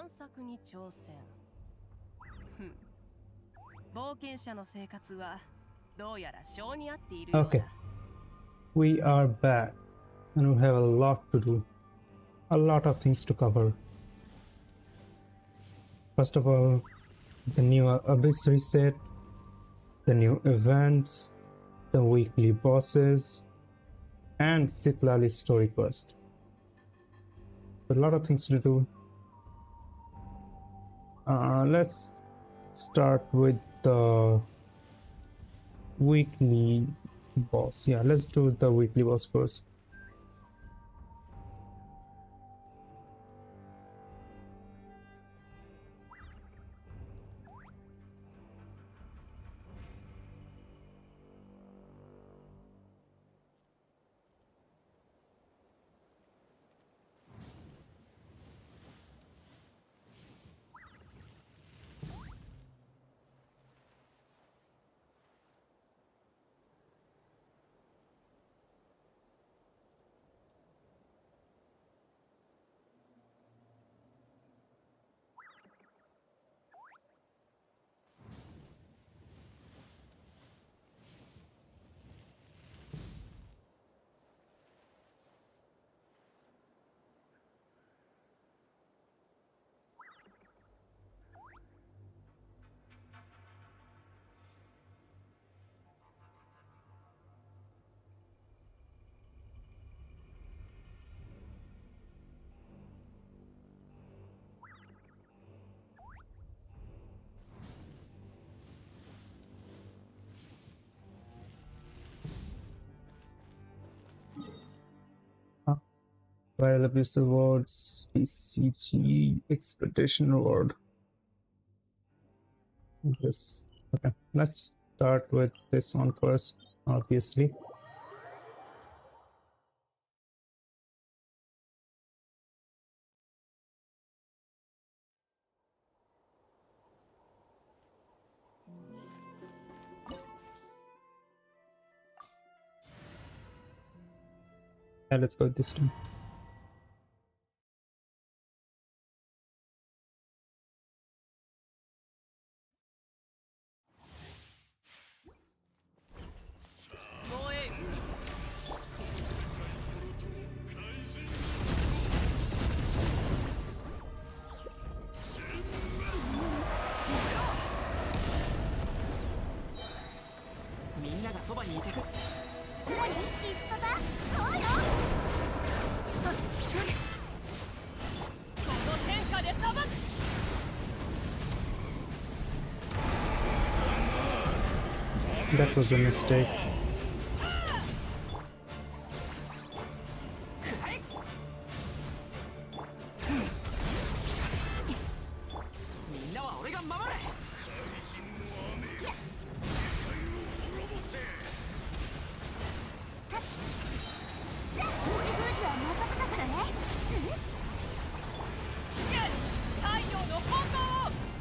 探索に挑戦。冒険者の生活はどうやら性に合っているようだ。Okay, we are back and we have a lot to do. A lot of things to cover. First of all, the new Abyss reset, the new events, the weekly bosses, and CITLALI story quest. A lot of things to do. Let's start with the weekly boss. Yeah, let's do the weekly boss first. While Abyss rewards TCG Expedition Reward. Yes. Okay, let's start with this one first, obviously. Yeah, let's go this time. That was a mistake.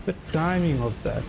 The timing of that.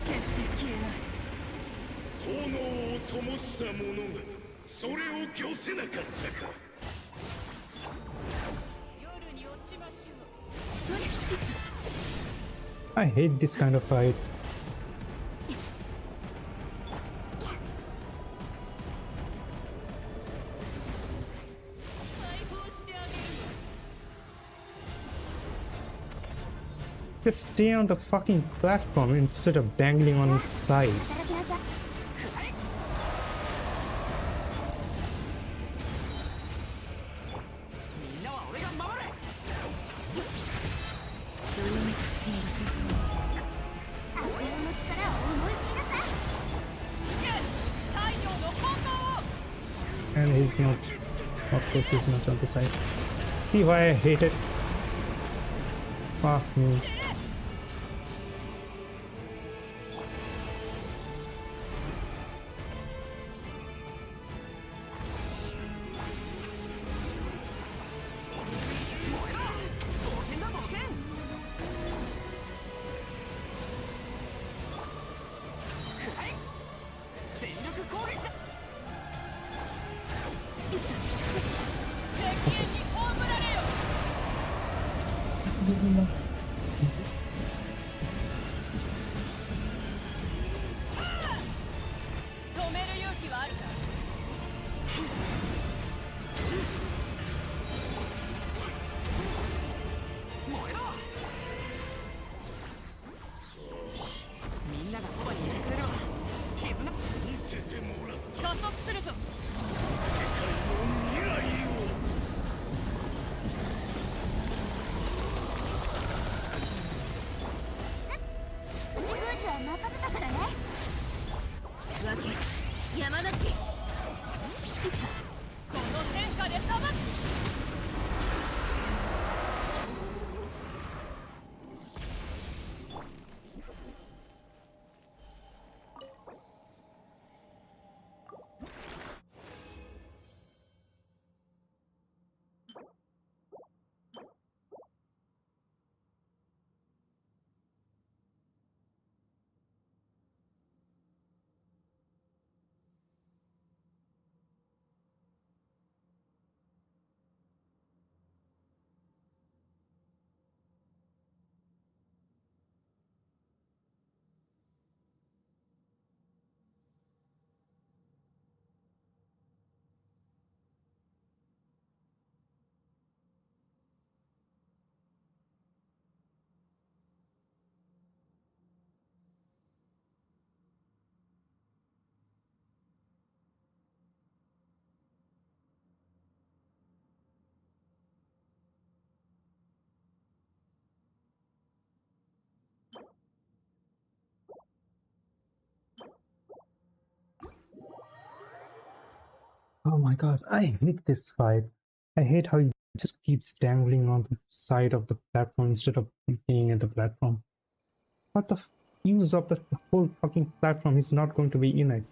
決して消えない。炎を灯した者がそれを御せなかったか。夜に落ちましょう。 I hate this kind of fight. 解放してあげるわ。 Just stay on the fucking platform instead of dangling on its side. みんなは俺が守れ。運命と進学。悪用の力を思い知りなさい。太陽の炎を。 And he's not, of course he's not on the side. See why I hate it? Fuck me. Oh my god, I hate this fight. I hate how he just keeps dangling on the side of the platform instead of being at the platform. What the use of the whole fucking platform is not going to be in it.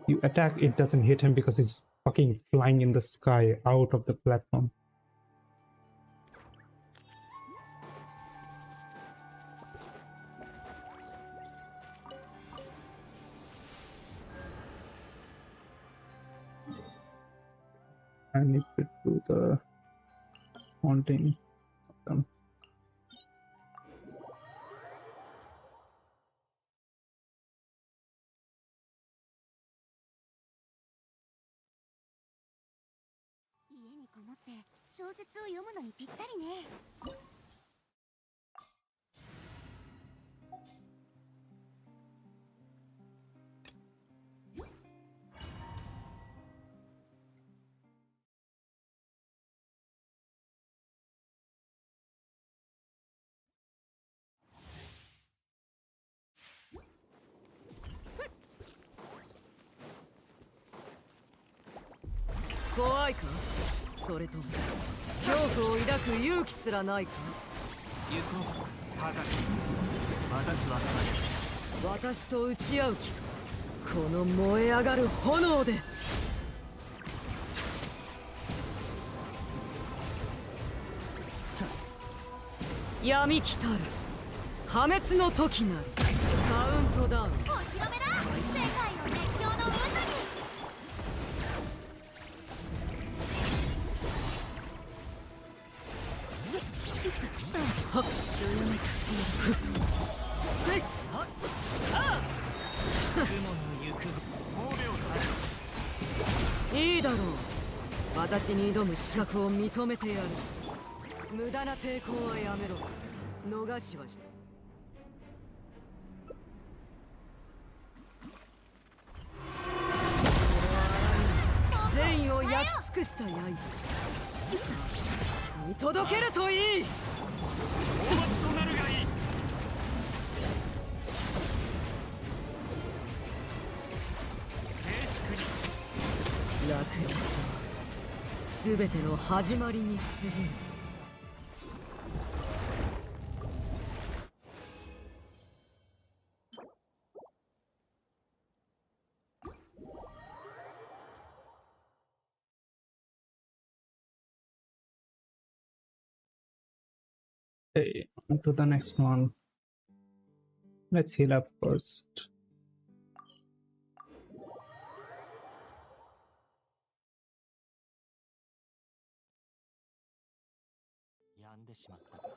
You attack, it doesn't hit him because he's fucking flying in the sky out of the platform. I need to do the haunting of them.怖いか、それとも恐怖を抱く勇気すらないか。行こう、高木。私はそれ。私と打ち合う気か。この燃え上がる炎で。闇来たる破滅の時なり。カウントダウン。お披露目だ。世界の熱狂の渦に。はっせいはっああいいだろう。私に挑む資格を認めてやる。無駄な抵抗はやめろ。逃しはし善意を焼き尽くした刃。見届けるといい。討伐となるがいい。落日は全ての始まりに過ぎぬ。Okay, on to the next one. Let's heal up first. 病んでしまったか。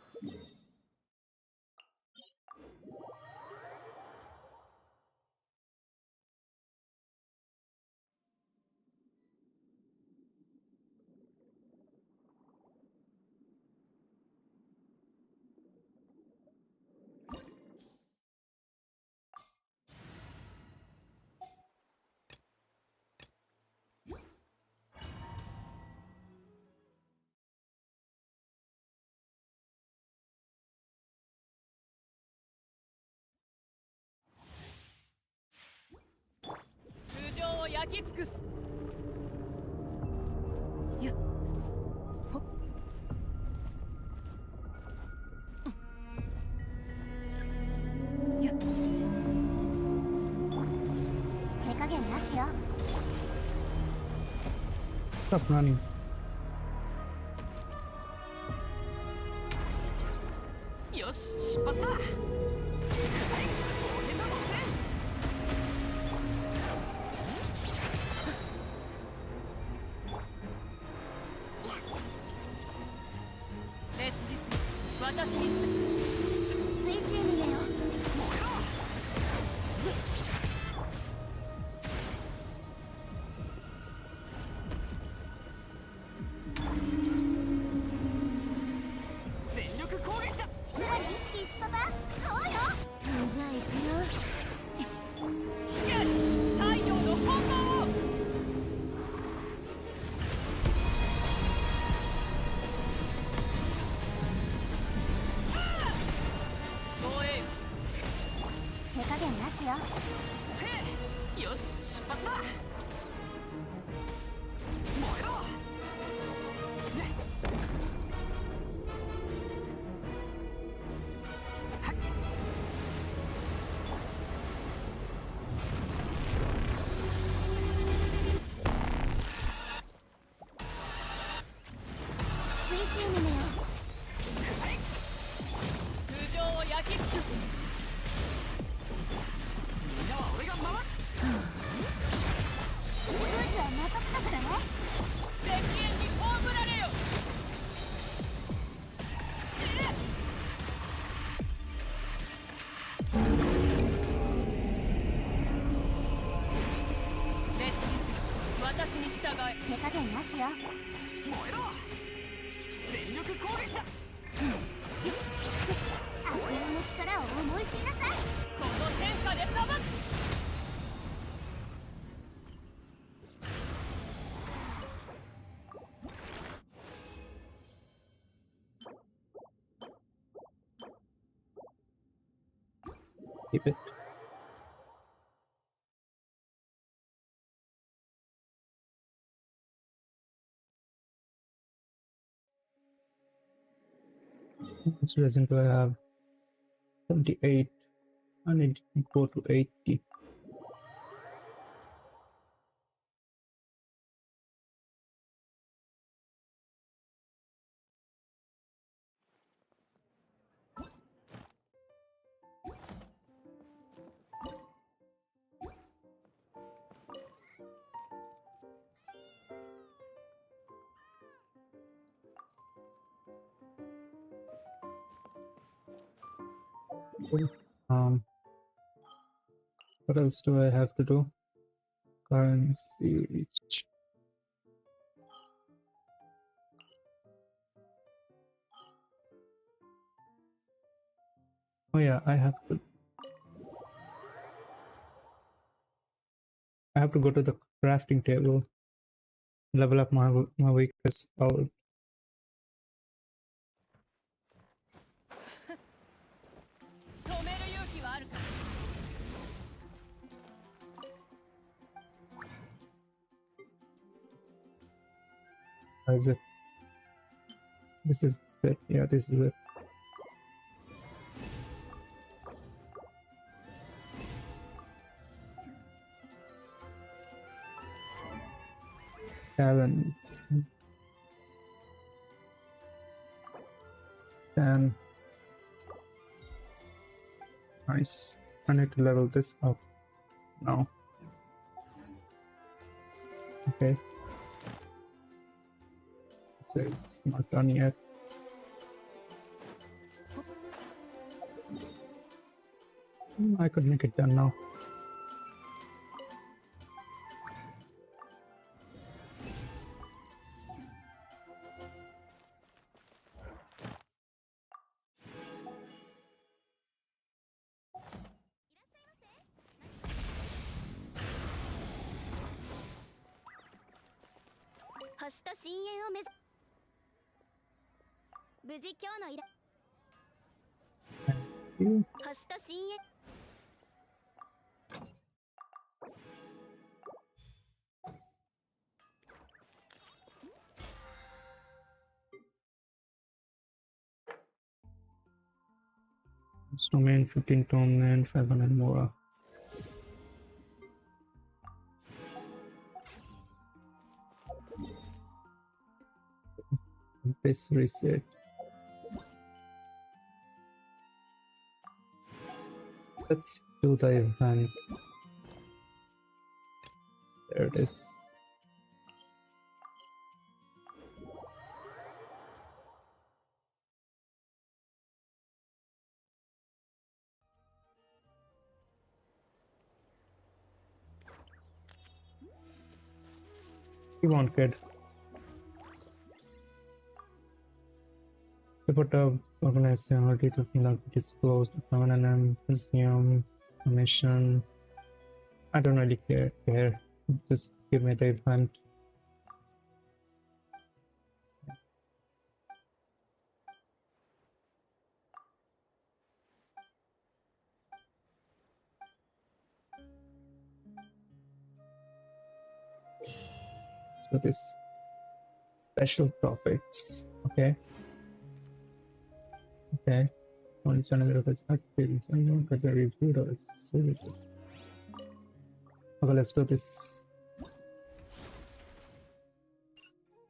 通常を焼き尽くす。やっほっやっ手加減なしよ。 Stop running. よし、出発だ。はい、冒険だもんね。烈日私にして。スイッチに入れよ。全力攻撃だ。シトラリキッズパパ買おうよ。じゃあ行くよ。いや太陽の炎を。護衛手加減なしよ。せい、よし、出発だ。燃えろ。スイッチに入れよ。通常を焼き尽くす。みんなは俺が守る。自分じは任せたからね。石煙に葬られよ。烈日私に従え。手加減なしよ。燃えろ。全力攻撃だ。悪用の力を思い知りなさい。この天下で裁く。Keep it. Which reason do I have? 78. I need to go to 80. Cool. What else do I have to do? Currency. Oh yeah, I have to go to the crafting table, level up my weakest power. Where is it? This is it. Yeah, this is it. Seven. 10. Nice. I need to level this up now. Okay. It says not done yet. I could make it done now. You- Snowman, 15 torment, 500 more. This reset. Let's do the event. There it is. You want kid. Report of organization details cannot be disclosed. Permanent museum commission. I don't really care. Just give me the event. So this special topics. Okay. Only channel of its activities and no better review or okay, let's do this.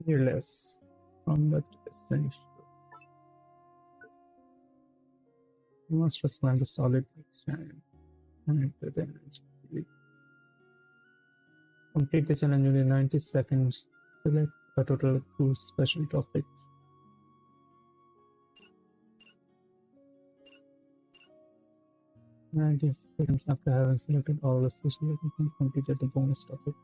Fearless combat essential. You must respond to solid challenge. Monitor the energy. Complete the challenge within 90 seconds. Select a total of 2 special topics. Ninety seconds after having selected all the special topics, you completed the bonus topics.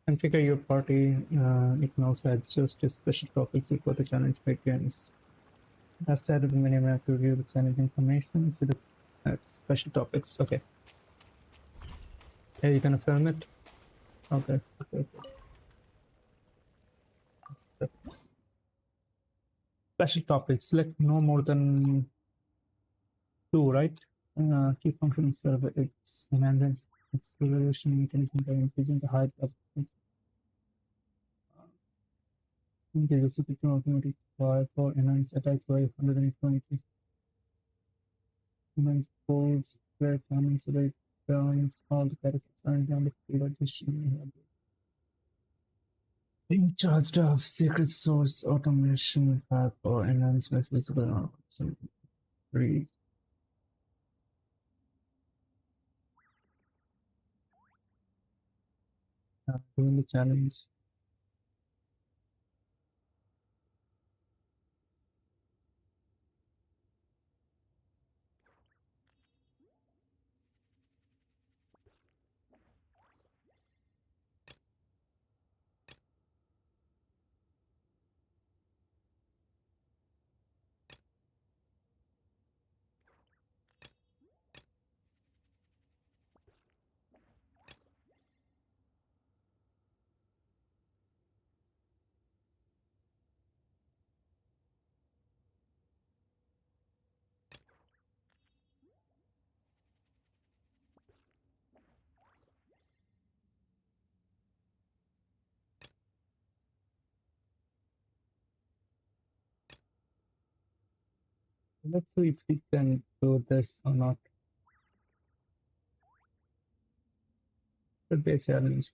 Configure your party. You can also adjust to special topics before the challenge begins. I've set up the minimap to review the challenge information. So the special topics. Okay. Hey, you gonna film it? Okay. Special topics. Select no more than 2, right? Key function server its enhance acceleration mechanism by increasing the height of the recipe to automatic for enhance attack by 120. Enhance goals, square common so they balance all the characters are down the field addition. Being charged of secret source automation pack or enhancement physical read. Doing the challenge. Let's see if we can do this or not. Could be a challenge.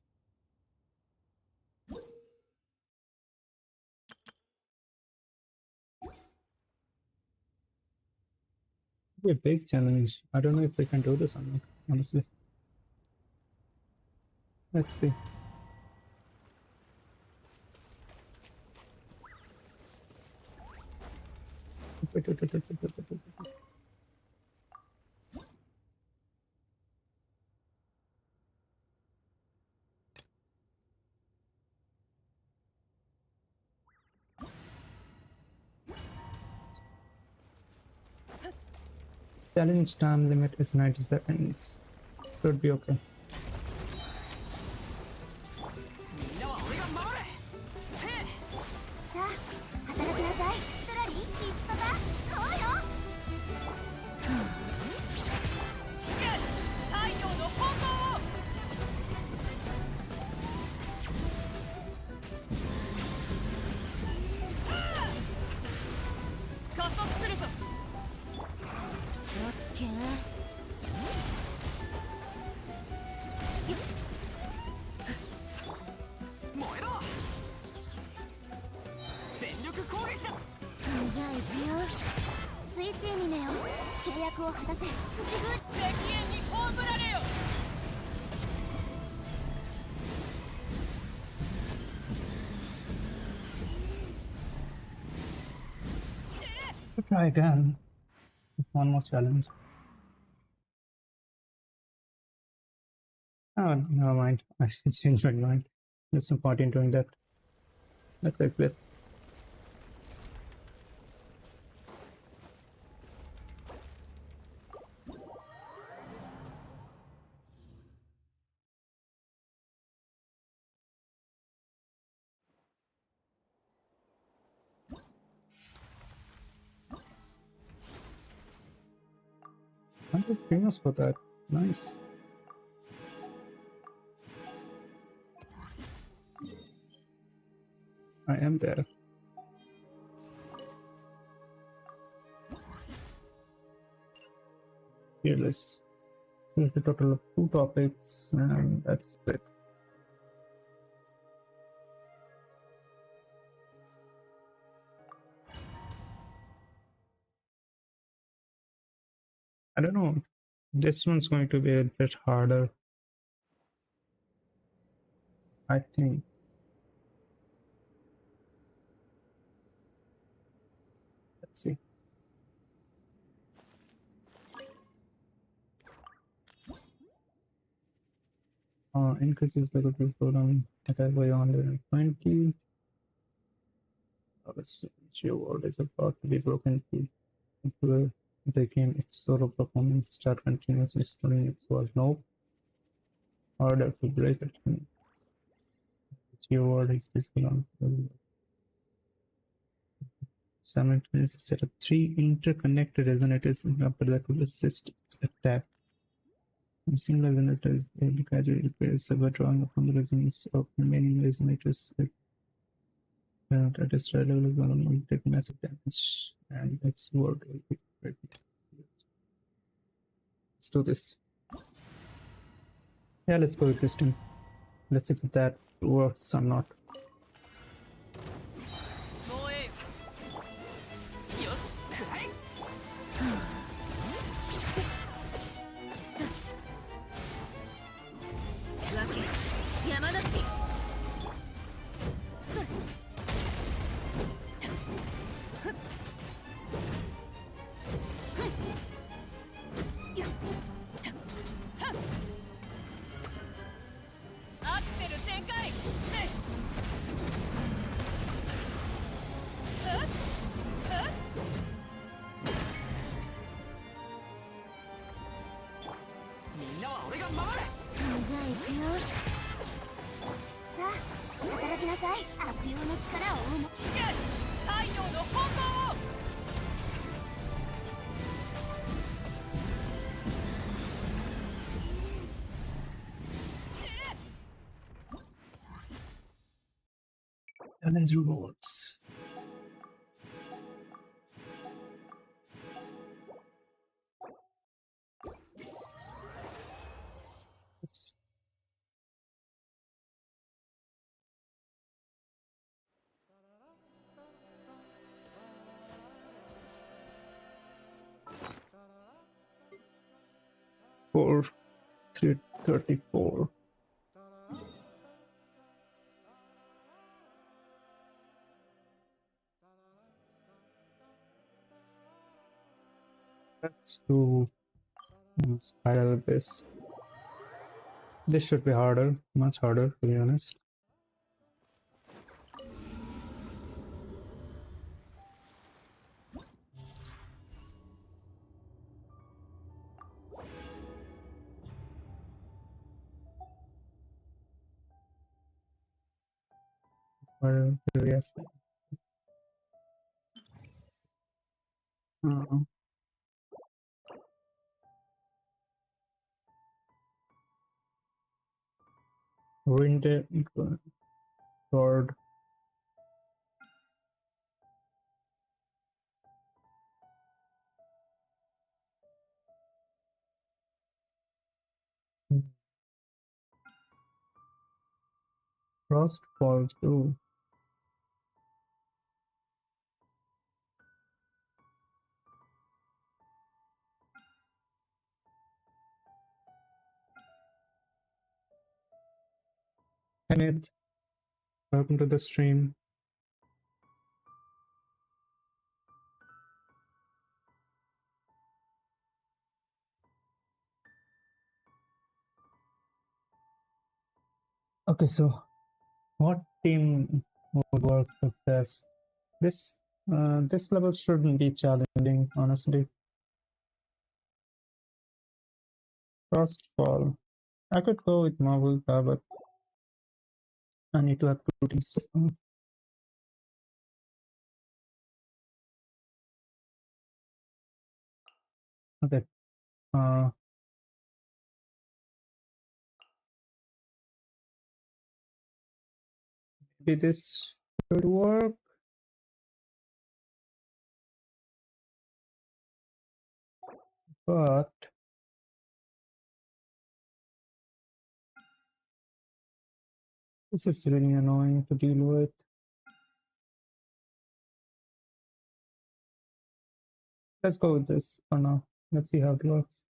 Could be a big challenge. I don't know if we can do this or not, honestly. Let's see. Challenge time limit is 90 seconds. Should be okay. みんなは俺が守れ。せさあ働きなさい。シトラリ、リスパパ、こうよ。引け。太陽の炎を。加速するぞ。オッケー。燃えろ。全力攻撃だ。じゃあ行くよ。スイッチミネよ。契約を果たせ。口封赤煙に葬られよ。Try again. One more challenge. Oh, never mind. I should change my mind. There's no point in doing that. Let's exit. I'm famous for that. Nice. I am there. Fearless. Select a total of 2 topics, and that's it. I don't know. This one's going to be a bit harder. I think. Let's see. Increases the total program attack by 120. Let's see. Your world is about to be broken into breaking its solo performance. Start continuously restoring its world. No order to break it. Your world is basically on. Simultaneously set up 3 interconnected resonators after that will assist its attack. A single resonator is gradually repairs by drawing upon the resonance of remaining resonators. At a stride level is going to take massive damage, and its word will be great. Let's do this. Yeah, let's go with this team. Let's see if that works or not. 行くよ。さあ働きなさい。悪用の力を生む。太陽の本能を。Challenge rewards. Yes. For 334. Let's do spiral this. This should be harder, much harder to be honest. Spiral area. Wind sword. Frost fall too. Kenneth, welcome to the stream. Okay, so what team would work the best? This level shouldn't be challenging, honestly. Frostfall. I could go with MAVUIKA, but I need to have proteins. Okay. Maybe this should work. But this is really annoying to deal with. Let's go with this for now. Let's see how it works.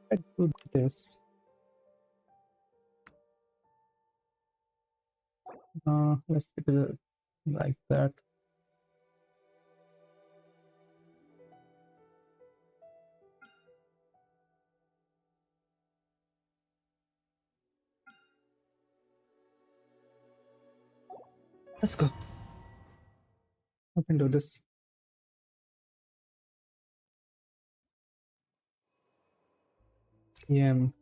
Let's do this. Let's keep it like that. Let's go. I can do this. PM.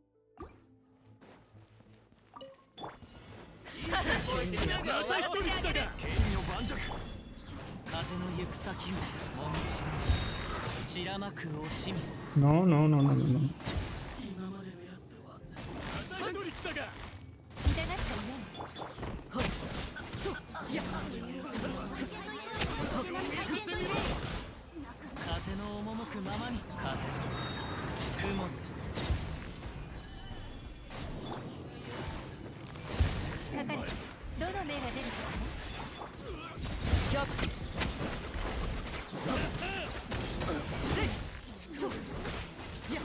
私と来たが剣の盤石。風の行く先をもみち散らまく惜しみ。No, no, no, no, no, no. 今までのやつとは。私と来たがの目が出るかしキャッツやっ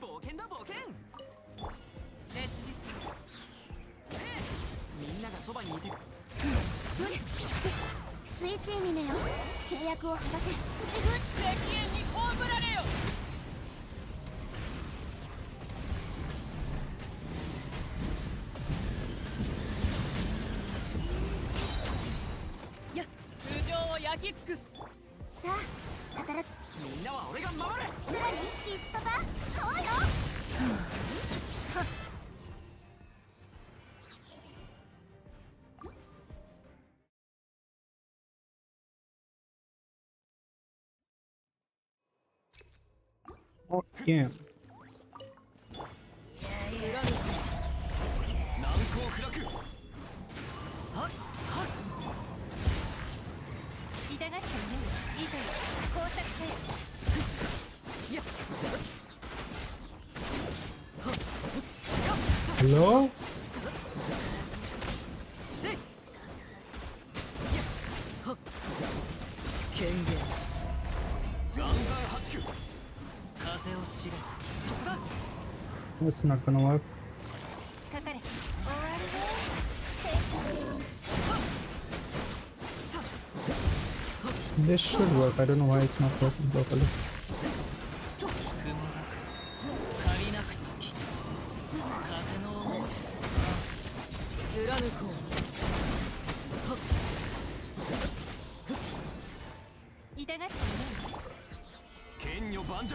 冒険だ冒険。熱みんながそばにいてる。スイッチーミネよ、契約を果たせ。口封敵縁に葬られよ。通常を焼き尽くす。さあ働く。みんなは俺が守る。キツラリキツパパそうよ。Okay. 難攻不落。はっはっ。痛がっているいとよ、工作せよ。やっ Hello? せいやっはっ権限ガンガン発球。風を知れ。そこだ。 It's not gonna work. かかれ。終わるね。 This should work. I don't know why it's not working properly. 雲が借りなく時。風の思い。貫こう痛がっている。剣女盤石。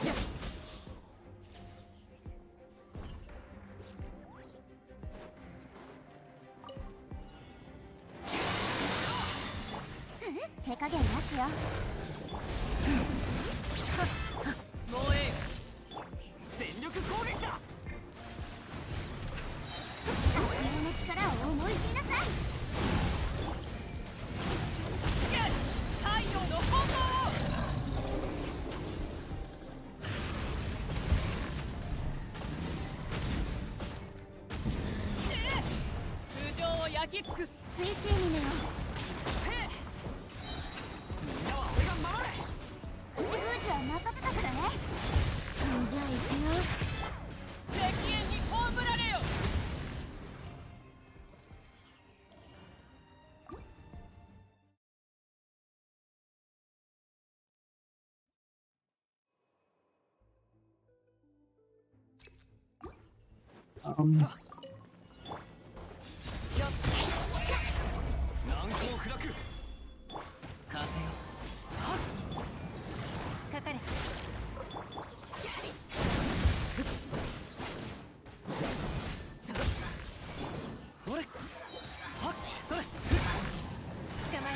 やっ手加減なしよ。もうええ。全力攻撃だ。自分の力を思い知りなさい。太陽の炎。通常を焼き尽くす。スイッチーミネよ、みんなは俺が守れ。口封じは任せたからね。じゃあ行くよ。敵縁に葬られよ。難攻不落。風よ。かかれ。俺はっそれ。捕まえ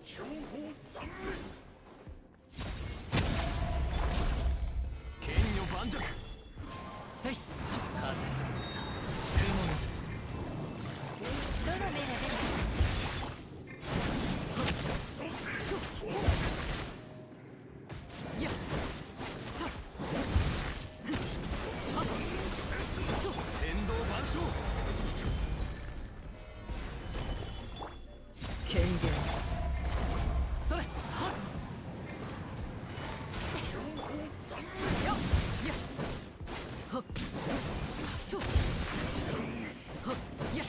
標本残滅。剣女盤石。せい。風。雲の。た。どの目が出る。やっ天道万象。権限それ。はっ。やっやっはっとはっやっ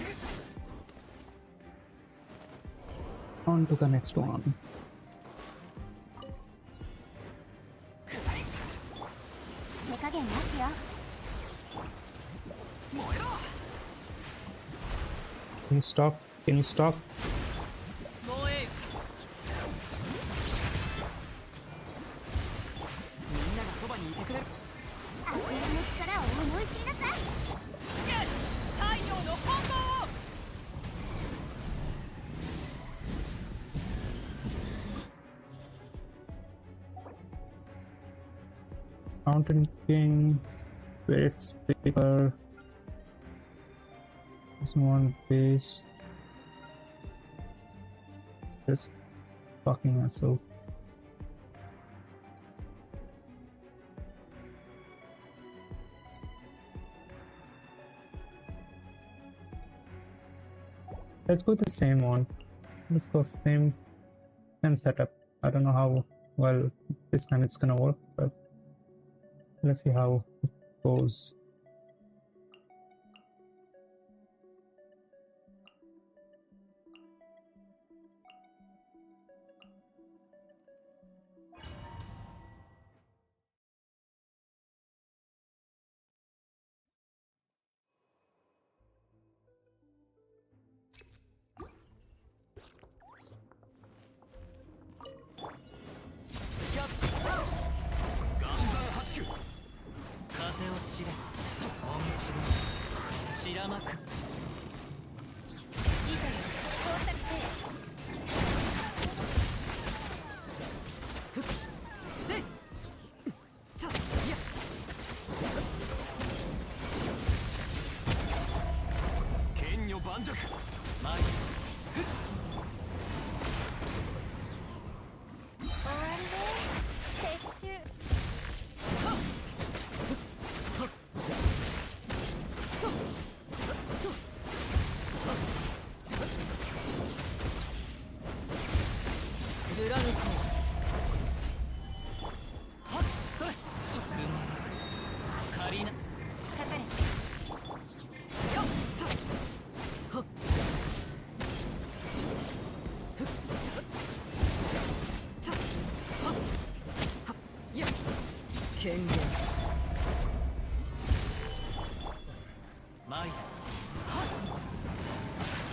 On to the next one. 手加減なしよ。燃えろ。 Can you stop? Can you stop? もうええ。みんながそばにいてくれる。悪魔の力を思い知りなさい。太陽の炎。 Mountain Kings, Spirits Paper. There's one base. this fucking asshole. Let's go the same one. Let's go same setup. I don't know how well this time it's gonna work, but let's see how it goes.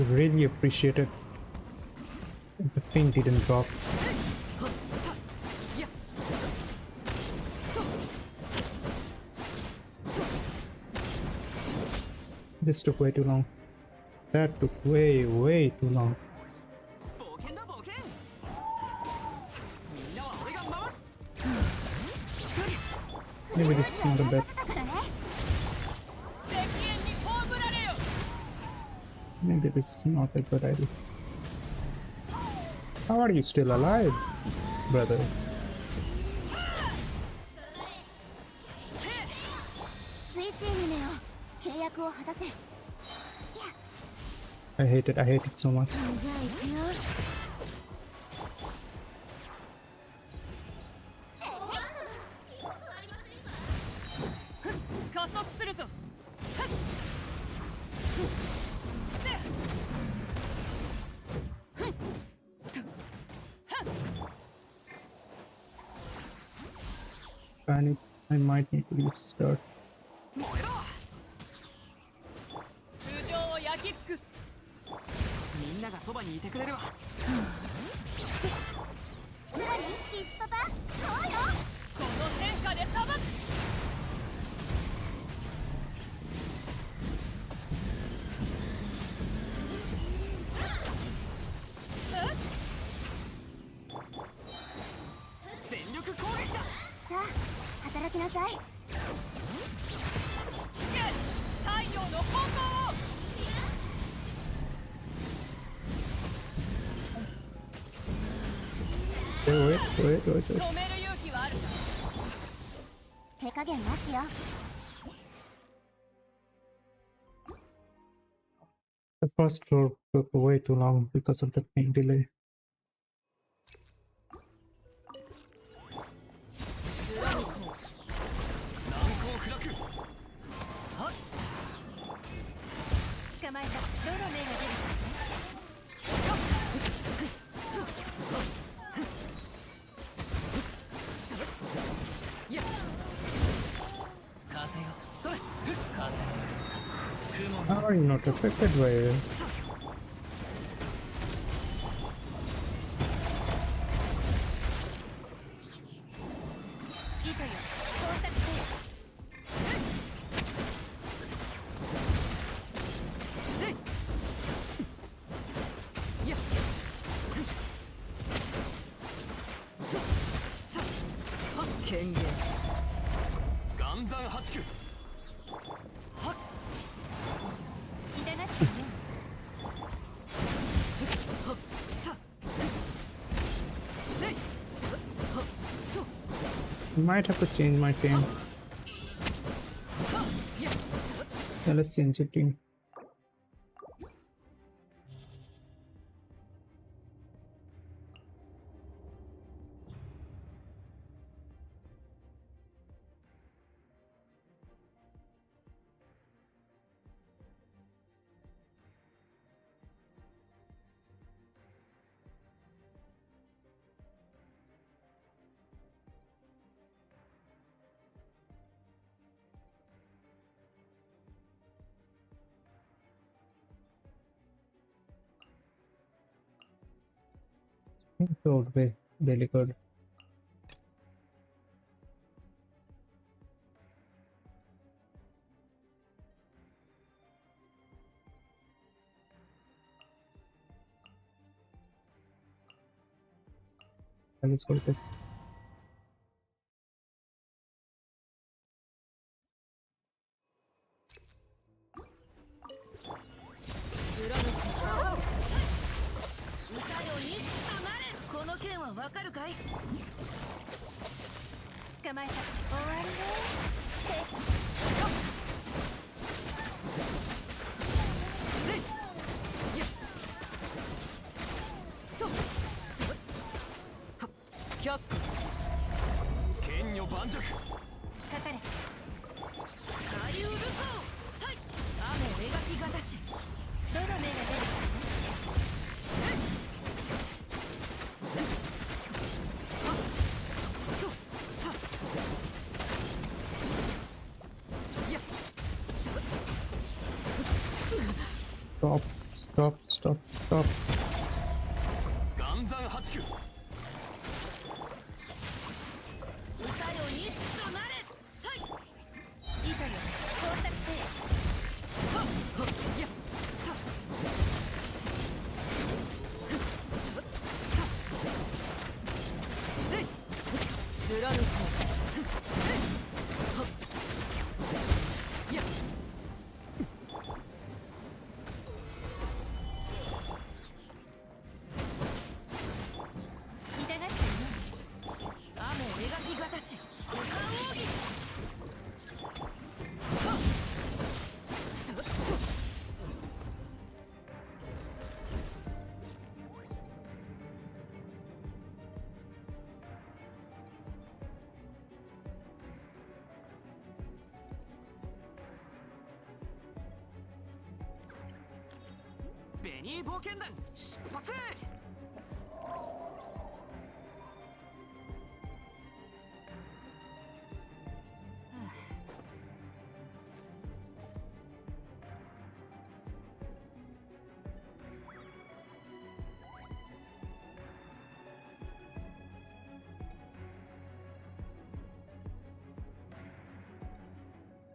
I really appreciate it if the ping didn't drop. This took way too long. That took way too long. Maybe this is not a bad. Maybe this is not a good idea. How are you still alive, brother? I hate it so much. 加速するぞ。 I might need to restart. 燃えろ。通常を焼き尽くす。みんながそばにいてくれるわ。シトラリキッズパパ、そうよ。この天下で裁く。 さあ、働きなさい。太陽の方向を。Wait. 止める勇気はあるか。手加減なしよ。 The first floor took way too long because of the ping delay. 捕まえた。どの目が出るか。風よ、それ。風。雲。 How are you not affected by it? 糸よ、到達せよ。 権限。岩山八九。痛がってるね。Might have to change my team. Yeah, let's change your team. Roadway, really good. Let's go with this. Stop, stop, stop, stop.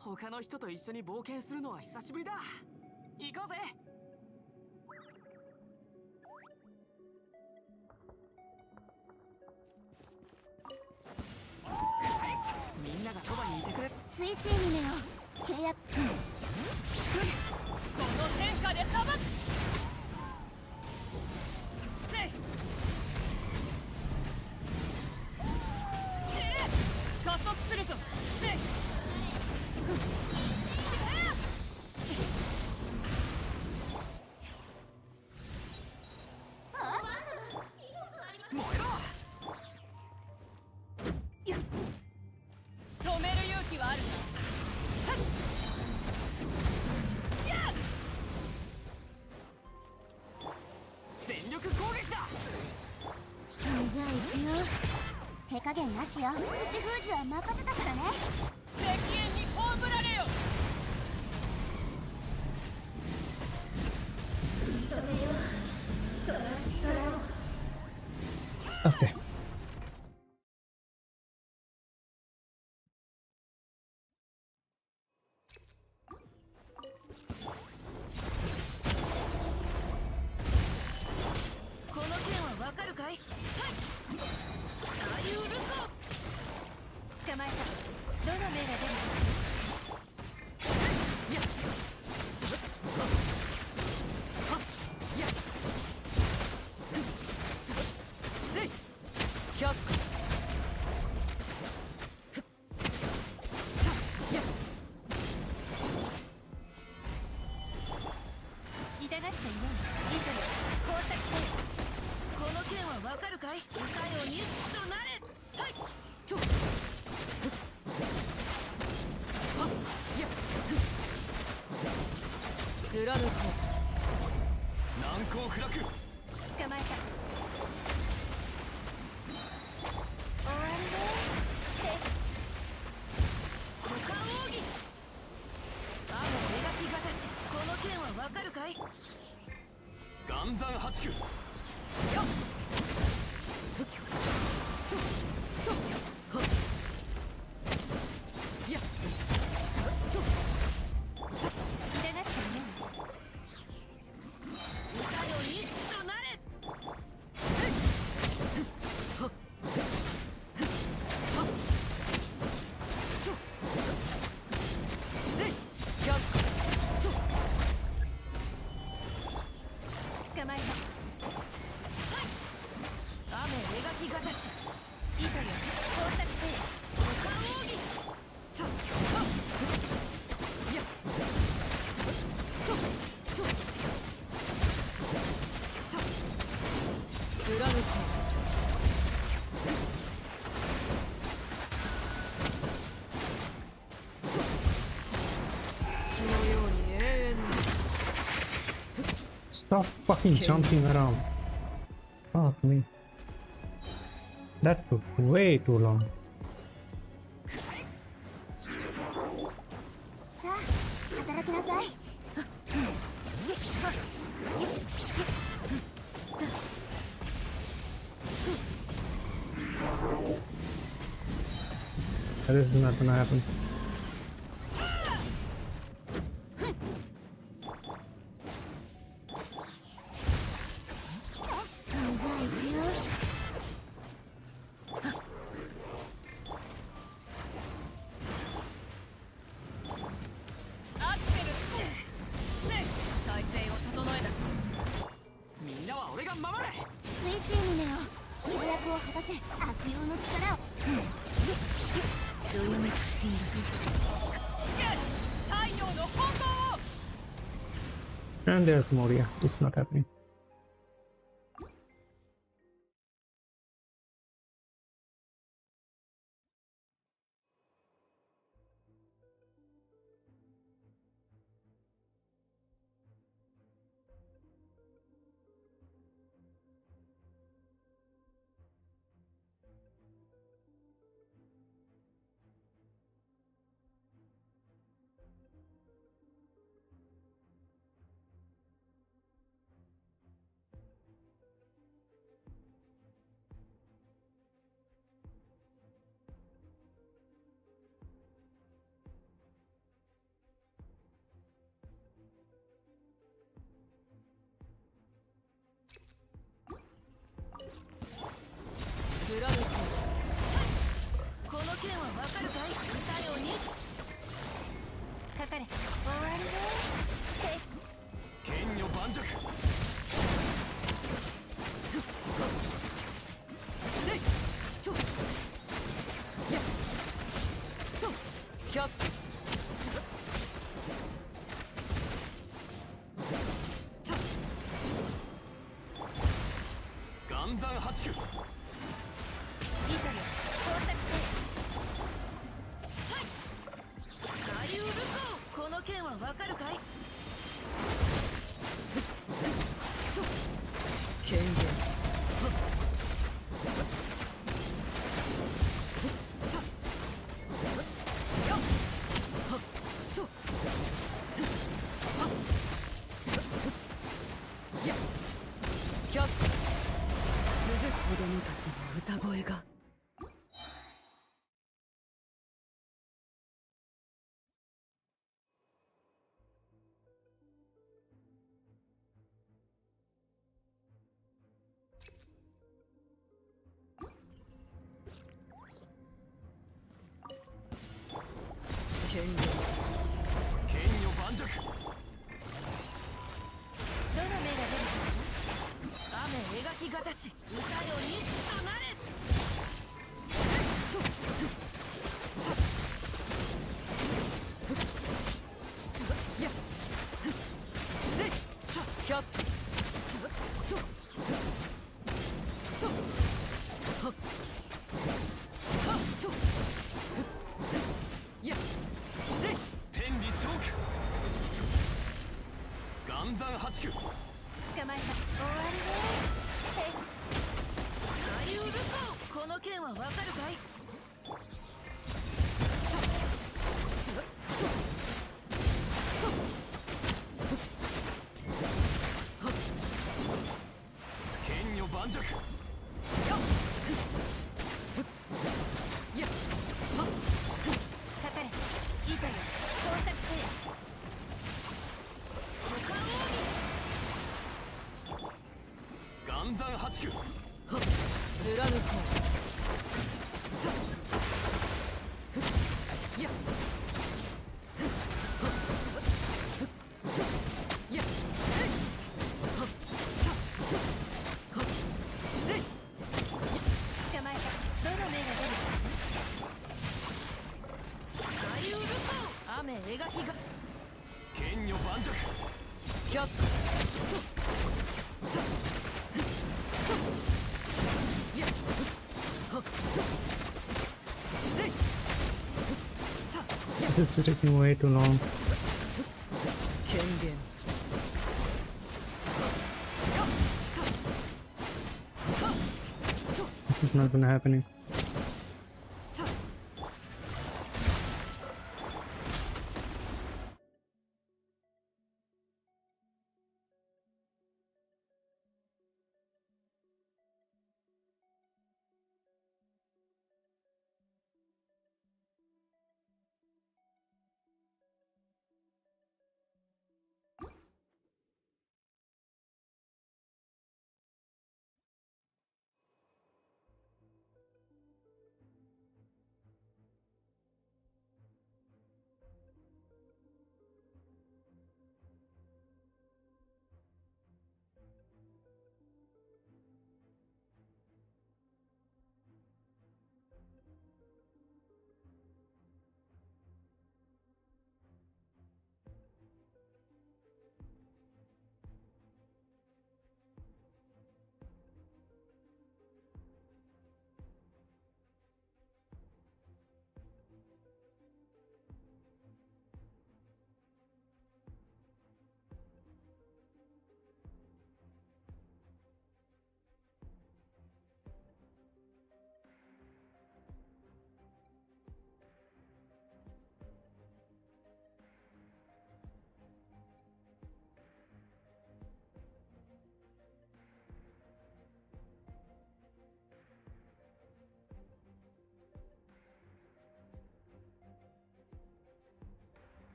他の人と一緒に冒険するのは久しぶりだ。行こうぜ。みんながそばにいてくれ。ついついにねよ契約。この天下で裁く。せい。加速するぞ。せい。止める勇気はある。全力攻撃だ。じゃあ行くよ。手加減なしよ。口封じは任せたからね。石煙に葬られよ。Okay. この剣はわかるかい？歌よにとなれ。さいとはっや貫こう。難攻不落。捕まえた。終わりね。股間奥義。雨描きがたし。この剣はわかるかい？岩山八九。よっやっ痛がってるね。歌よにとなれ。捕まえた。雨描きがたし。糸よ、工作せよ。股間奥義。たっやっ貫こう。のように永遠に。 Stop fucking jumping around. Fuck me. That took way too long. さあ、働きなさい。 This is not gonna happen. じゃあ行くよ。アクセル。ね、体勢を整えた。みんなは俺が守れ。スイッチミネオ、契約を果たせ。悪用の力を。どよめくシーン太陽の炎。 And there's Moria. It's not happening.この剣はわかるかい？歌よに。かかれ。終わりね。剣女盤石。せいとやっとキャップス。岩山八九。糸よ、工作せよ。アリウルコ。この剣はわかるかい？権限。キャップス。続く子供たちの歌声が。 剣女盤石。どの目が出る雨描きがたし。歌よにとなれ。やっせいキャップス。盤石。やっかかれいいぞよ到達せよ岩山八九。貫こう。やっやっ捕まえたどの目が出る大ウルコ雨描きが剣女盤石。キャッツやっせい This is taking way too long. 権限 This is not gonna happen.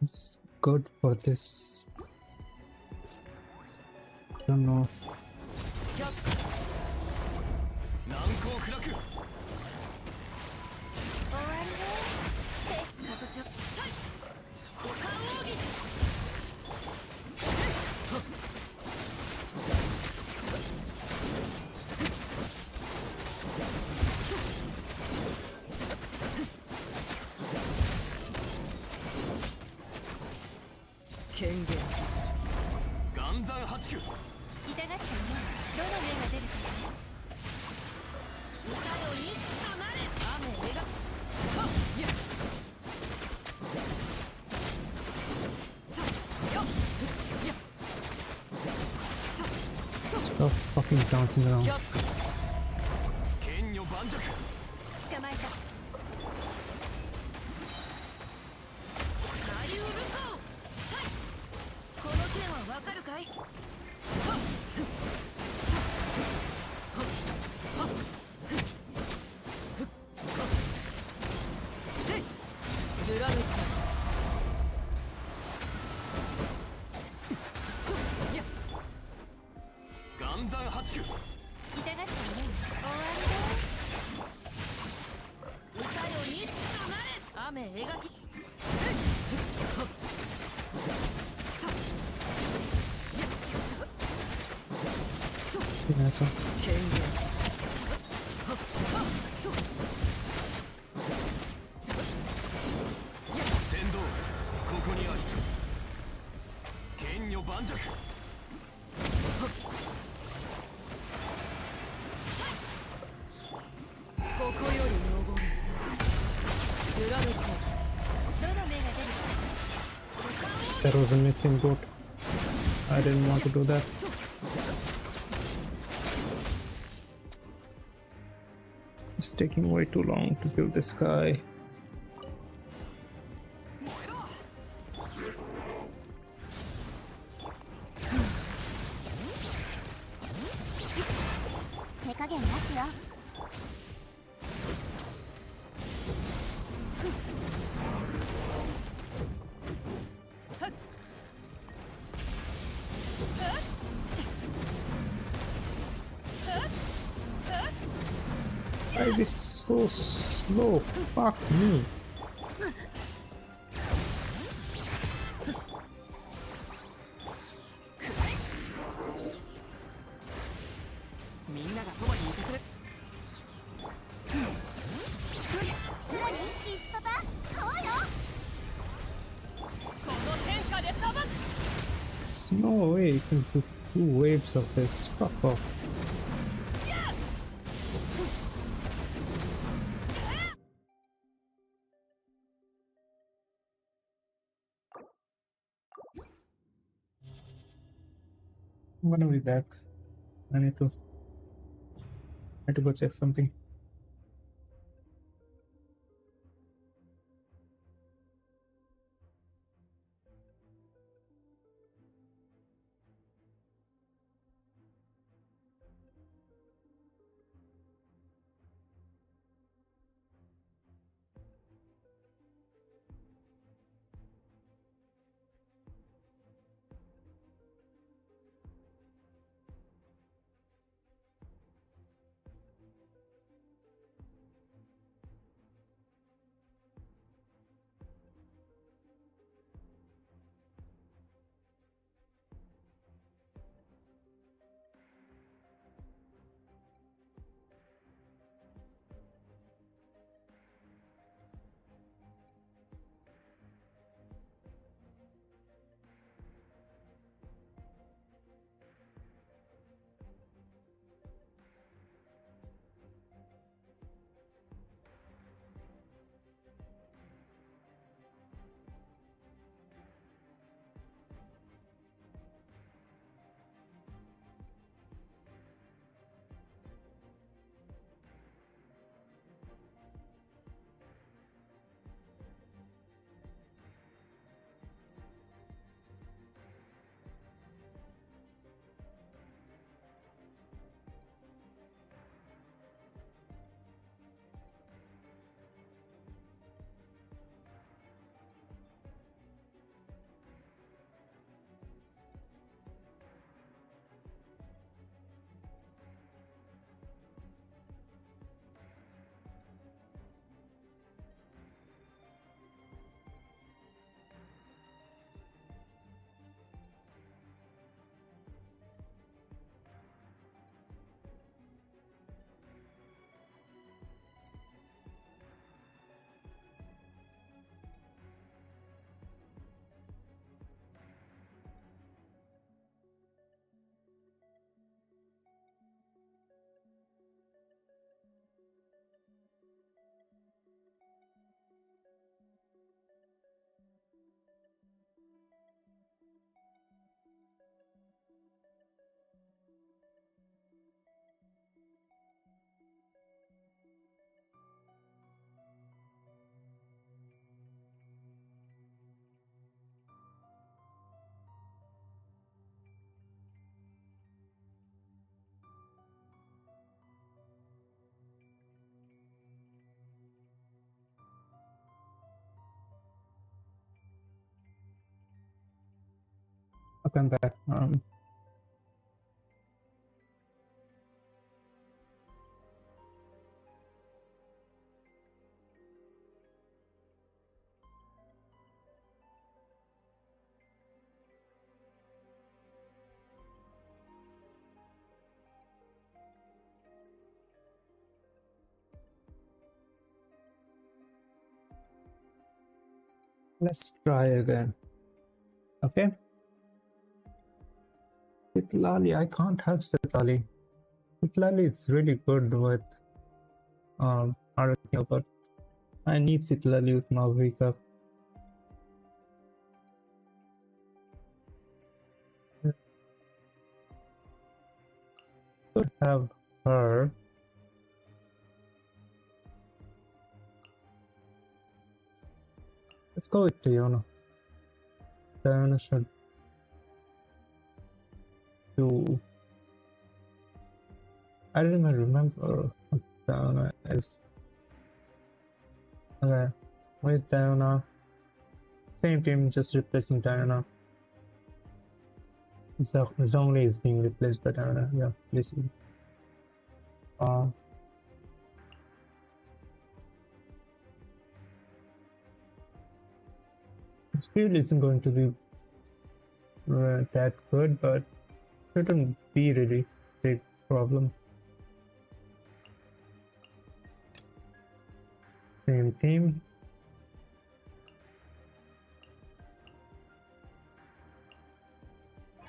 It's good for this. Don't know. 難攻不落。終わりね形を股間奥義権限岩山八九。痛がってねどの目が出るかね歌よにたまれ雨描はっやっさよっやっ Stop fucking dancing around. キャッツ剣女盤石。捕まえた大ウルコはいこの剣はわかるかいはっせい貫くやっ岩山八九。痛がってね終わりね ऐसा 権限 天道ここにある剣女盤石ここより登る貫こう There was a missing boat. I didn't want to do that. It's taking way too long to kill this guy. 手加減なしよ。Why is he so slow? Fuck me. みんながそばにいてくれ何？キツパパ？買おうよ。この天下で裁く There's no way you can do 2 waves of this. Fuck off. I'm gonna be back. I need to go check something. Okay, I'm back. Let's try again. Okay. CITLALI, I can't have CITLALI. CITLALI is really good with Arachnia, but I need CITLALI with MAVUIKA. Could have her. Let's go with Diana. Diana should do. I don't even remember what Diana is. Okay, with Diana. Same team, just replacing Diana. So Zhongli is being replaced by Diana. Yeah, basically. This field isn't going to be that good, but shouldn't be really big problem. Same team.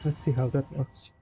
Let's see how that works.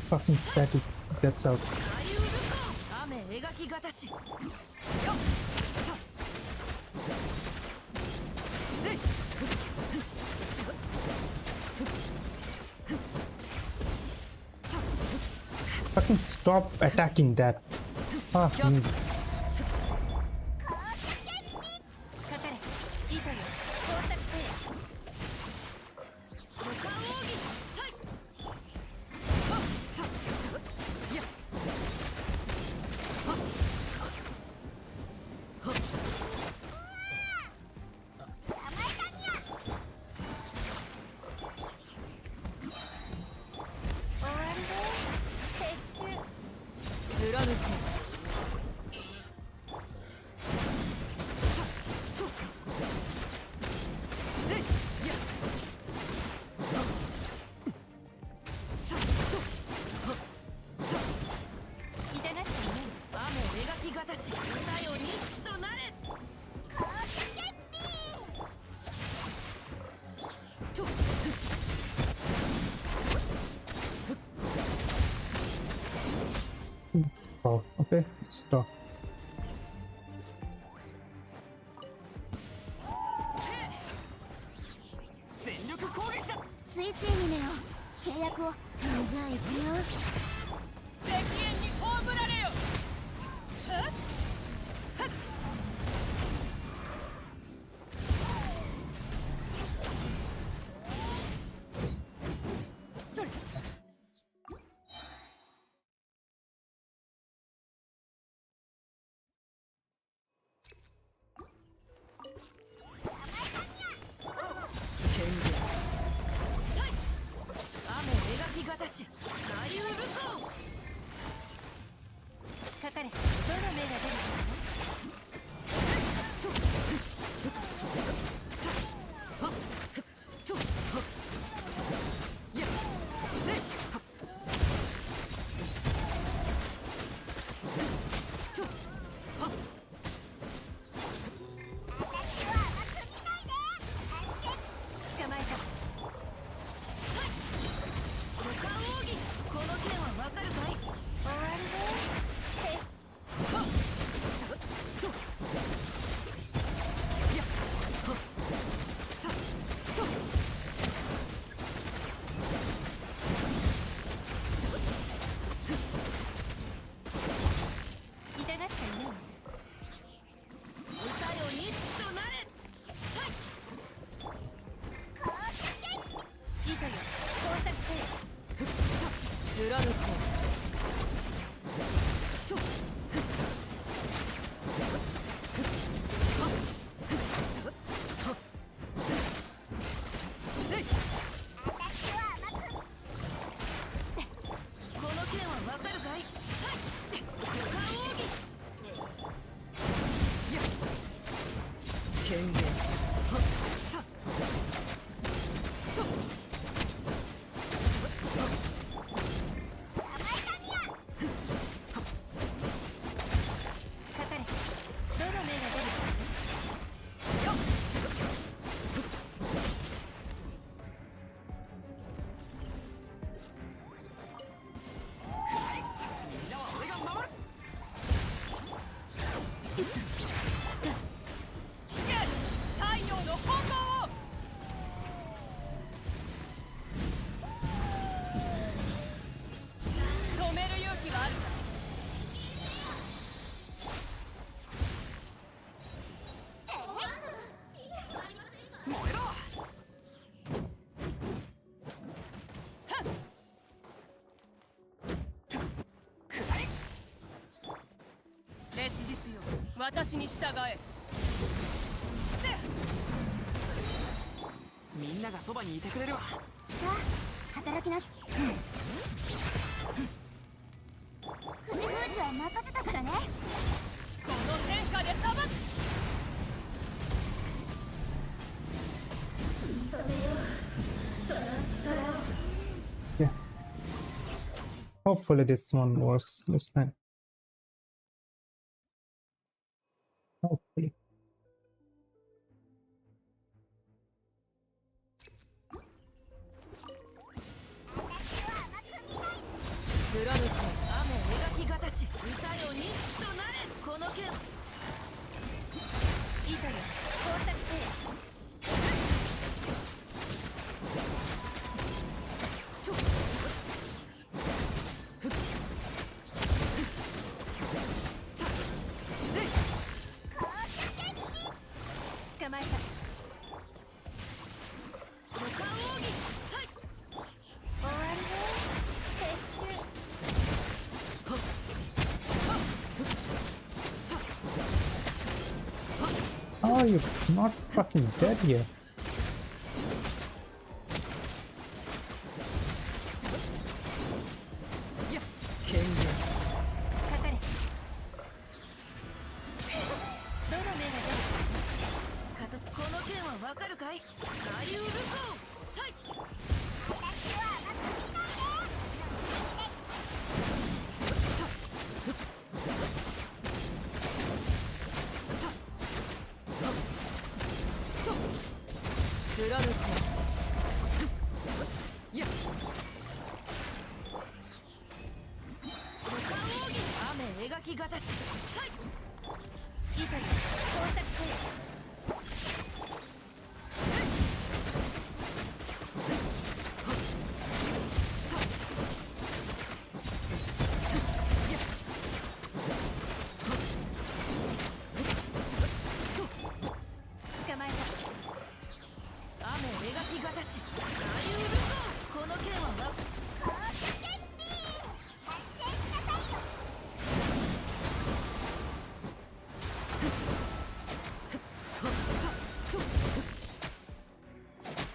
Fucking fatty gets out. Fucking stop attacking that. Ah, stop. Okay, stop. 権限かかれ。どの目が出る太陽の炎を止める勇気はあるか。燃えろ。烈日よ、私に従え。みんながそばにいてくれるわ。さあ働きなす。口封じは任せたからね。この天下で裁く。 Yeah. Hopefully this one works this time. Hopefully. 貫く雨描きがたし歌よ日となれ。この剣糸よ工作せよ。捕まえた。五冠奥義さい。終わりね。撤収。 Oh, you're not fucking dead yet. 権限かかれ。どの目が出る形この剣はわかるかい。左右ルコーさい。貫くいや五冠奥義雨描きがたしさい。糸よ工作せよ。捕まえた。雨描きがたし左右ルコー。この剣はわ。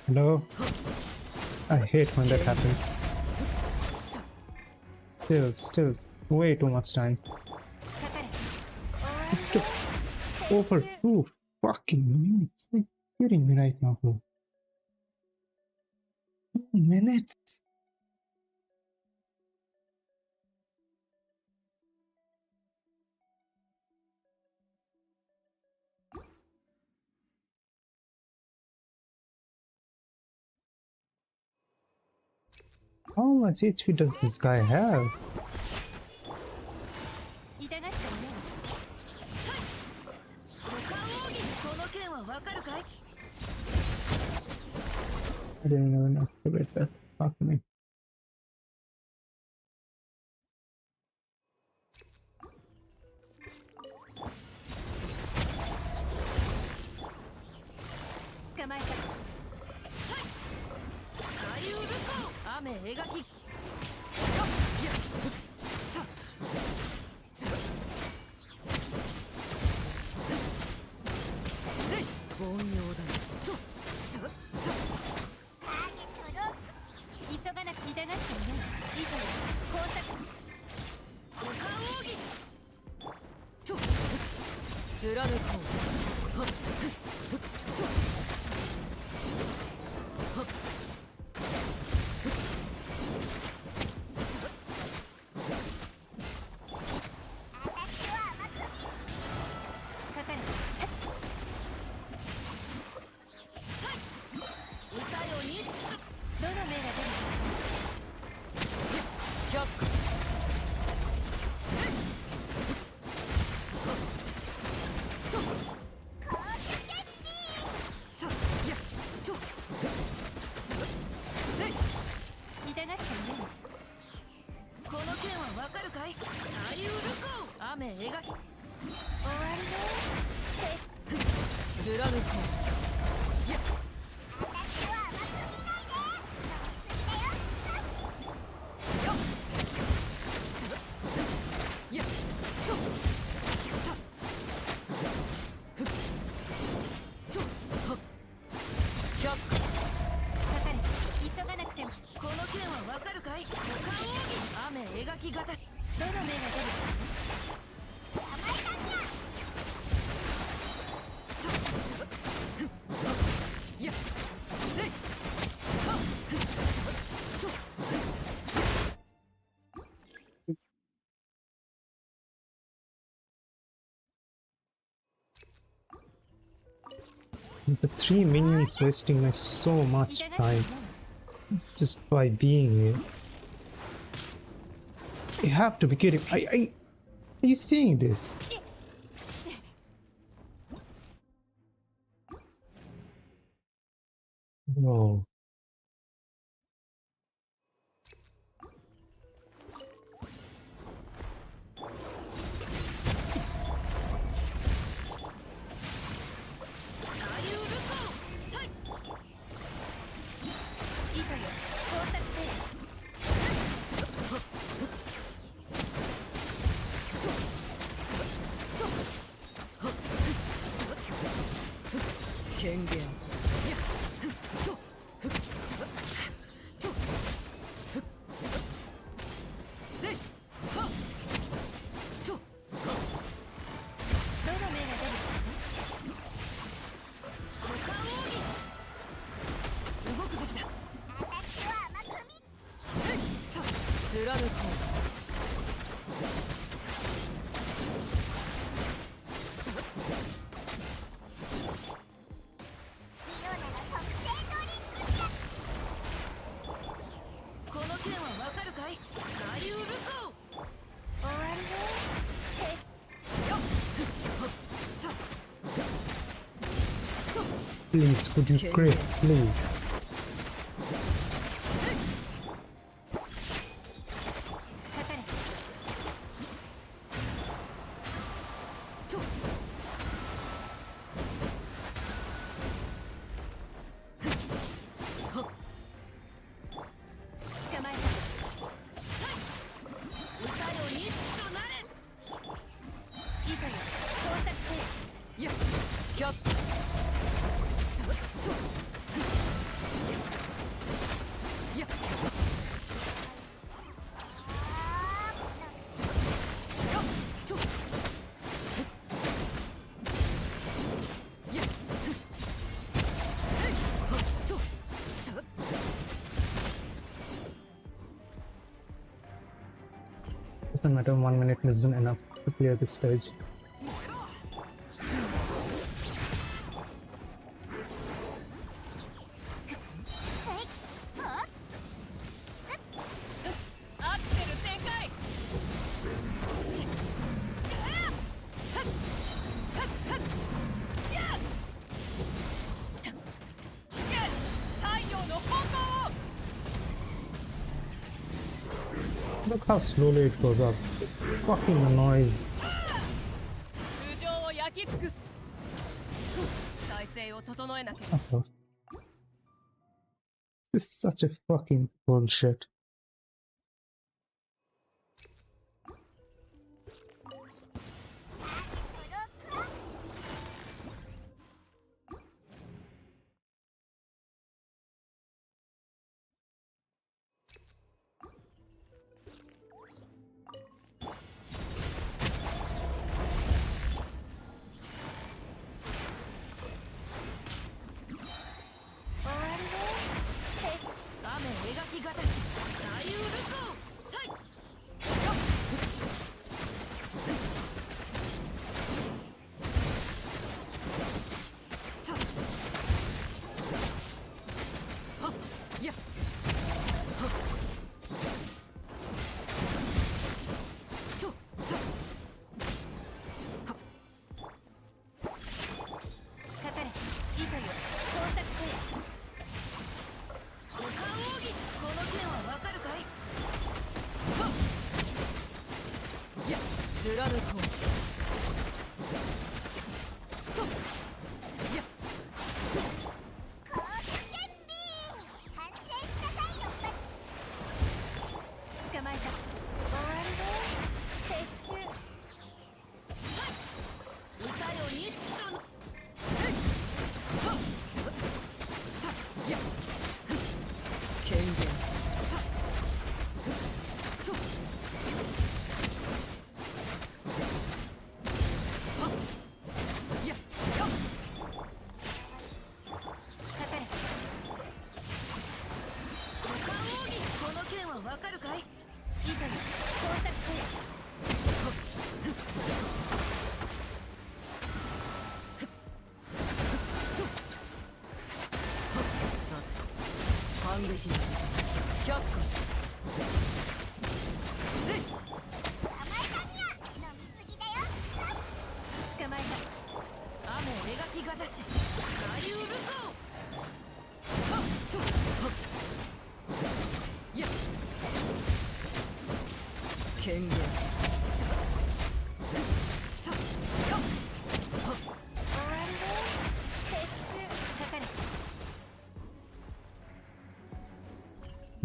Hello? I hate when that happens. Still, way too much time. かかれ。 It's too over 2 fucking minutes. Are you kidding me right now, bro? 2 minutes. How much HP does this guy have? 痛がったね。五冠奥義この剣はわかるかい。 I didn't even activate that. Fuck me. 捕まえた。左右ルコー。雨描き。凡庸だ急がなく痛がったね。糸よ工作。五冠奥義。貫こうかかれ。歌よにどの目が出るキャップ痛がっちゃうね。この剣はわかるかい？サリウルコー雨描き終わりね。貫こう。やっとキャップかかれ。急がなくても。この剣はわかるかい？股間奥義雨描きがたしどの目が出るやっせい The 3 minions wasting my so much 痛がっちゃう time ね。 just by being here. You have to be kidding. Are you seeing this? No. サリウルコーサイいざよ。到達せよ。権限せいはっとどの目が出る股間奥義動くべきだ貫ここの剣はわかるかい？サリウルコー終わりね。 Please, could you crit? Please. かかれ。捕まえた。歌よにとなれいざよ。到達せよ。やっキャップやっとやっと Doesn't matter, 1 minute isn't enough to clear this stage. アクセル全開太陽の炎 Look how slowly it goes up. Fucking noise. 通常を焼き尽くす体勢を整えなければ This is such a fucking bullshit.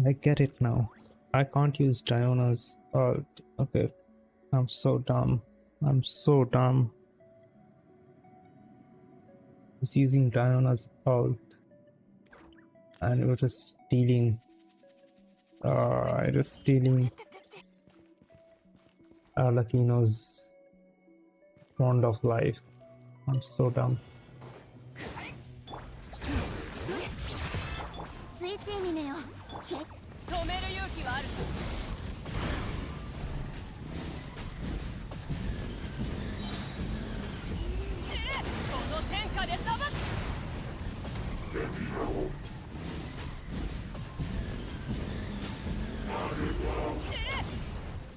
I get it now. I can't use Diana's ult. Okay. I'm so dumb. I'm so dumb. He's using Diana's ult. And we're just stealing. I just stealing Lakino's Bond of Life. I'm so dumb. スイッチミネよ。け止める勇気はある。この天下で裁く。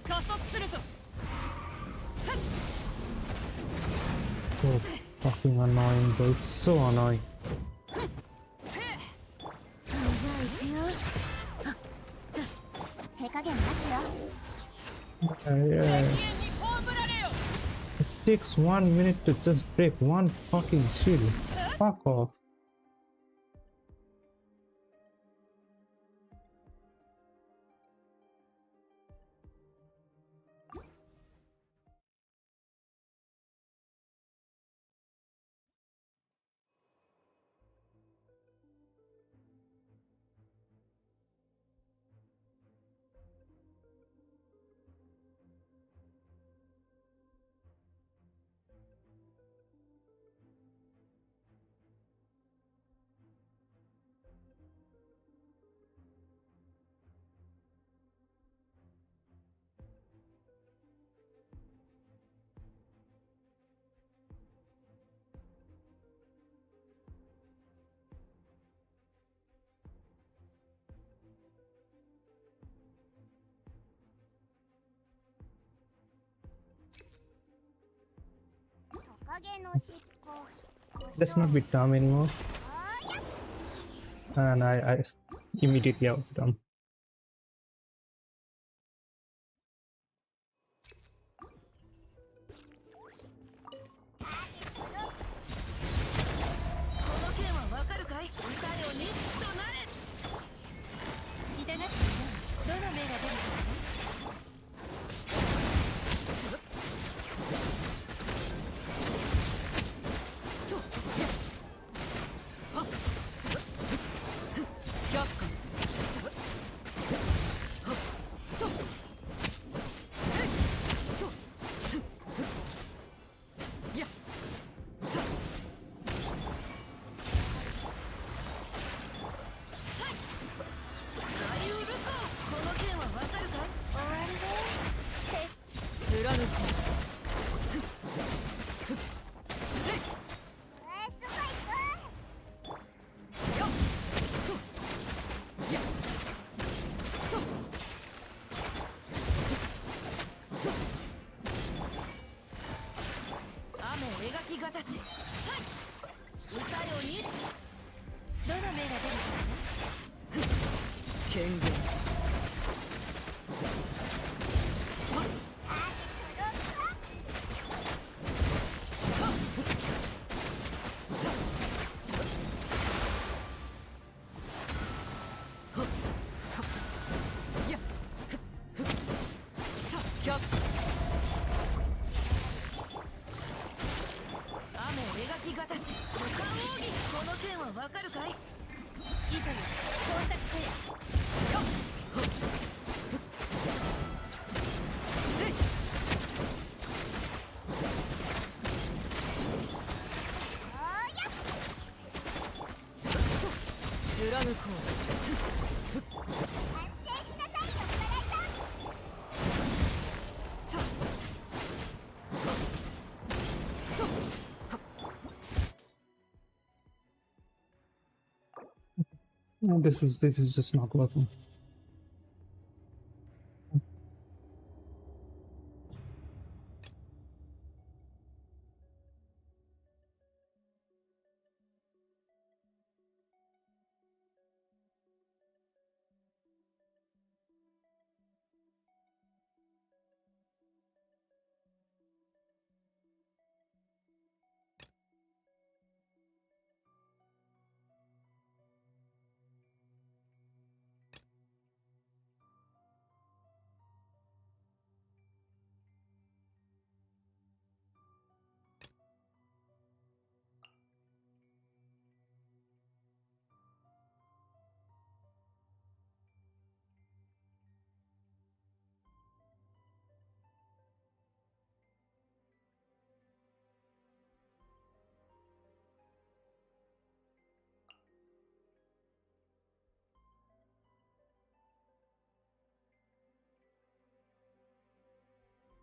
加速するぞ。 So fucking annoying, bro. It's so annoying. じゃあ行くよ。手加減なしよ。Yeah. It takes 1 minute to just break one fucking shield. Fuck off. Let's not be dumb anymore. And I immediately I was dumb. This is just not working.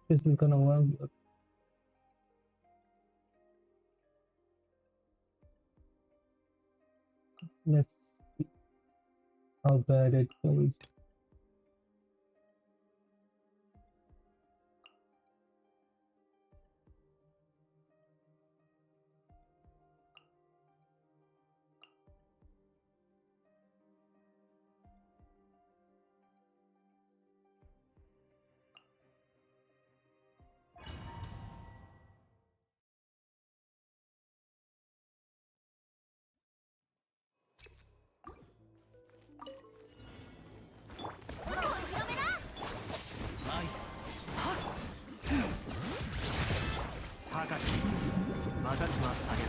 This is gonna work. Let's see how bad it goes.私は下げず。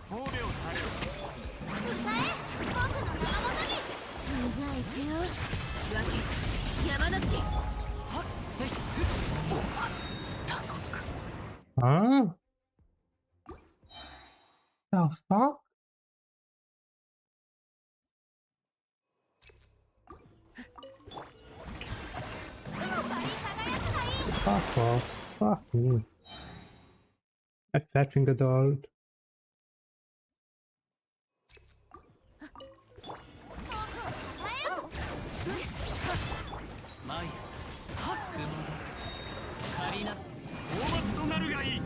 褒美を垂れろ。歌え僕の生元に。じゃあ行くよ。山の地。Huh? The fuck? Fuck off. Fuck me. A fat finger doll. マイ雲仮な討伐となるがいい。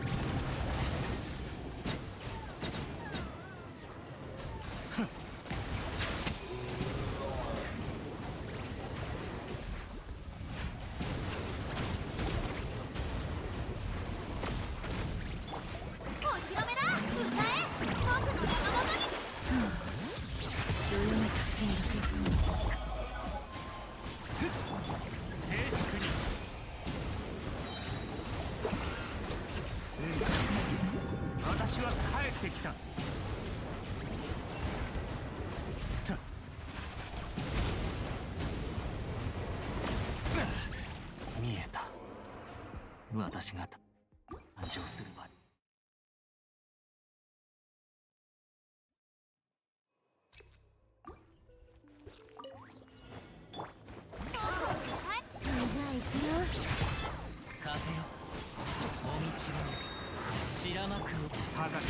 お披露目だ。歌え僕の生元に。運命と侵略。静粛に。私は帰ってきた。見えた。私が誕生する場に。じゃあ行くよ。風よ、お道を散らまくを高き。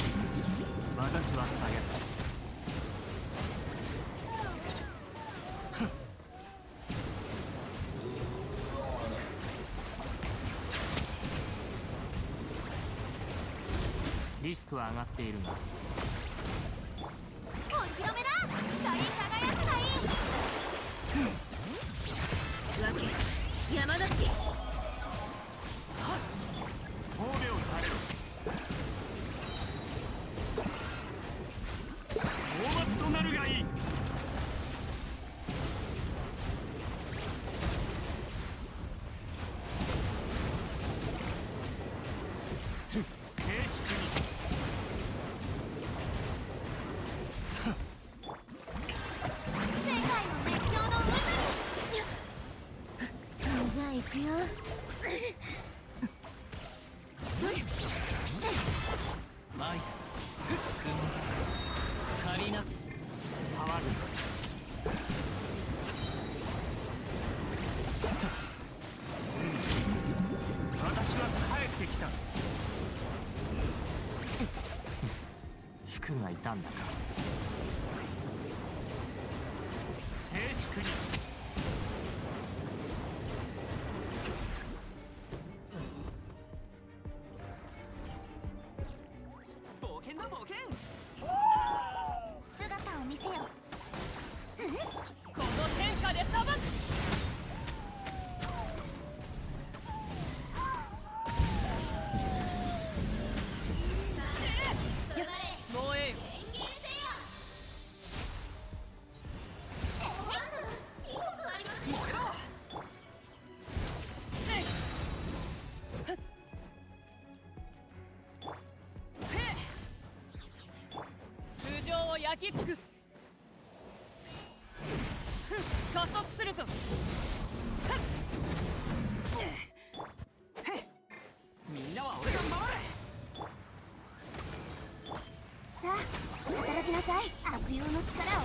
私は下げず。リスクは上がっているが。お披露目だ。光り輝くがいい。山の地。褒美を垂れろ。討伐となるがいい。静粛に。世界の熱狂の渦に。じゃあ行くよ。マイ雲仮な騒ぐ。私は帰ってきた。服がいたんだか。静粛に。冒険だ冒険。姿を見せよ。この天下で裁く。もうええよ。頭上を焼き尽くす。加速するぞ。みんなは俺が守れ。さあ働きなさい。悪用の力を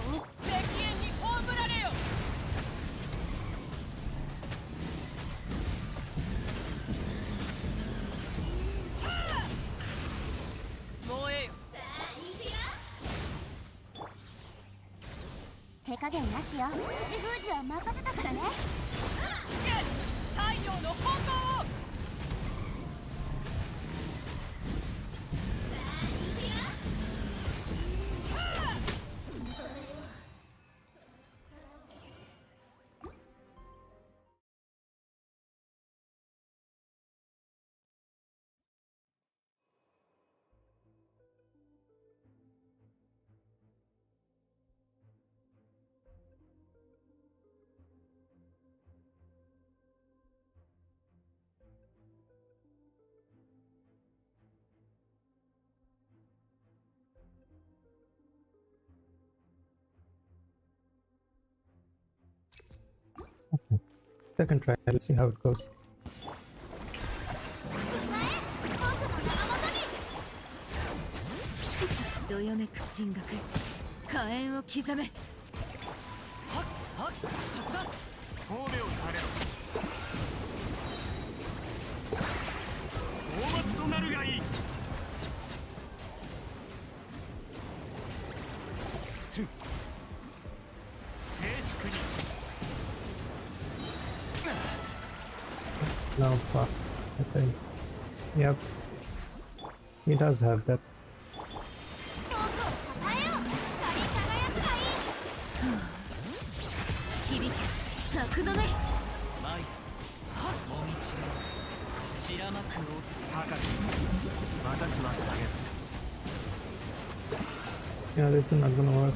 減なしよ。口封じは任せたからね。太陽の炎を Second try, let's see how it goes. どよめく神学火炎を刻め。はっはっそこだ褒めを垂れろ。討伐となるがいい。静粛に。 No, fuck. I think. Yep. He does have that. 遠くをたたえよ。光り輝くがいい。響け泣くのね。舞いもみち散らまくを高き私は下げず。 Yeah, this is not gonna work.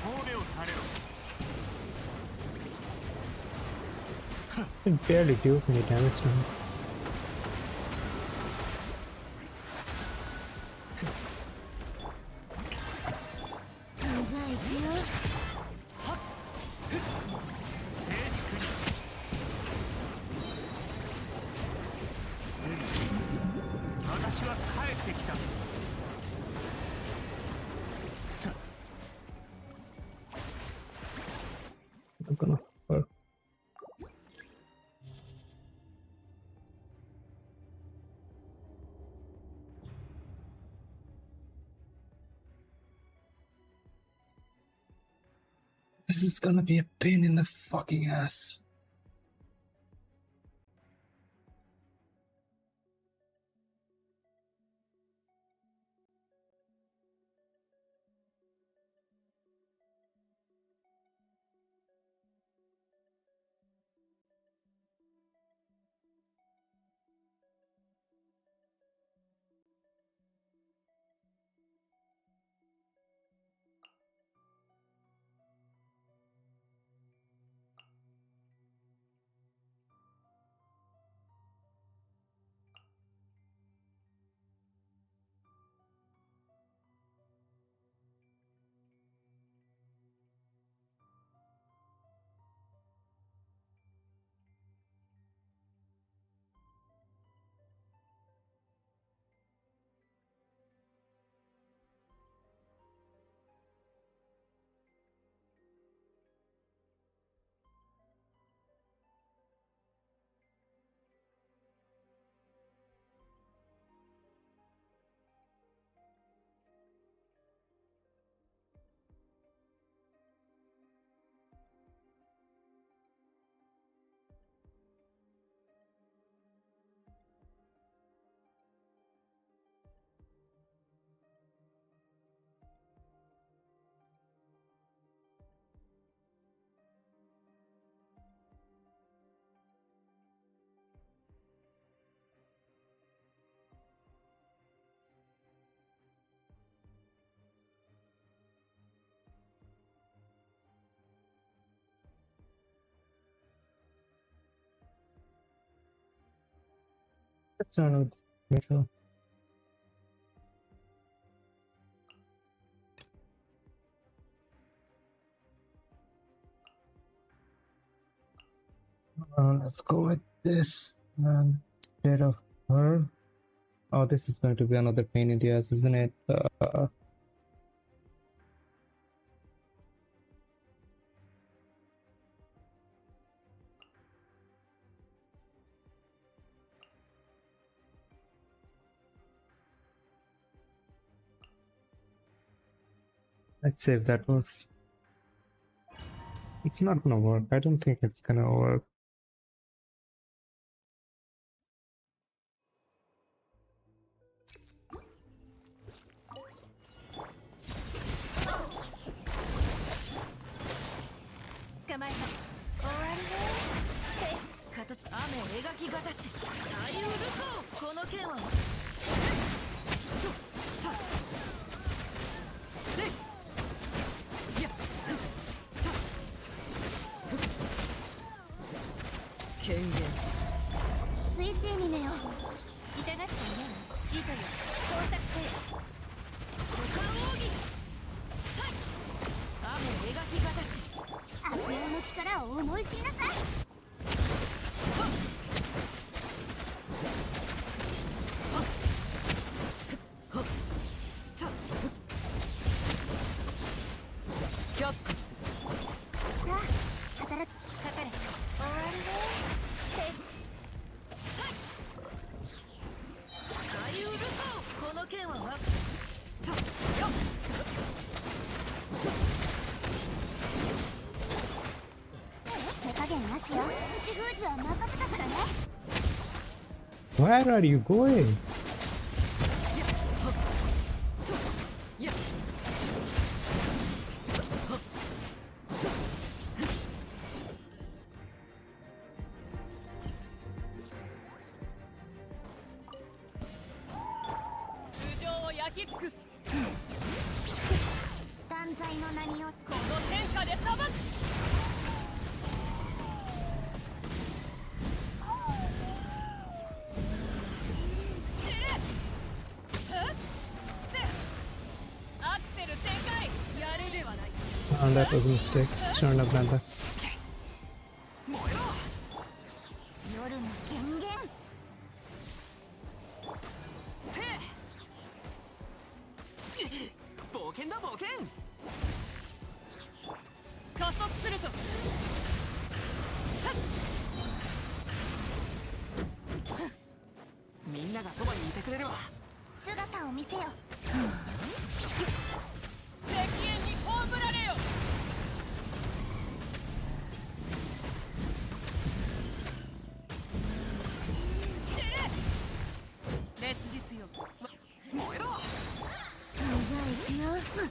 褒めを垂れろ。 It barely deals any damage to him. じゃあ行くよ。静粛に。私は帰ってきた。 Not gonna work. This is gonna be a pain in the fucking ass. Let's run with Mitchell. Let's go with this and bit of her. Oh, this is going to be another pain in the ass, isn't it? Let's see if that works. It's not gonna work. I don't think it's gonna work.スイッチにねよ。痛がっていればいいという工作せよ。股間奥義。雨描きがたし。悪用の力を思い知りなさい。却下する。さあ、働く。かかれ。終わりね。この剣はわ手加減なしよ。口封じは任せたからね。 Where are you going? 焼き尽くす。断罪の名によってこの天下で裁く。アクセル全開。やるではない。Oh, that was a mistake. Shouldn't have done that. 夜の権限。冒険だ冒険。加速すると。みんながそばにいてくれるわ。姿を見せよ。石煙に葬られよ。烈日よ。燃えろ。じゃあ行くよ。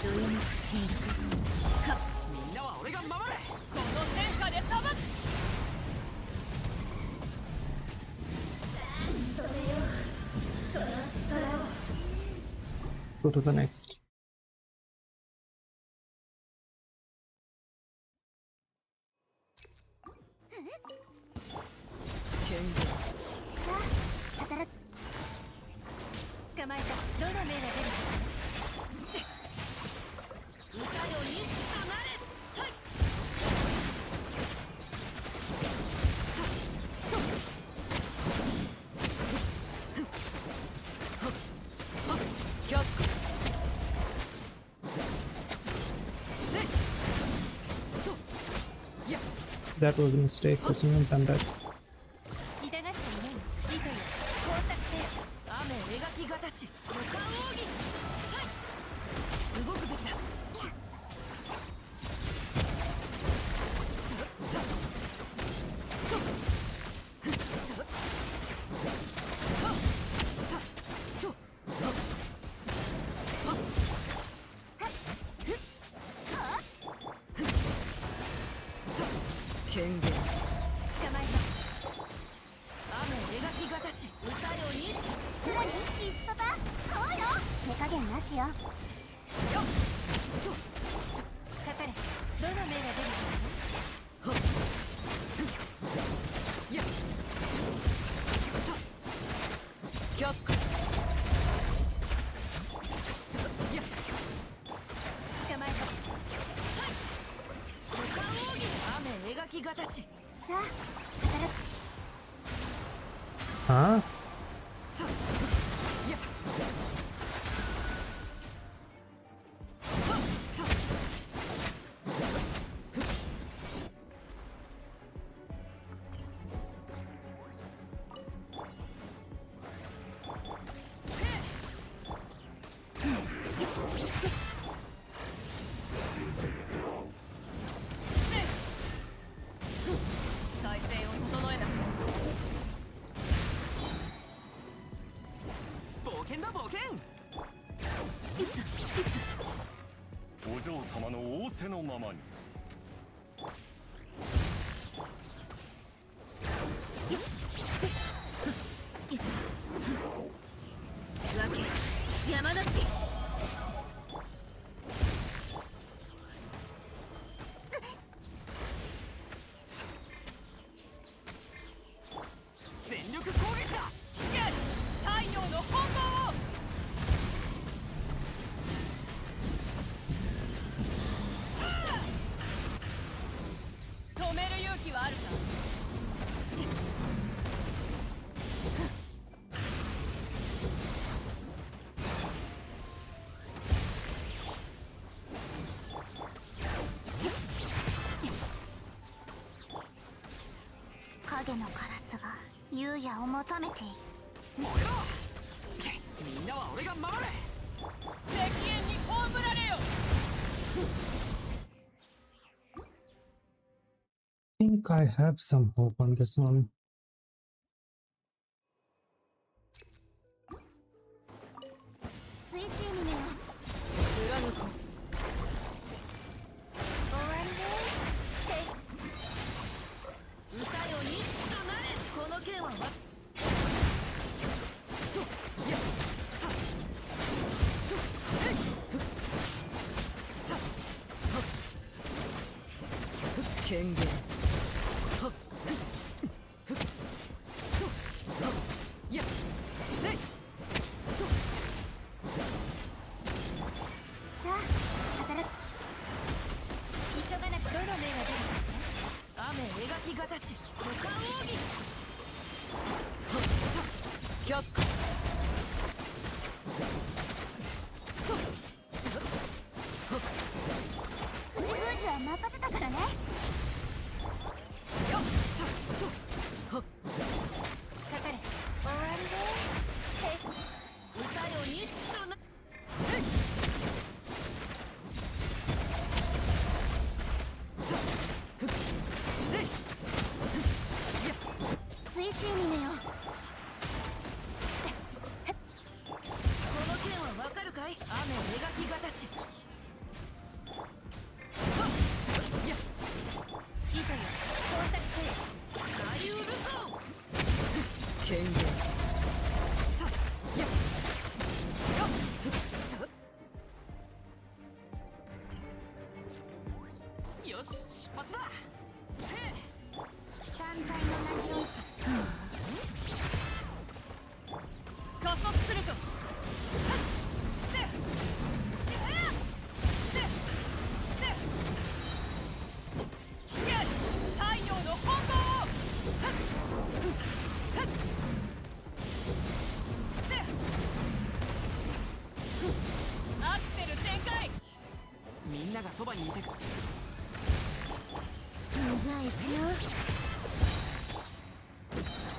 どよめくシーン。みんなは俺が守れ。この天下で裁く。 Go to the next. さあ、働く。捕まえた。どの目が出るか。歌よにしたまれ。さい。却下する。 That was a mistake. I shouldn't have done that. 痛がっていない。いいという工作せよ。雨描きがたし。股間奥義。動くべきだ。権限。捕まえた。雨描きがたし。歌よに。何？いつパパ？こうよ。手加減なしよ。かかれ。どの目が出るか。やっ。却下する。やっ。捕まえた。股間奥義。雨描きがたし。さあ、働く。 Huh? やっ。 こ仰せのままに。わけ山の地。全力攻撃だ。引け太陽の本能を。止める勇気はあるか。影のカラスが優也を求めている。燃えろ。みんなは俺が守れ。石煙に葬られよ。I think I have some hope on this one. スイッチにね。貫こ終わりね。歌よにしかなれ。この剣はわ。権限やっせい。さあ働く。急がなくどの目が出るかしら。雨描きがたし股間奥義。却下口封じは任せたからね。よっかかれ。終わりね。歌よにしかな。スイッチにねよ。この剣はわかるかい。雨描きがたし。いざよ到達せよ。大ウルコ。権限さやっよっさよし出発だ。断罪の名において。加速するぞ。太陽の本能を。アクセル全開。みんながそばにいてく。じゃあ行くよ。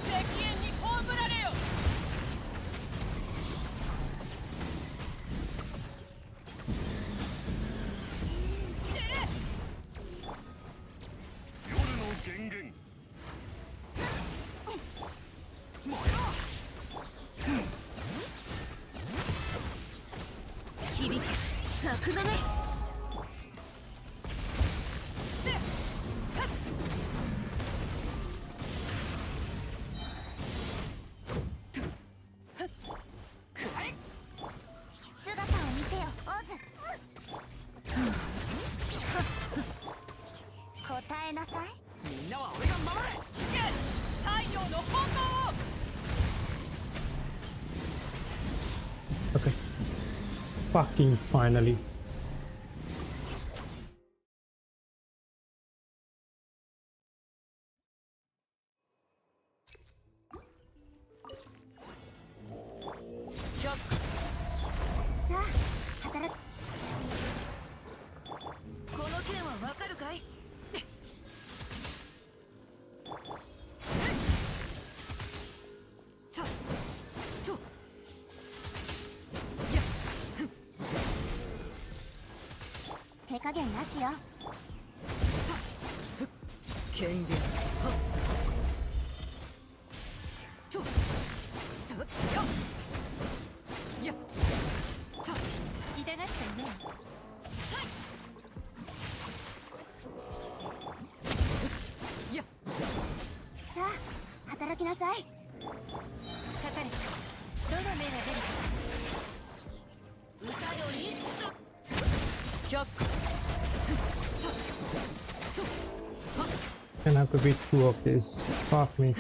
石煙に葬られよ。夜の源源。燃えろ。響け楽だね。姿を見せよオズ。答えなさい。みんなは俺が守れ。太陽の本能を。Okay. Fucking finally.却下さあ働く。この剣はわかるかい。さと手加減なしよ。権限はっとさよっやっさ痛がってるね。働きなさい。かかれ。どの目が出るか。歌よにしと。却下 Gonna have to beat 2 of these. Fuck me.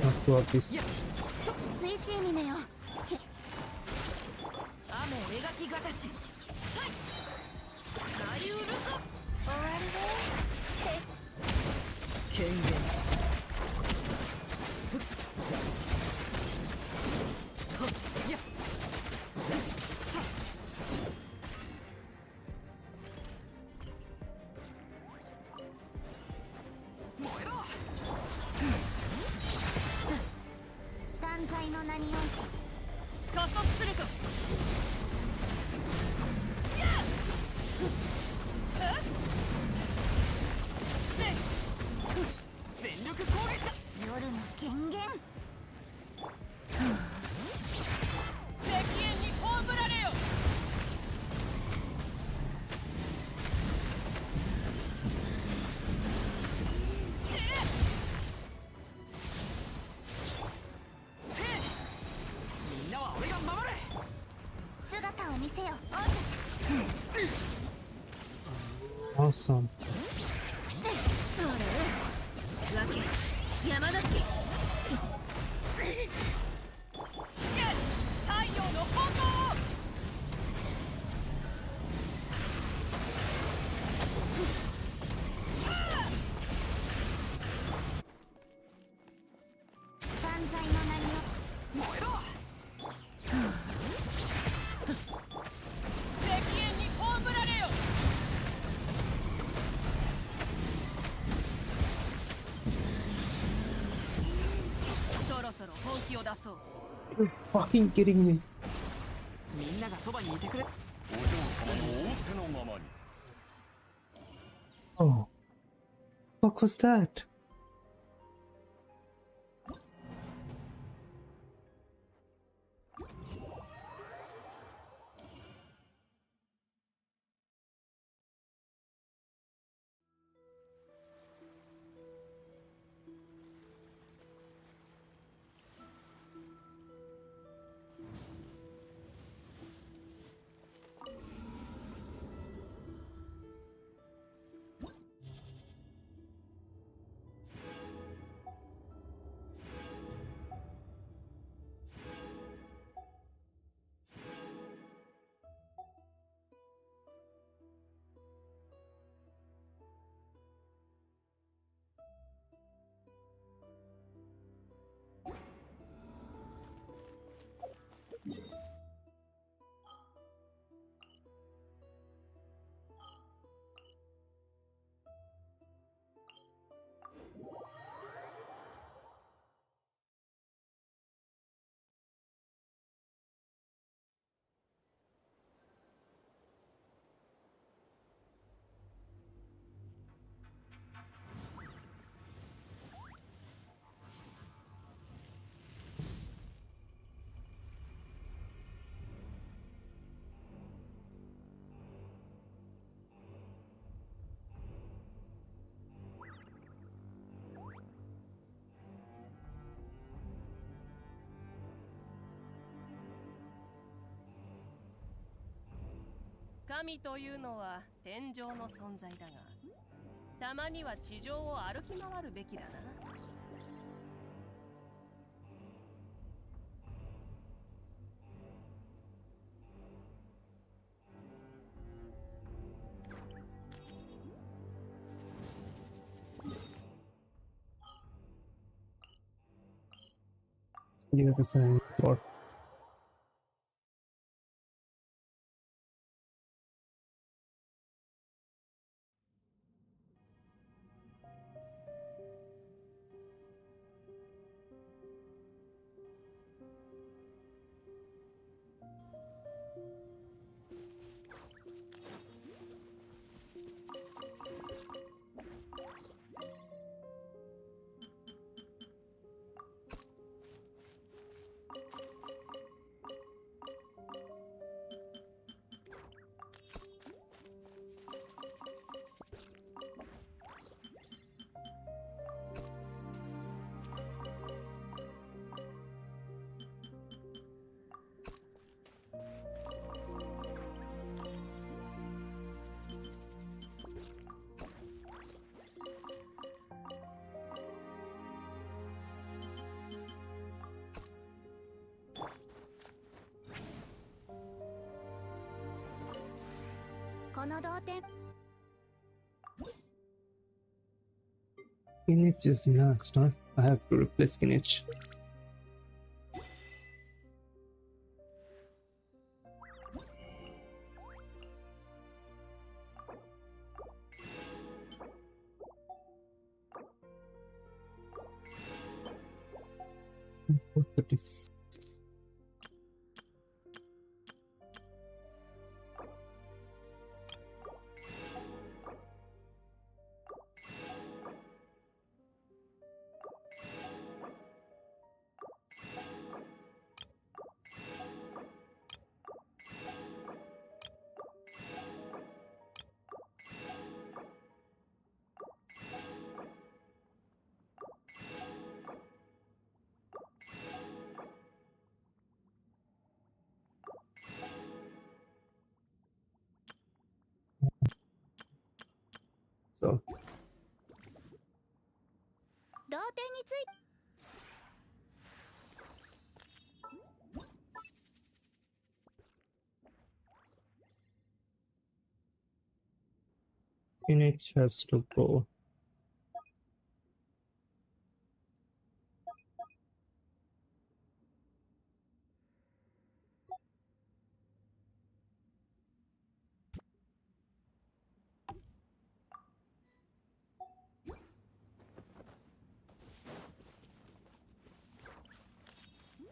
Not 2 of these. スイッチ見めよ。雨描きがたしなりうるか。終わり権限やっ燃えろ。断罪の名において。加速すると。全力攻撃だ。夜の権限。石煙に葬られよ。みんなは俺が守れ。姿を見せよ。 Awesome. 山の地。太陽の炎。断罪の名において。燃えろ。石煙に葬られよ。そろそろ本気を出そう。 You're fucking kidding me. みんながそばにいてくれ。お嬢様の仰せのままに。 Oh. Fuck was that?神というのは天上の存在だが、たまには地上を歩き回るべきだな。You're the same floor. この同点 Kinich is next, huh? I have to replace Kinich. So 同点について Kinich has to go.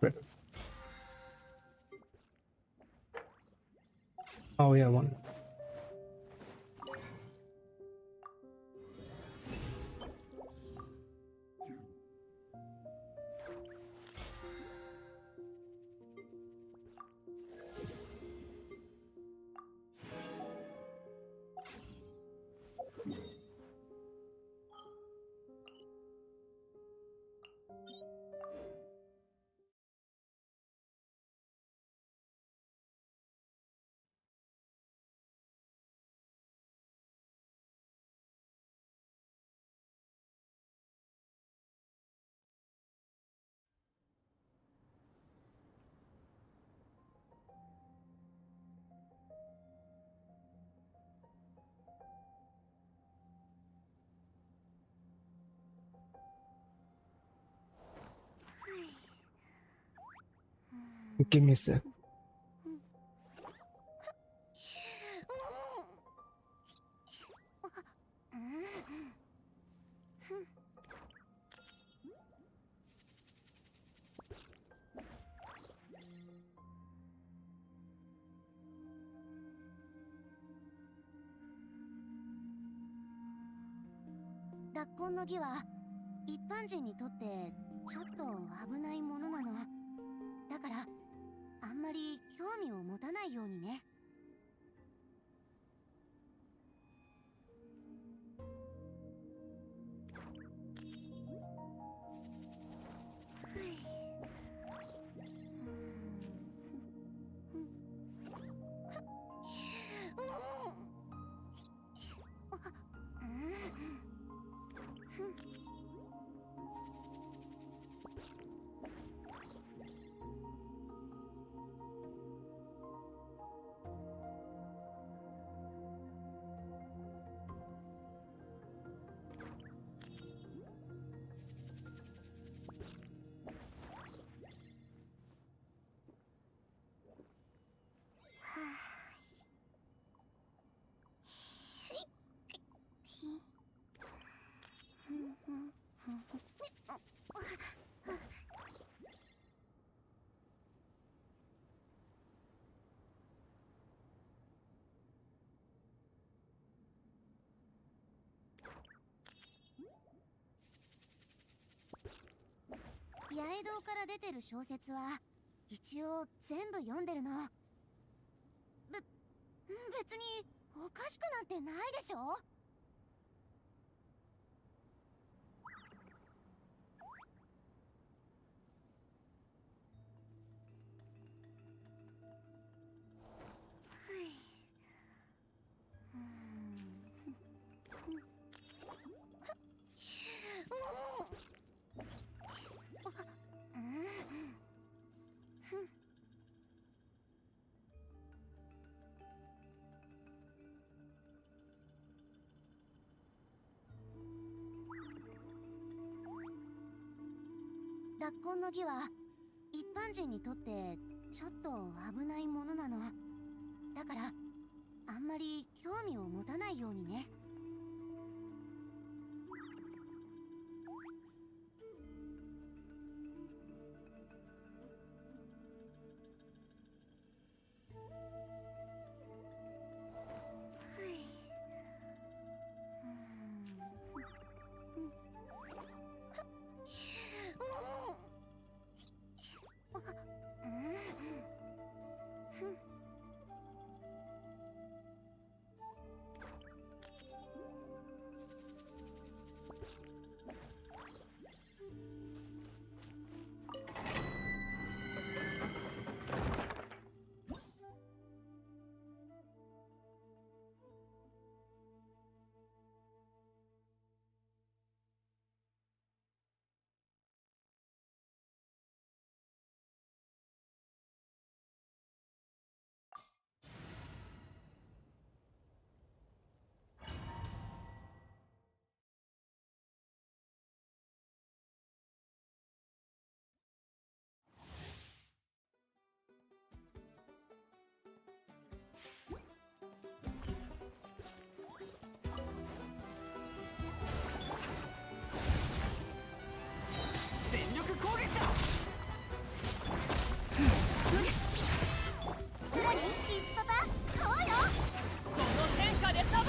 Right. Oh yeah, one. Give me a sec. 脱婚の儀は一般人にとってちょっと危ないものなの。だからあんまり興味を持たないようにね。八重堂から出てる小説は一応全部読んでるの。別におかしくなんてないでしょ。脱婚の儀は一般人にとってちょっと危ないものなの。だからあんまり興味を持たないようにね。全力攻撃だ。シトラにキッズパパ、こうよ。この天下で裁く。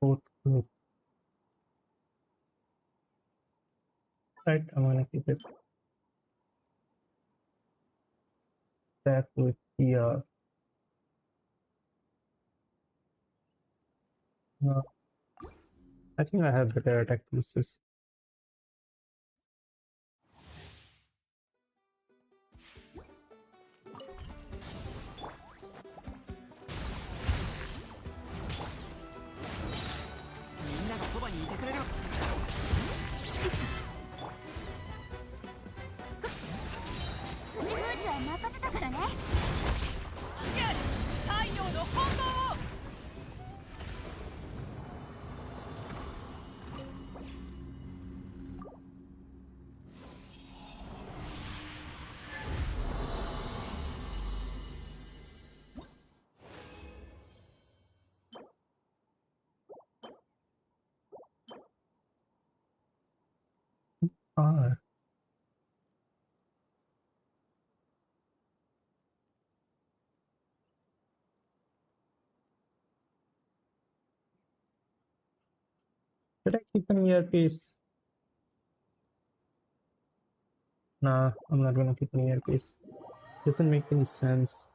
Both good. Right, I'm gonna keep it back with the I think I have better attack pieces. Ah, should I keep an earpiece? Nah, I'm not gonna keep an earpiece. Doesn't make any sense.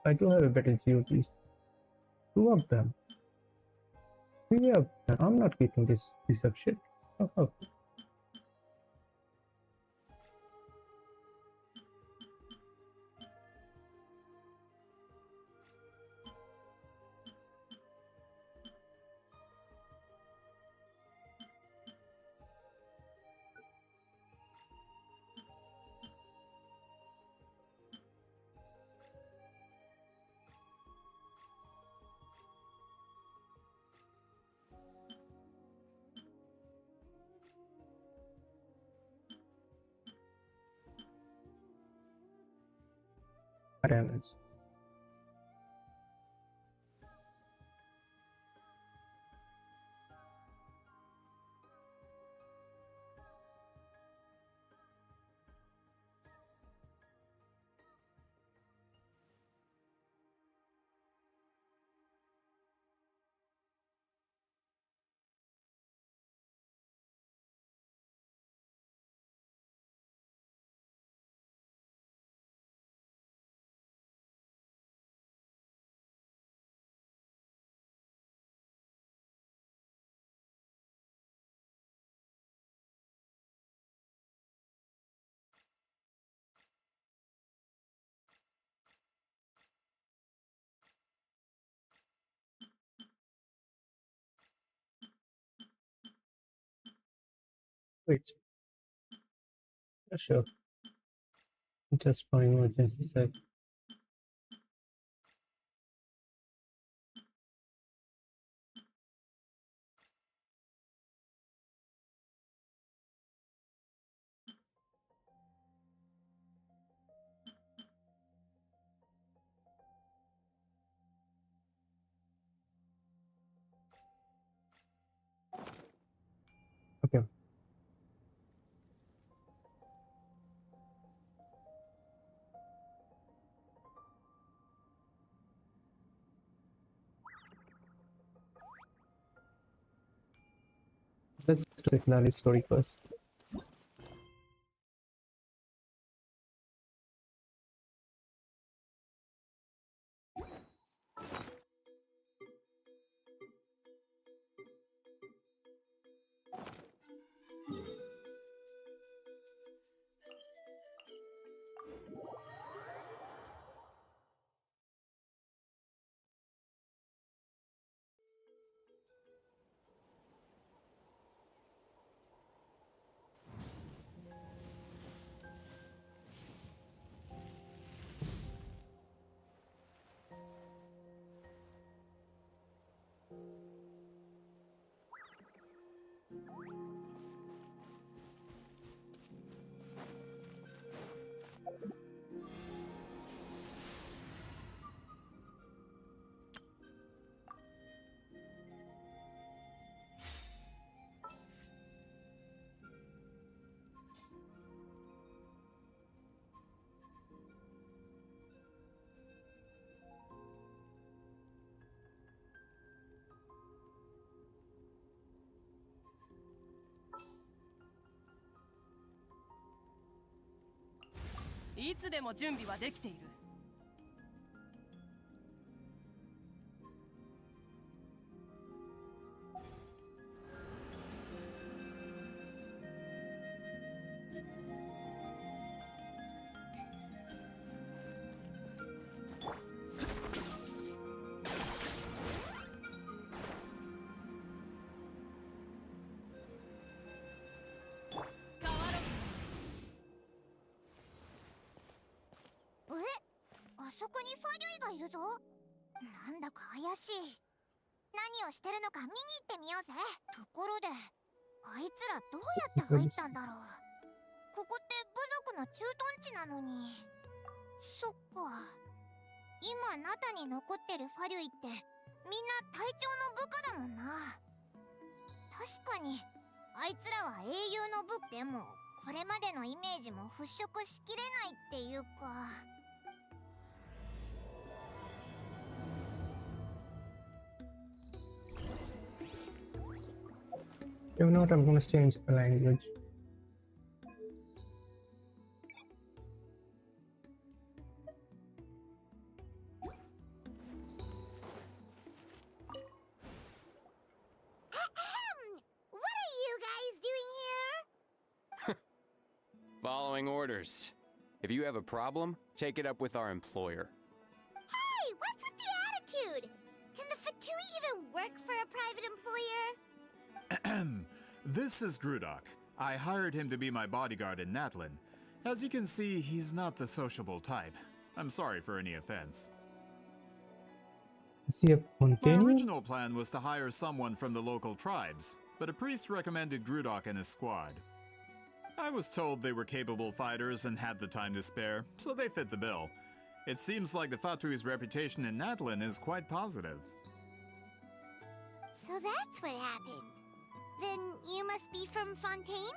I do have a better GOTs. Two of them. Three of them. I'm not keeping this piece of shit. Oh. damage. Wait, sure. Just for emergency sake. Okay. Let's do CITLALI story first. "いつでも準備はできている。あそこにファリュイがいるぞ。なんだか怪しい。何をしてるのか見に行ってみようぜ。ところであいつらどうやって入ったんだろう。ここって部族の駐屯地なのに。そっか、今ナタに残ってるファリュイってみんな隊長の部下だもんな。確かにあいつらは英雄の部。でもこれまでのイメージも払拭しきれないっていうか。If not, I'm gonna change the language. What are you guys doing here? Following orders. If you have a problem, take it up with our employer. Hey, what's with the attitude? Can the Fatui even work for a private employer? This is Grudok. I hired him to be my bodyguard in Natlan. As you can see, he's not the sociable type. I'm sorry for any offense. See a My continue. original plan was to hire someone from the local tribes, but a priest recommended Grudok and his squad. I was told they were capable fighters and had the time to spare, so they fit the bill. It seems like the Fatui's reputation in Natlan is quite positive. So that's what happened. Then you must be from Fontaine?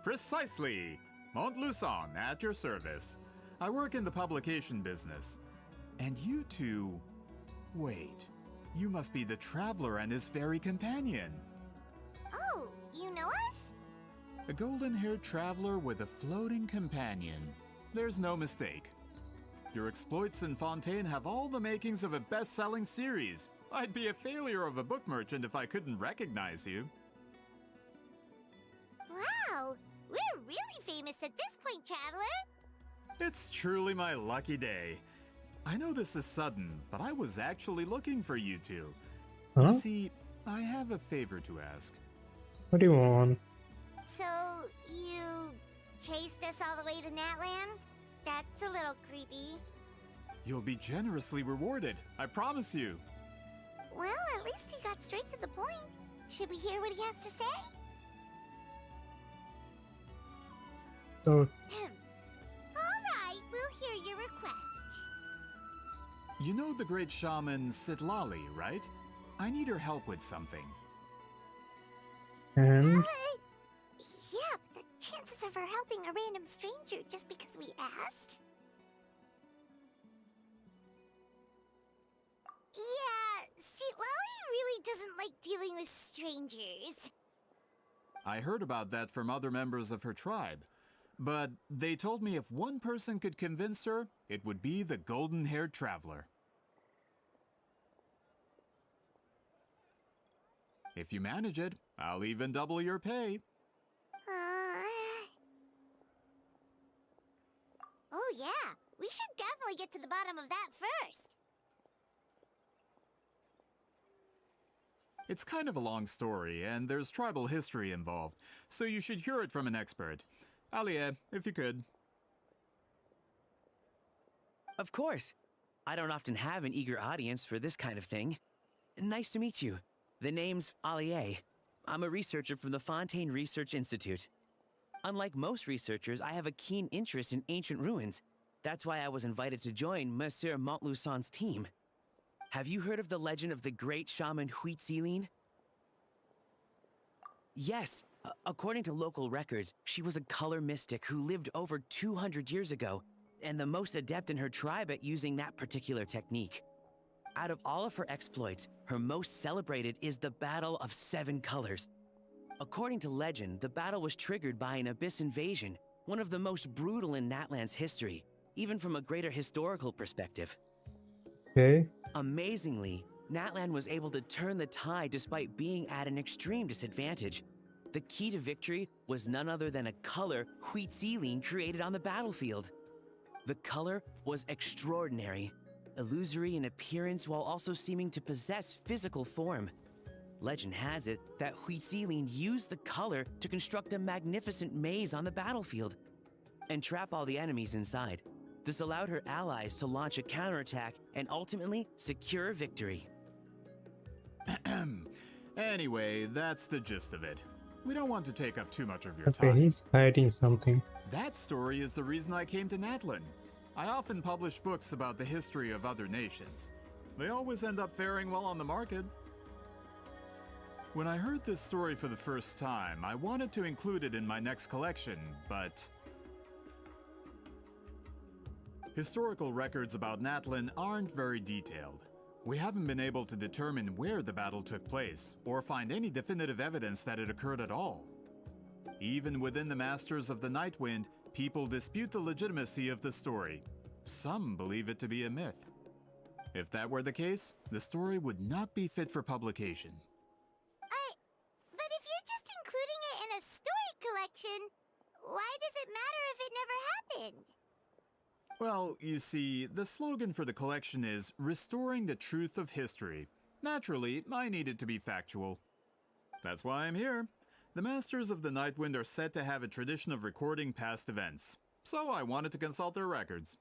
Precisely! Montluçon, at your service. I work in the publication business. And you two... Wait, you must be the traveler and his fairy companion. Oh, you know us? A golden-haired traveler with a floating companion. There's no mistake. Your exploits in Fontaine have all the makings of a best-selling series. I'd be a failure of a book merchant if I couldn't recognize you. Wow, we're really famous at this point, Traveler. It's truly my lucky day. I know this is sudden, but I was actually looking for you two. Huh? You see, I have a favor to ask. What do you want? So, you chased us all the way to Natlan? That's a little creepy. You'll be generously rewarded, I promise you. Well, at least he got straight to the point. Should we hear what he has to say? So, Alright, we'll hear your request. You know the great shaman CITLALI, right? I need her help with something. and Yeah, but the chances of her helping a random stranger just because we asked? Yeah, CITLALI really doesn't like dealing with strangers. I heard about that from other members of her tribe. But they told me if one person could convince her, it would be the golden-haired traveler. If you manage it, I'll even double your pay. Oh yeah, we should definitely get to the bottom of that first. It's kind of a long story, and there's tribal history involved, so you should hear it from an expert. Alie, if you could. Of course. I don't often have an eager audience for this kind of thing. Nice to meet you. The name's Alie. I'm a researcher from the Fontaine Research Institute. Unlike most researchers, I have a keen interest in ancient ruins. That's why I was invited to join Monsieur Montluçon's team. Have you heard of the legend of the great shaman CITLALI? Yes. According to local records, she was a color mystic who lived over 200 years ago, and the most adept in her tribe at using that particular technique. Out of all of her exploits, her most celebrated is the Battle of 7 Colors. According to legend, the battle was triggered by an abyss invasion, one of the most brutal in Natlan's history, even from a greater historical perspective. okay. Amazingly, Natlan was able to turn the tide despite being at an extreme disadvantage. The key to victory was none other than a color CITLALI created on the battlefield. The color was extraordinary, illusory in appearance while also seeming to possess physical form. Legend has it that CITLALI used the color to construct a magnificent maze on the battlefield and trap all the enemies inside. This allowed her allies to launch a counterattack and ultimately secure victory. Anyway, that's the gist of it. We don't want to take up too much of your Okay, time. he's hiding something. That story is the reason I came to Natlan. I often publish books about the history of other nations. They always end up faring well on the market. When I heard this story for the first time, I wanted to include it in my next collection, but... Historical records about Natlan aren't very detailed. We haven't been able to determine where the battle took place, or find any definitive evidence that it occurred at all. Even within the Masters of the Nightwind, people dispute the legitimacy of the story. Some believe it to be a myth. If that were the case, the story would not be fit for publication. But if you're just including it in a story collection, why does it matter if it never happened? Well, you see, the slogan for the collection is Restoring the Truth of History. Naturally, I need it to be factual. That's why I'm here. The Masters of the Nightwind are said to have a tradition of recording past events, so I wanted to consult their records.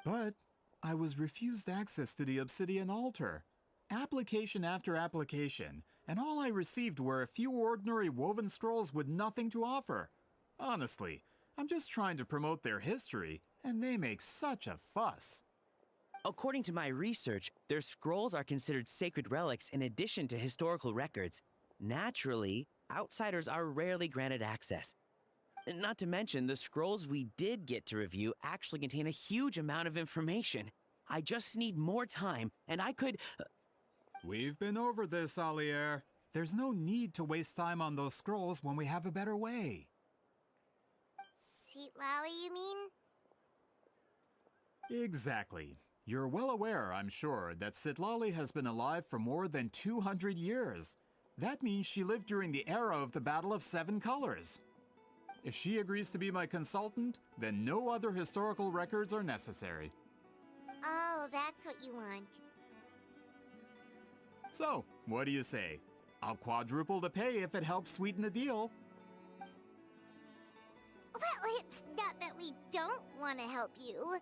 But I was refused access to the Obsidian Altar. Application after application, and all I received were a few ordinary woven scrolls with nothing to offer. Honestly, I'm just trying to promote their history, and they make such a fuss. According to my research, their scrolls are considered sacred relics in addition to historical records. Naturally, outsiders are rarely granted access. Not to mention, the scrolls we did get to review actually contain a huge amount of information. I just need more time, and I could... We've been over this, Alier. There's no need to waste time on those scrolls when we have a better way. CITLALI, you mean? Exactly. You're well aware, I'm sure, that CITLALI has been alive for more than 200 years. That means she lived during the era of the Battle of Seven Colors. If she agrees to be my consultant, then no other historical records are necessary. Oh, that's what you want. So, what do you say? I'll quadruple the pay if it helps sweeten the deal. Well, it's not that we don't want to help you.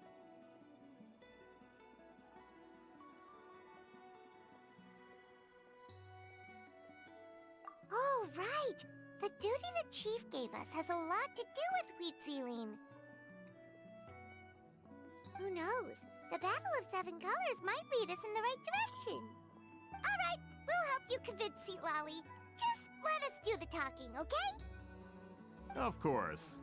Oh, right! The duty the chief gave us has a lot to do with wheat sealing. Who knows? The Battle of Seven Colors might lead us in the right direction. Alright, we'll help you convince CITLALI. Just let us do the talking, okay? Of course.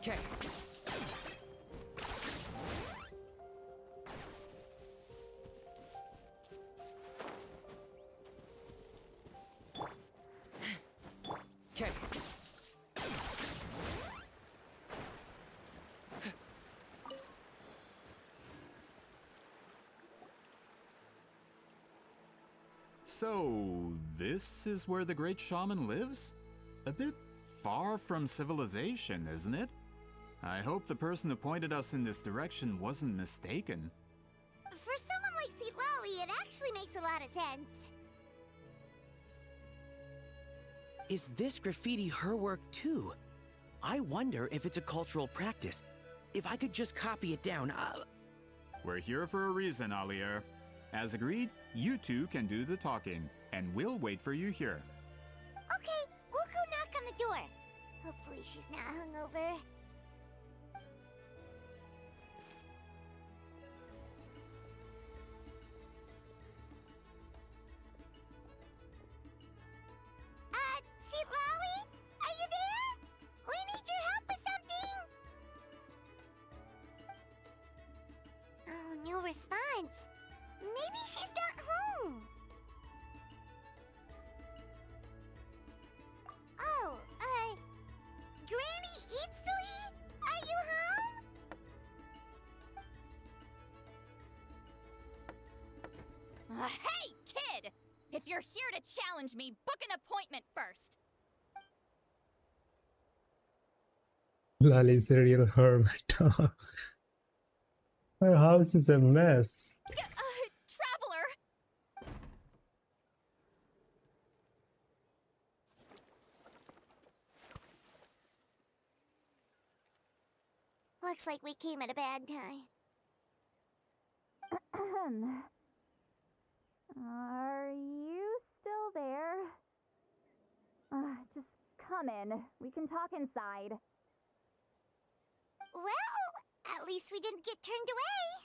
Okay. Okay. So, this is where the great shaman lives? A bit far from civilization, isn't it? I hope the person who pointed us in this direction wasn't mistaken. For someone like CITLALI, it actually makes a lot of sense. Is this graffiti her work too? I wonder if it's a cultural practice. If I could just copy it down, We're here for a reason, Alier. As agreed, you two can do the talking, and we'll wait for you here. Okay, we'll go knock on the door. Hopefully she's not hungover. CITLALI? Are you there? We need your help with something! Oh, no response. Maybe she's not home. Oh, Granny CITLALI? Are you home? Hey, kid! If you're here to challenge me, book an appointment first. Lali's a real hermit. Her house is a mess. Traveler! Looks like we came at a bad time. Are you still there? Just come in. We can talk inside. Well, at least we didn't get turned away.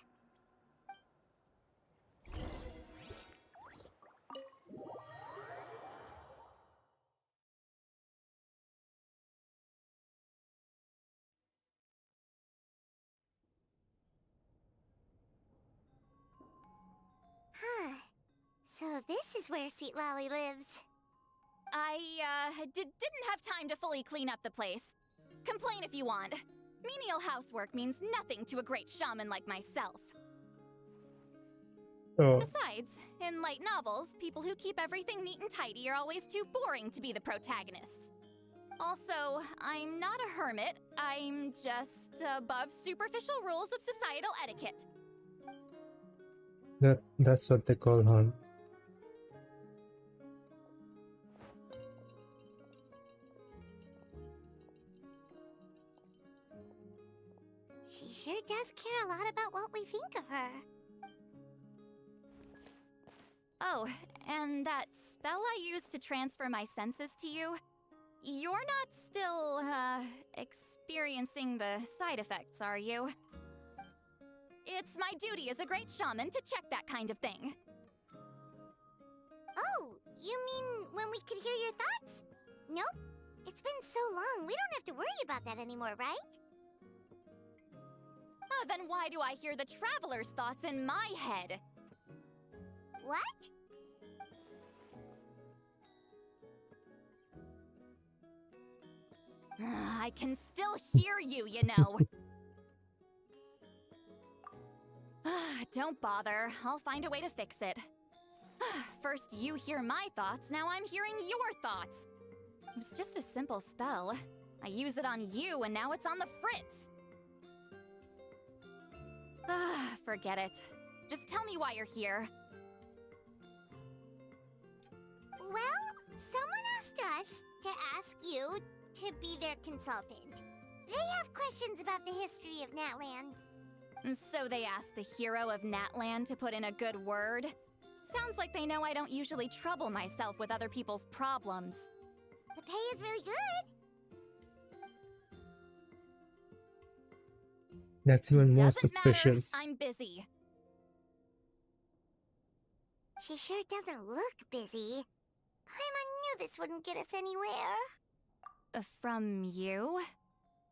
Huh. So this is where CITLALI lives. I, didn't have time to fully clean up the place. Complain if you want. Menial housework means nothing to a great shaman like myself. Oh, Besides, in light novels, people who keep everything neat and tidy are always too boring to be the protagonists. Also, I'm not a hermit. I'm just above superficial rules of societal etiquette. that's what they call, She sure does care a lot about what we think of her. Oh, and that spell I used to transfer my senses to you, you're not still, experiencing the side effects, are you? It's my duty as a great shaman to check that kind of thing. Oh, you mean when we could hear your thoughts? Nope. It's been so long, we don't have to worry about that anymore, right? Then why do I hear the Traveler's thoughts in my head? What? I can still hear you, you know. Don't bother. I'll find a way to fix it. First you hear my thoughts, now I'm hearing your thoughts. It was just a simple spell. I use it on you, and now it's on the fritz. Forget it. Just tell me why you're here. Well, someone asked us to ask you to be their consultant. They have questions about the history of Natlan. So they asked the hero of Natlan to put in a good word? Sounds like they know I don't usually trouble myself with other people's problems. The pay is really good. That's even more Doesn't suspicious. matter. I'm busy. She sure doesn't look busy. Paimon knew this wouldn't get us anywhere. From you?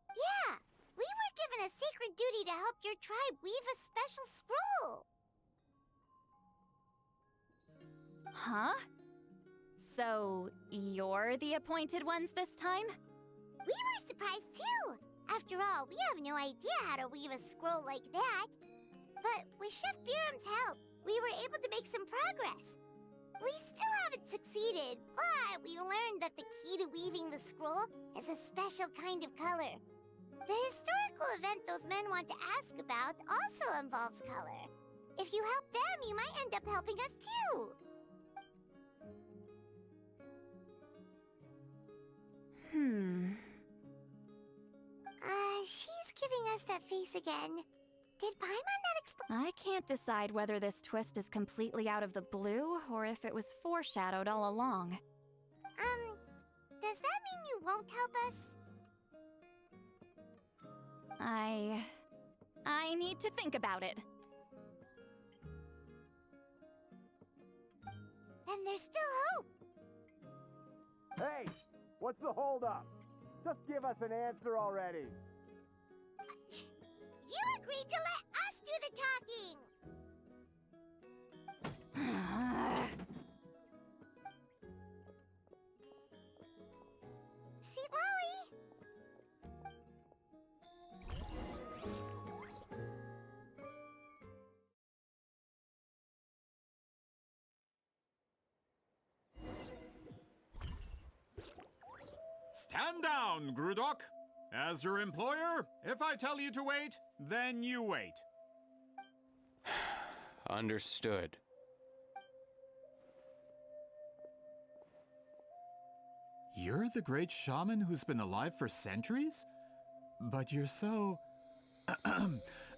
Yeah, we were given a sacred duty to help your tribe weave a special scroll. Huh? So, you're the appointed ones this time? We were surprised too. After all, we have no idea how to weave a scroll like that. But with Chef Biram's help, we were able to make some progress. We still haven't succeeded, but we learned that the key to weaving the scroll is a special kind of color. The historical event those men want to ask about also involves color. If you help them, you might end up helping us too. She's giving us that face again. Did Paimon not explain? I can't decide whether this twist is completely out of the blue or if it was foreshadowed all along. Does that mean you won't help us? I need to think about it. Then there's still hope. Hey, what's the holdup? Just give us an answer already. You agreed to let us do the talking. CITLALI! Stand down, Grudok. As your employer, if I tell you to wait, then you wait. Understood. You're the great shaman who's been alive for centuries? But you're so...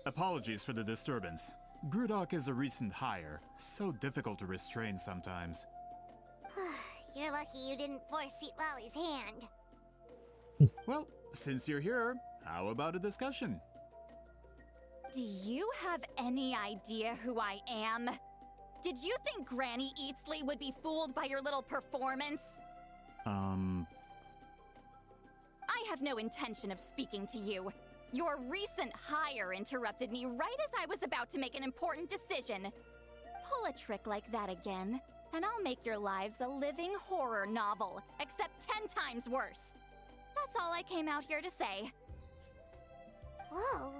Apologies for the disturbance. Grudok is a recent hire, so difficult to restrain sometimes. You're lucky you didn't force CITLALI's hand. Well, since you're here, how about a discussion? Do you have any idea who I am? Did you think Granny Eatsley would be fooled by your little performance? I have no intention of speaking to you. Your recent hire interrupted me right as I was about to make an important decision. Pull a trick like that again, and I'll make your lives a living horror novel, except 10 times worse. That's all I came out here to say. Whoa.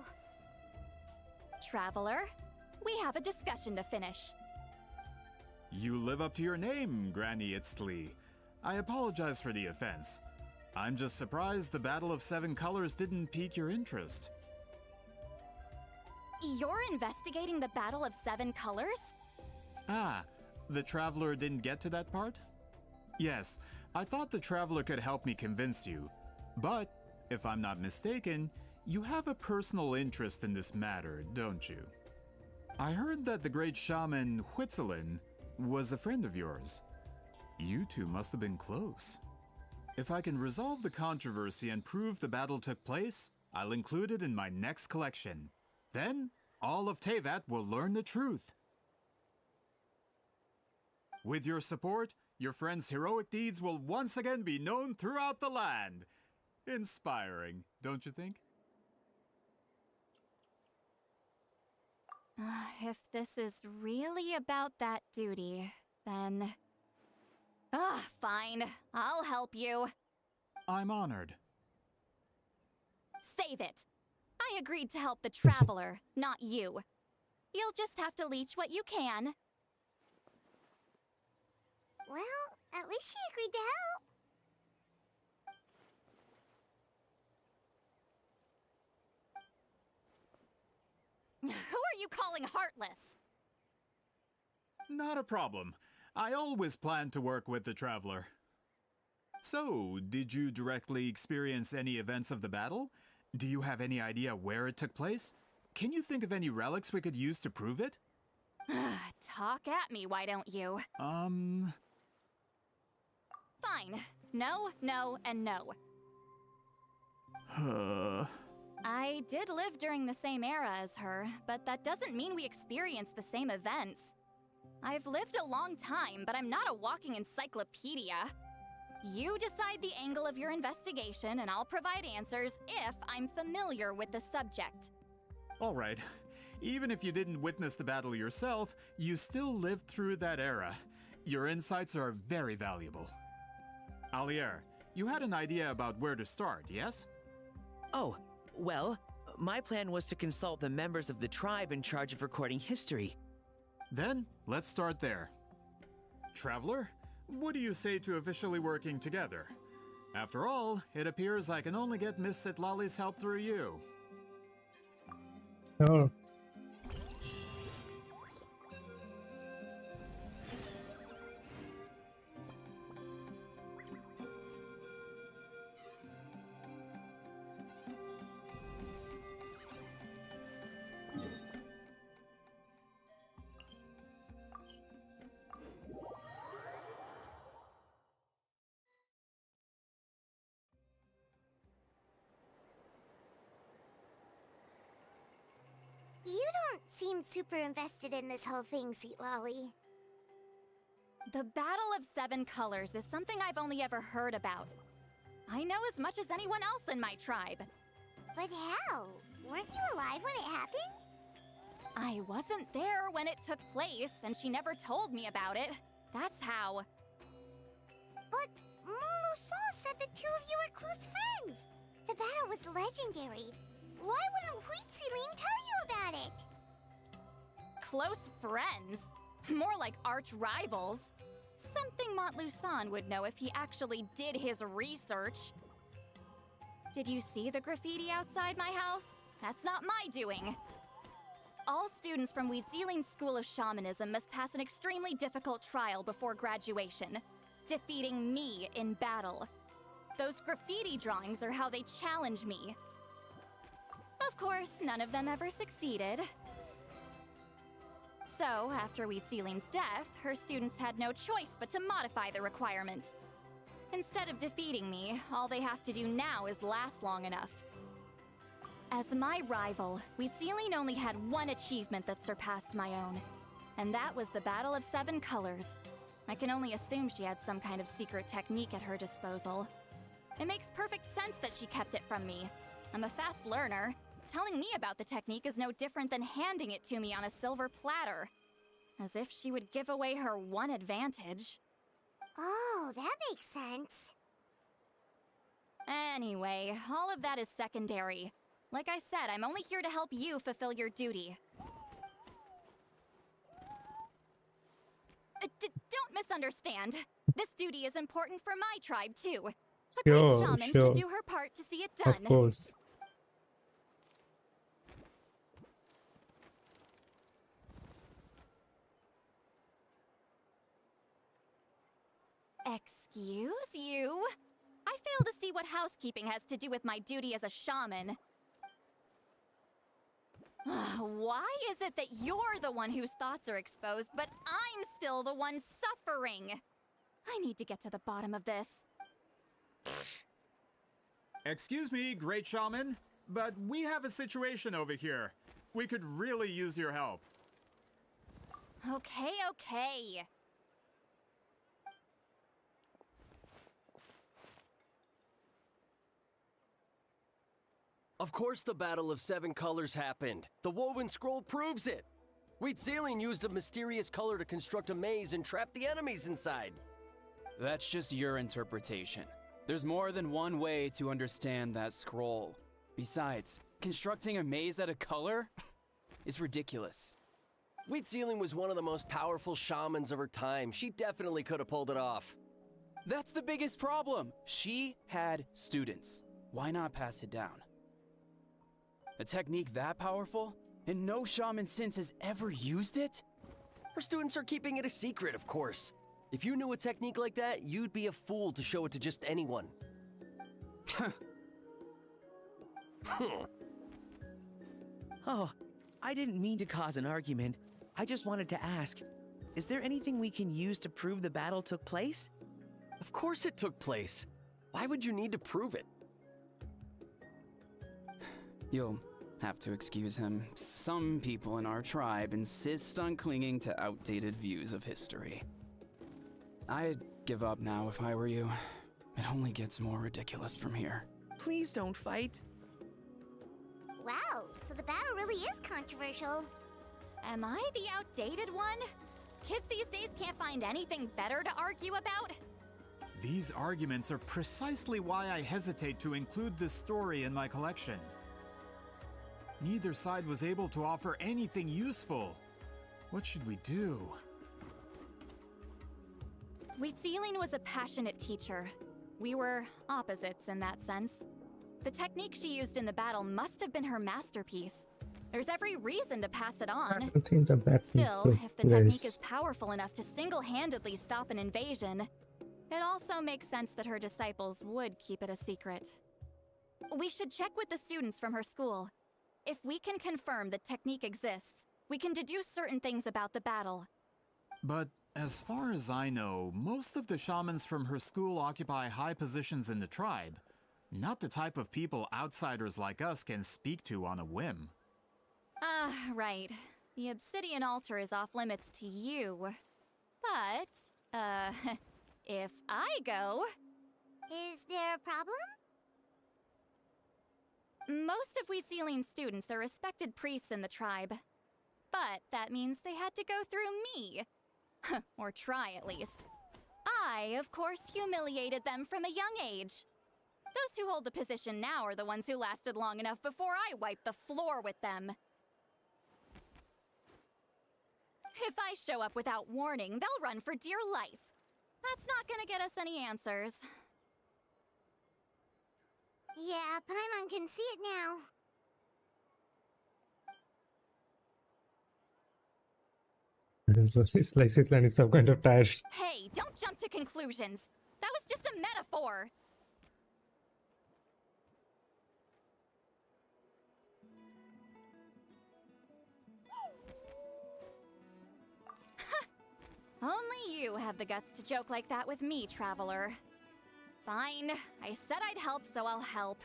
Traveler, we have a discussion to finish. You live up to your name, Granny Eatsley. I apologize for the offense. I'm just surprised the Battle of Seven Colors didn't pique your interest. You're investigating the Battle of Seven Colors? Ah, the Traveler didn't get to that part? Yes, I thought the Traveler could help me convince you. But, if I'm not mistaken, you have a personal interest in this matter, don't you? I heard that the great shaman Huitzilin was a friend of yours. You two must have been close. If I can resolve the controversy and prove the battle took place, I'll include it in my next collection. Then, all of Teyvat will learn the truth. With your support, your friend's heroic deeds will once again be known throughout the land. Inspiring, don't you think? If this is really about that duty, then... fine. I'll help you. I'm honored. Save it. I agreed to help the Traveler, not you. You'll just have to leech what you can. Well, at least she agreed to help. Who are you calling heartless? Not a problem. I always plan to work with the Traveler. So, did you directly experience any events of the battle? Do you have any idea where it took place? Can you think of any relics we could use to prove it? Talk at me, why don't you? Fine. No, no, and no. I did live during the same era as her, but that doesn't mean we experienced the same events. I've lived a long time, but I'm not a walking encyclopedia. You decide the angle of your investigation, and I'll provide answers if I'm familiar with the subject. All right. Even if you didn't witness the battle yourself, you still lived through that era. Your insights are very valuable. Alier, you had an idea about where to start, yes? Oh, well, my plan was to consult the members of the tribe in charge of recording history. Then, let's start there. Traveler, what do you say to officially working together? After all, it appears I can only get Miss CITLALI's help through you. Oh. You don't seem super invested in this whole thing, CITLALI. The Battle of Seven Colors is something I've only ever heard about. I know as much as anyone else in my tribe. But how? Weren't you alive when it happened? I wasn't there when it took place, and she never told me about it. That's how. But Molusa said the two of you were close friends. The battle was legendary. Why wouldn't Huitzilin tell you about it? Close friends? More like arch rivals. Something Montluçon would know if he actually did his research. Did you see the graffiti outside my house? That's not my doing. All students from Huitzilin School of Shamanism must pass an extremely difficult trial before graduation, defeating me in battle. Those graffiti drawings are how they challenge me. Of course, none of them ever succeeded. So, after Huitzilin's death, her students had no choice but to modify the requirement. Instead of defeating me, all they have to do now is last long enough. As my rival, Huitzilin only had one achievement that surpassed my own, and that was the Battle of Seven Colors. I can only assume she had some kind of secret technique at her disposal. It makes perfect sense that she kept it from me. I'm a fast learner. Telling me about the technique is no different than handing it to me on a silver platter. As if she would give away her one advantage. Oh, that makes sense. Anyway, all of that is secondary. Like I said, I'm only here to help you fulfill your duty. Don't misunderstand. This duty is important for my tribe, too. A great shaman should do her part to see it done. Of course. Excuse you? I fail to see what housekeeping has to do with my duty as a shaman. Why is it that you're the one whose thoughts are exposed, but I'm still the one suffering? I need to get to the bottom of this. Excuse me, great shaman, but we have a situation over here. We could really use your help. Okay. Of course the Battle of Seven Colors happened. The woven scroll proves it. CITLALI used a mysterious color to construct a maze and trap the enemies inside. That's just your interpretation. There's more than one way to understand that scroll. Besides, constructing a maze out of color is ridiculous. CITLALI was one of the most powerful shamans of her time. She definitely could have pulled it off. That's the biggest problem. She had students. Why not pass it down? A technique that powerful? And no shaman since has ever used it? Her students are keeping it a secret, of course. If you knew a technique like that, you'd be a fool to show it to just anyone. Oh, I didn't mean to cause an argument. I just wanted to ask, is there anything we can use to prove the battle took place? Of course it took place. Why would you need to prove it? You'll have to excuse him. Some people in our tribe insist on clinging to outdated views of history. I'd give up now if I were you. It only gets more ridiculous from here. Please don't fight. Wow, so the battle really is controversial. Am I the outdated one? Kids these days can't find anything better to argue about? These arguments are precisely why I hesitate to include this story in my collection. Neither side was able to offer anything useful. What should we do? CITLALI was a passionate teacher. We were opposites in that sense. The technique she used in the battle must have been her masterpiece. There's every reason to pass it on. I don't think the battle Still, took if the technique place. is powerful enough to single-handedly stop an invasion, it also makes sense that her disciples would keep it a secret. We should check with the students from her school. If we can confirm the technique exists, we can deduce certain things about the battle. But as far as I know, most of the shamans from her school occupy high positions in the tribe. Not the type of people outsiders like us can speak to on a whim. Right. The obsidian altar is off limits to you. But, if I go... Is there a problem? Most of CITLALI's students are respected priests in the tribe. But that means they had to go through me. Or try, at least. I, of course, humiliated them from a young age. Those who hold the position now are the ones who lasted long enough before I wiped the floor with them. If I show up without warning, they'll run for dear life. That's not gonna get us any answers. Yeah, Paimon can see it now. It's like CITLALI is some kind of tired. Hey, don't jump to conclusions. That was just a metaphor. Only you have the guts to joke like that with me, traveler. Fine, I said I'd help, so I'll help.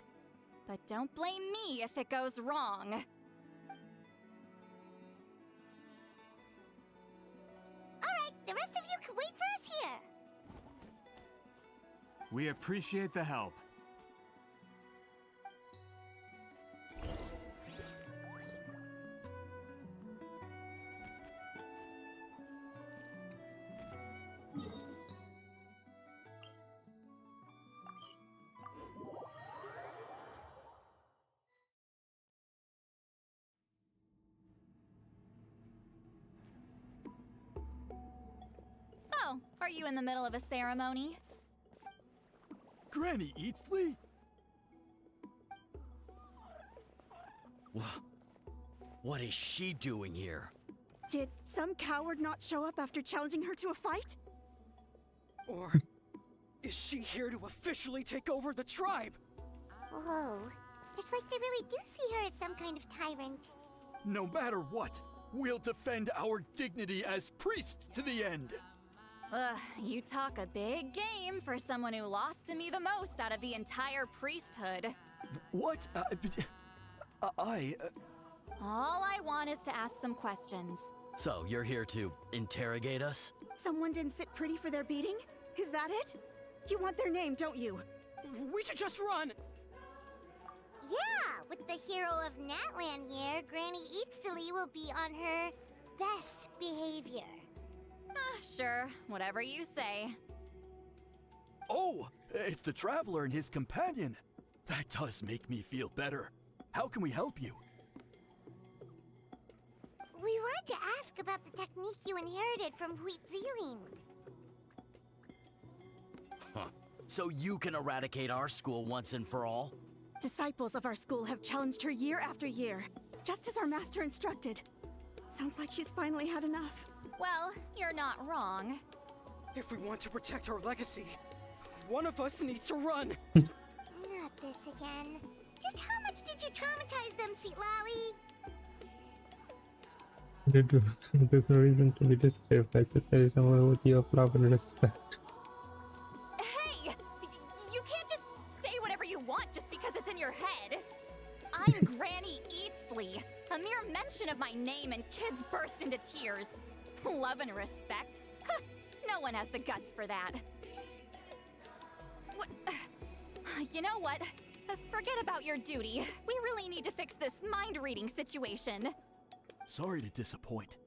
But don't blame me if it goes wrong. Alright, the rest of you can wait for us here. We appreciate the help. Oh, are you in the middle of a ceremony? Granny CITLALI? What is she doing here? Did some coward not show up after challenging her to a fight? Or is she here to officially take over the tribe? Whoa. It's like they really do see her as some kind of tyrant. No matter what, we'll defend our dignity as priests to the end. Ugh, you talk a big game for someone who lost to me the most out of the entire priesthood. What? All I want is to ask some questions. So, you're here to interrogate us? Someone didn't sit pretty for their beating? Is that it? You want their name, don't you? We should just run! Yeah, with the hero of Natlan here, Granny CITLALI will be on her best behavior. Sure, whatever you say. Oh, it's the Traveler and his companion. That does make me feel better. How can we help you? We wanted to ask about the technique you inherited from CITLALI. Huh. So you can eradicate our school once and for all? Disciples of our school have challenged her year after year, just as our master instructed. Sounds like she's finally had enough. Well, you're not wrong. If we want to protect our legacy, one of us needs to run. Not this again. Just how much did you traumatize them, CITLALI? There's no reason to be disturbed. I said there is someone worthy of love and respect. Hey! You can't just say whatever you want just because it's in your head. I'm Granny CITLALI. A mere mention of my name and kids burst into tears. Love and respect? No one has the guts for that. What? You know what? Forget about your duty. We really need to fix this mind-reading situation. Sorry to disappoint,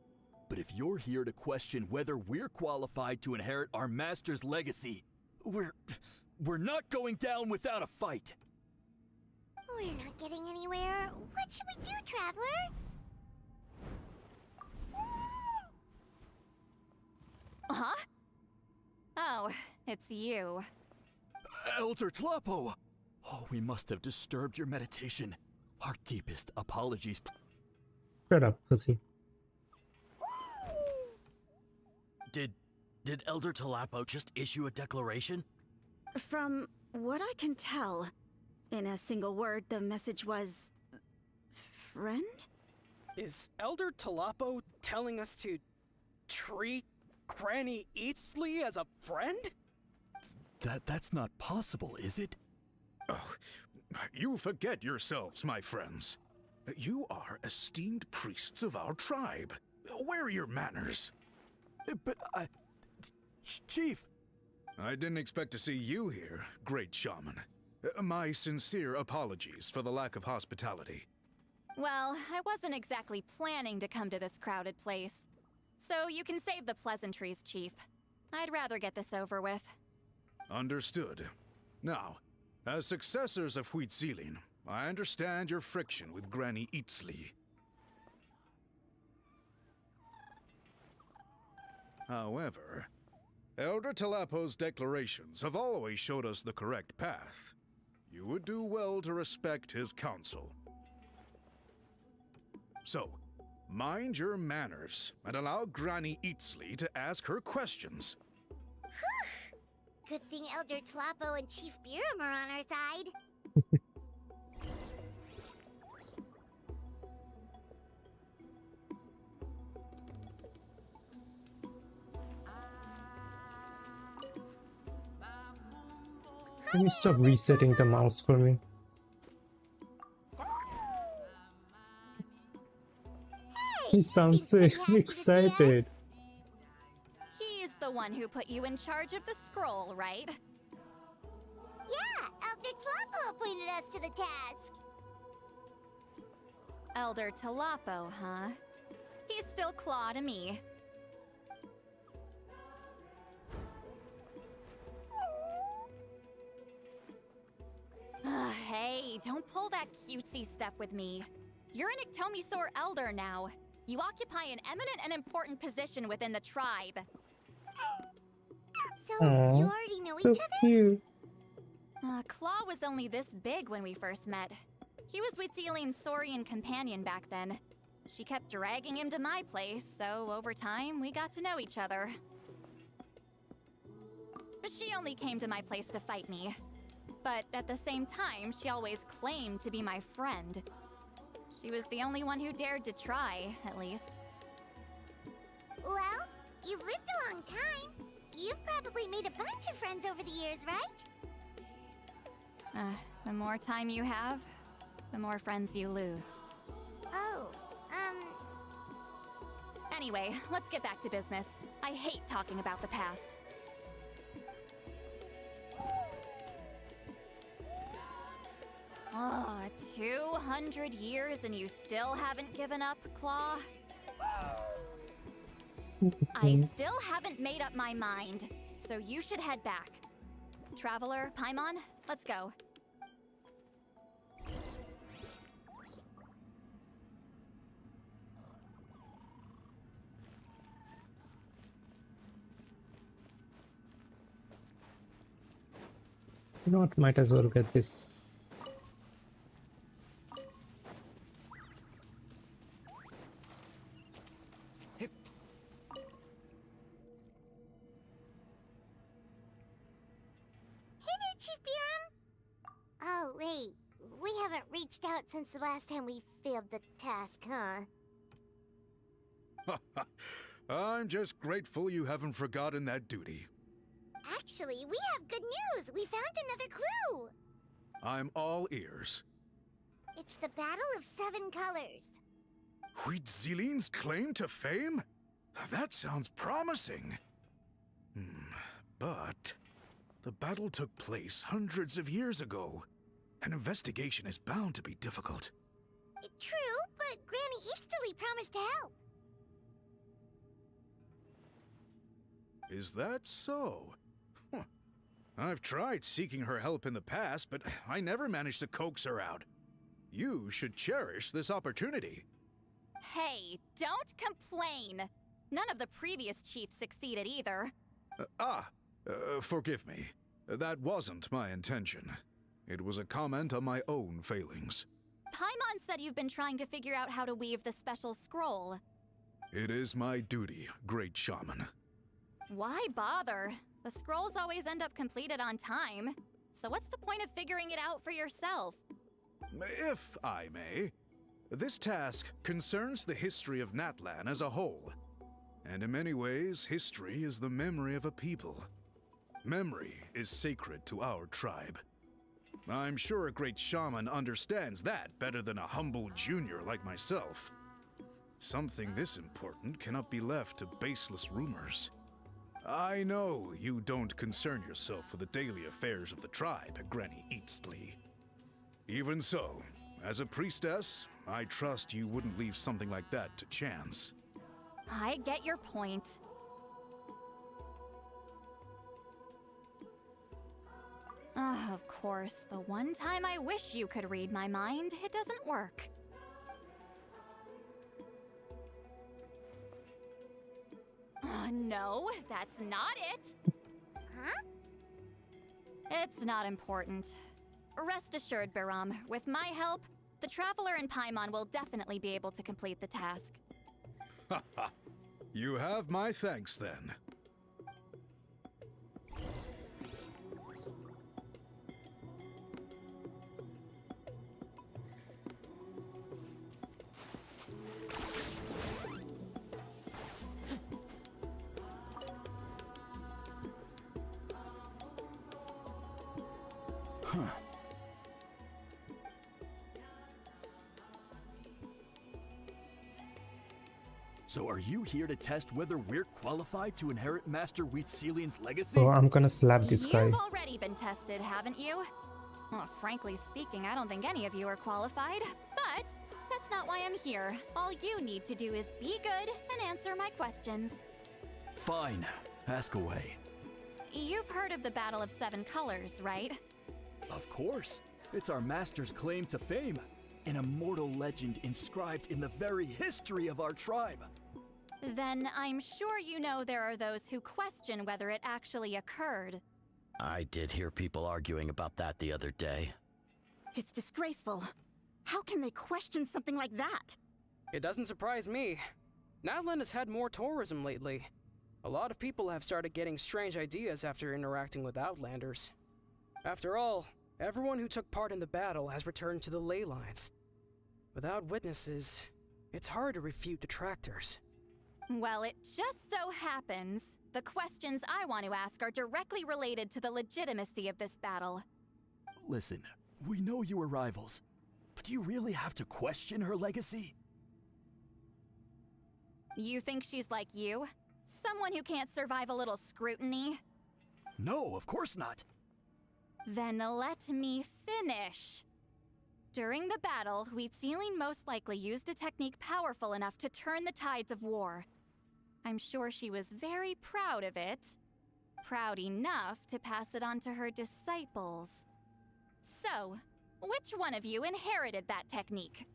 but if you're here to question whether we're qualified to inherit our master's legacy, we're not going down without a fight. We're not getting anywhere. What should we do, Traveler? Huh? Oh, it's you. Elder Tlapo! Oh, we must have disturbed your meditation. Our deepest apologies. Shut up, pussy. Did Elder Tlapo just issue a declaration? From what I can tell, in a single word, the message was... friend? Is Elder Tlapo telling us to treat Granny CITLALI as a friend? That's not possible, is it? Oh, you forget yourselves, my friends. You are esteemed priests of our tribe. Where are your manners? But Chief! I didn't expect to see you here, great shaman. My sincere apologies for the lack of hospitality. Well, I wasn't exactly planning to come to this crowded place. So you can save the pleasantries, Chief. I'd rather get this over with. Understood. Now, as successors of CITLALI, I understand your friction with Granny CITLALI. However, Elder Tlapo's declarations have always showed us the correct path. You would do well to respect his counsel. So, mind your manners and allow Granny CITLALI to ask her questions. Good thing Elder Tlapo and Chief Biram are on our side. Can you stop resetting the mouse for me? He sounds so excited. He's the one who put you in charge of the scroll, right? Yeah, Elder Tlapo appointed us to the task. Elder Tlapo, huh? He's still Claw to me. Hey, don't pull that cutesy stuff with me. You're an Iktomi-Sor Elder now. You occupy an eminent and important position within the tribe. So, Aww, you already know so each other? cute. Claw was only this big when we first met. He was CITLALI's Saurian companion back then. She kept dragging him to my place, so over time, we got to know each other. But she only came to my place to fight me. But at the same time, she always claimed to be my friend. She was the only one who dared to try, at least. Well, you've lived a long time. You've probably made a bunch of friends over the years, right? The more time you have, the more friends you lose. Oh, Anyway, let's get back to business. I hate talking about the past. Oh, 200 years and you still haven't given up, Claw? I still haven't made up my mind, so you should head back. Traveler, Paimon, let's go. You know what? Might as well get this. Chief Biram? Oh, wait. We haven't reached out since the last time we failed the task, huh? I'm just grateful you haven't forgotten that duty. Actually, we have good news! We found another clue! I'm all ears. It's the Battle of Seven Colors. Huitzilin's claim to fame? That sounds promising. But the battle took place hundreds of years ago. An investigation is bound to be difficult. True, but Granny Eatsterly promised to help. Is that so? Huh. I've tried seeking her help in the past, but I never managed to coax her out. You should cherish this opportunity. Hey, don't complain! None of the previous chiefs succeeded either. Forgive me. That wasn't my intention. It was a comment on my own failings. Paimon said you've been trying to figure out how to weave the special scroll. It is my duty, great shaman. Why bother? The scrolls always end up completed on time. So what's the point of figuring it out for yourself? If I may, this task concerns the history of Natlan as a whole. And in many ways, history is the memory of a people. Memory is sacred to our tribe. I'm sure a great shaman understands that better than a humble junior like myself. Something this important cannot be left to baseless rumors. I know you don't concern yourself with the daily affairs of the tribe, Granny Eatsterly. Even so, as a priestess, I trust you wouldn't leave something like that to chance. I get your point. Of course, the one time I wish you could read my mind, it doesn't work. No, that's not it! Huh? It's not important. Rest assured, Biram, with my help, the Traveler and Paimon will definitely be able to complete the task. You have my thanks then. So are you here to test whether we're qualified to inherit Master Huitzilin's legacy? So I'm gonna slap this guy. You've already been tested, haven't you? Well, frankly speaking, I don't think any of you are qualified. But that's not why I'm here. All you need to do is be good and answer my questions. Fine. Ask away. You've heard of the Battle of Seven Colors, right? Of course. It's our master's claim to fame. An immortal legend inscribed in the very history of our tribe. Then I'm sure you know there are those who question whether it actually occurred. I did hear people arguing about that the other day. It's disgraceful. How can they question something like that? It doesn't surprise me. Natlan has had more tourism lately. A lot of people have started getting strange ideas after interacting with Outlanders. After all, everyone who took part in the battle has returned to the ley lines. Without witnesses, it's hard to refute detractors. Well, it just so happens the questions I want to ask are directly related to the legitimacy of this battle. Listen, we know you were rivals, but do you really have to question her legacy? You think she's like you? Someone who can't survive a little scrutiny? No, of course not. Then let me finish. During the battle, CITLALI most likely used a technique powerful enough to turn the tides of war. I'm sure she was very proud of it. Proud enough to pass it on to her disciples. So, which one of you inherited that technique?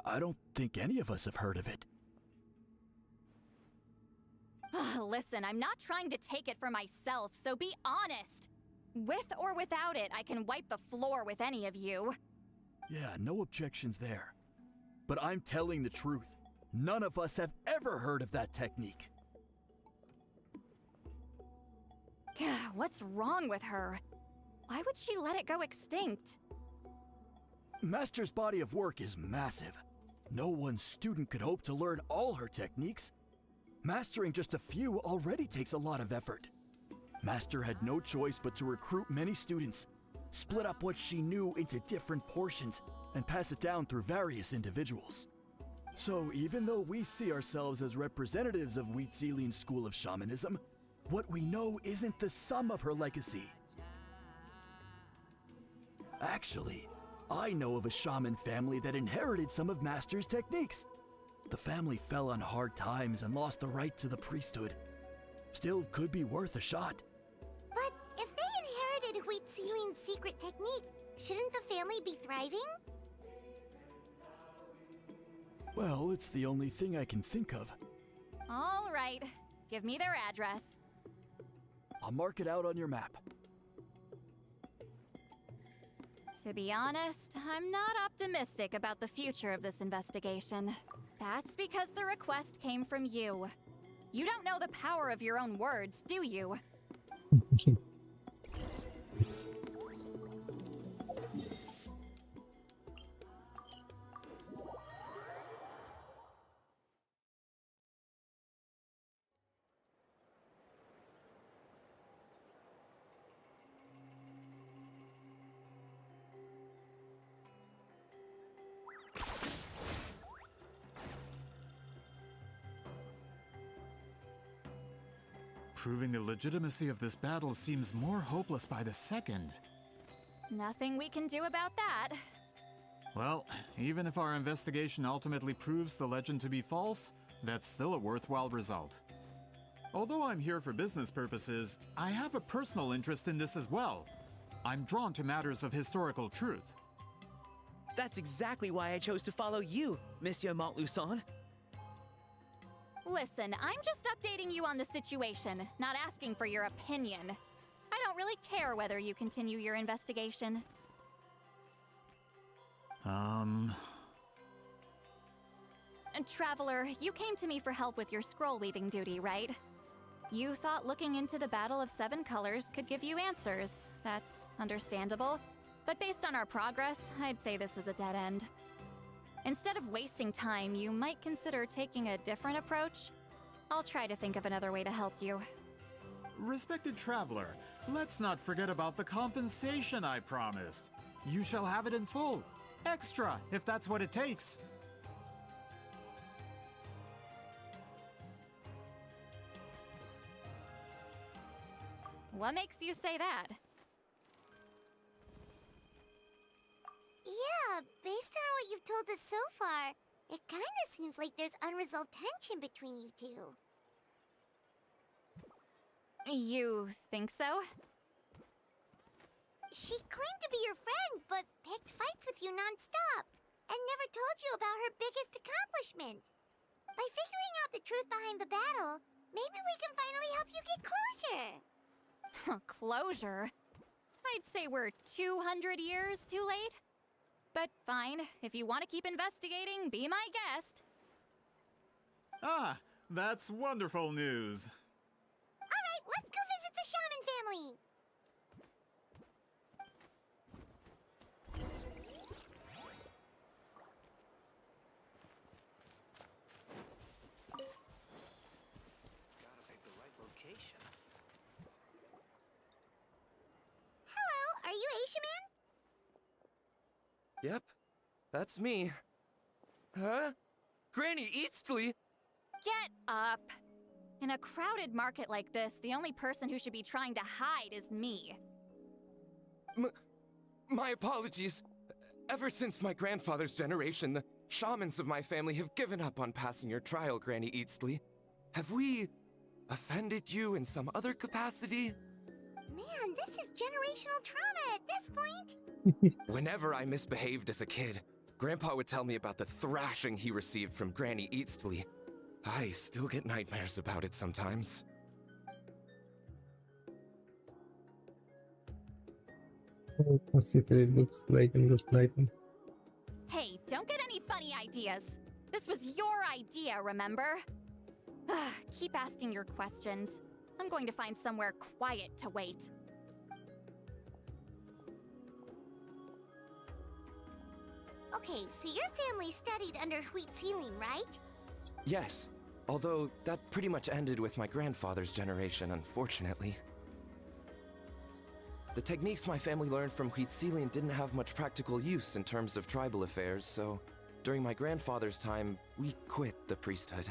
I don't think any of us have heard of it. Listen, I'm not trying to take it for myself, so be honest. With or without it, I can wipe the floor with any of you. Yeah, no objections there. But I'm telling the truth. None of us have ever heard of that technique. What's wrong with her? Why would she let it go extinct? Master's body of work is massive. No one student could hope to learn all her techniques. Mastering just a few already takes a lot of effort. Master had no choice but to recruit many students, split up what she knew into different portions, and pass it down through various individuals. So even though we see ourselves as representatives of CITLALI's school of shamanism, what we know isn't the sum of her legacy. Actually, I know of a shaman family that inherited some of Master's techniques. The family fell on hard times and lost the right to the priesthood. Still could be worth a shot. But if they inherited CITLALI's secret technique, shouldn't the family be thriving? Well, it's the only thing I can think of. All right, give me their address. I'll mark it out on your map. To be honest, I'm not optimistic about the future of this investigation. That's because the request came from you. You don't know the power of your own words, do you? Proving the legitimacy of this battle seems more hopeless by the second. Nothing we can do about that. Well, even if our investigation ultimately proves the legend to be false, that's still a worthwhile result. Although I'm here for business purposes, I have a personal interest in this as well. I'm drawn to matters of historical truth. That's exactly why I chose to follow you, Monsieur Montluçon. Listen, I'm just updating you on the situation, not asking for your opinion. I don't really care whether you continue your investigation. And Traveler, you came to me for help with your scroll weaving duty, right? You thought looking into the Battle of Seven Colors could give you answers. That's understandable. But based on our progress, I'd say this is a dead end. Instead of wasting time, you might consider taking a different approach. I'll try to think of another way to help you. Respected traveler, let's not forget about the compensation I promised. You shall have it in full. Extra, if that's what it takes. What makes you say that? Yeah, based on what you've told us so far, it kinda seems like there's unresolved tension between you two. You think so? She claimed to be your friend, but picked fights with you non-stop, and never told you about her biggest accomplishment. By figuring out the truth behind the battle, maybe we can finally help you get closure. Closure? I'd say we're 200 years too late. But fine, if you want to keep investigating, be my guest. Ah, that's wonderful news. Alright, let's go visit the shaman family! Gotta pick the right location. Hello, are you a shaman? Yep, that's me. Huh? Granny Eastly? Get up! In a crowded market like this, the only person who should be trying to hide is me. My apologies. Ever since my grandfather's generation, the shamans of my family have given up on passing your trial, Granny Eastly. Have we offended you in some other capacity? Man, this is generational trauma at this point. Whenever I misbehaved as a kid, Grandpa would tell me about the thrashing he received from Granny Eastly. I still get nightmares about it sometimes. It looks like in this lighting. Hey, don't get any funny ideas. This was your idea, remember? Keep asking your questions. I'm going to find somewhere quiet to wait. Okay, so your family studied under Wheat Ceiling, right? Yes, although that pretty much ended with my grandfather's generation, unfortunately. The techniques my family learned from Wheat Ceiling didn't have much practical use in terms of tribal affairs, so during my grandfather's time, we quit the priesthood.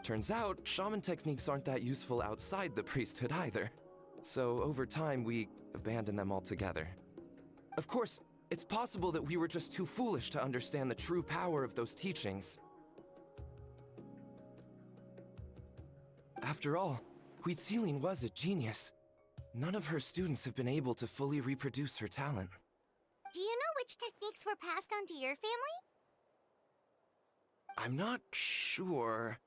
Turns out, shaman techniques aren't that useful outside the priesthood either. So over time, we abandoned them altogether. Of course, it's possible that we were just too foolish to understand the true power of those teachings. After all, Wheat Ceiling was a genius. None of her students have been able to fully reproduce her talent. Do you know which techniques were passed on to your family? I'm not sure.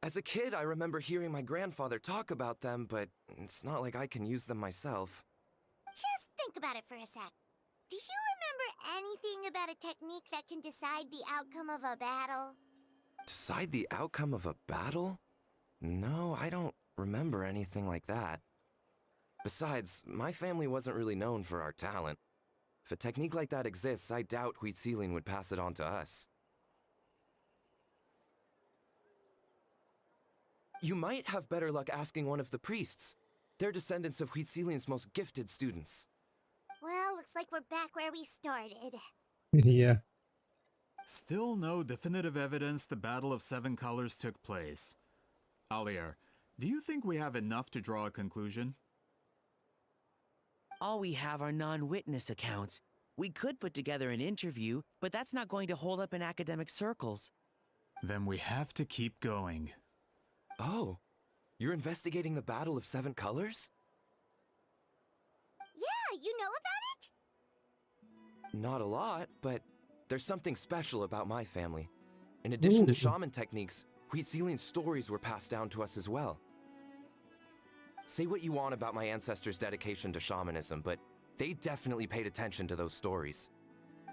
As a kid, I remember hearing my grandfather talk about them, but it's not like I can use them myself. Just think about it for a sec. Do you remember anything about a technique that can decide the outcome of a battle? Decide the outcome of a battle? No, I don't remember anything like that. Besides, my family wasn't really known for our talent. If a technique like that exists, I doubt Wheat Ceiling would pass it on to us. You might have better luck asking one of the priests. They're descendants of Wheat Ceiling's most gifted students. Well, looks like we're back where we started. Yeah. Still no definitive evidence the Battle of Seven Colors took place. Alier, do you think we have enough to draw a conclusion? All we have are non-witness accounts. We could put together an interview, but that's not going to hold up in academic circles. Then we have to keep going. Oh, you're investigating the Battle of Seven Colors? Yeah, you know about it? Not a lot, but there's something special about my family. In addition to shaman techniques, Wheat Ceiling's stories were passed down to us as well. Say what you want about my ancestors' dedication to shamanism, but they definitely paid attention to those stories.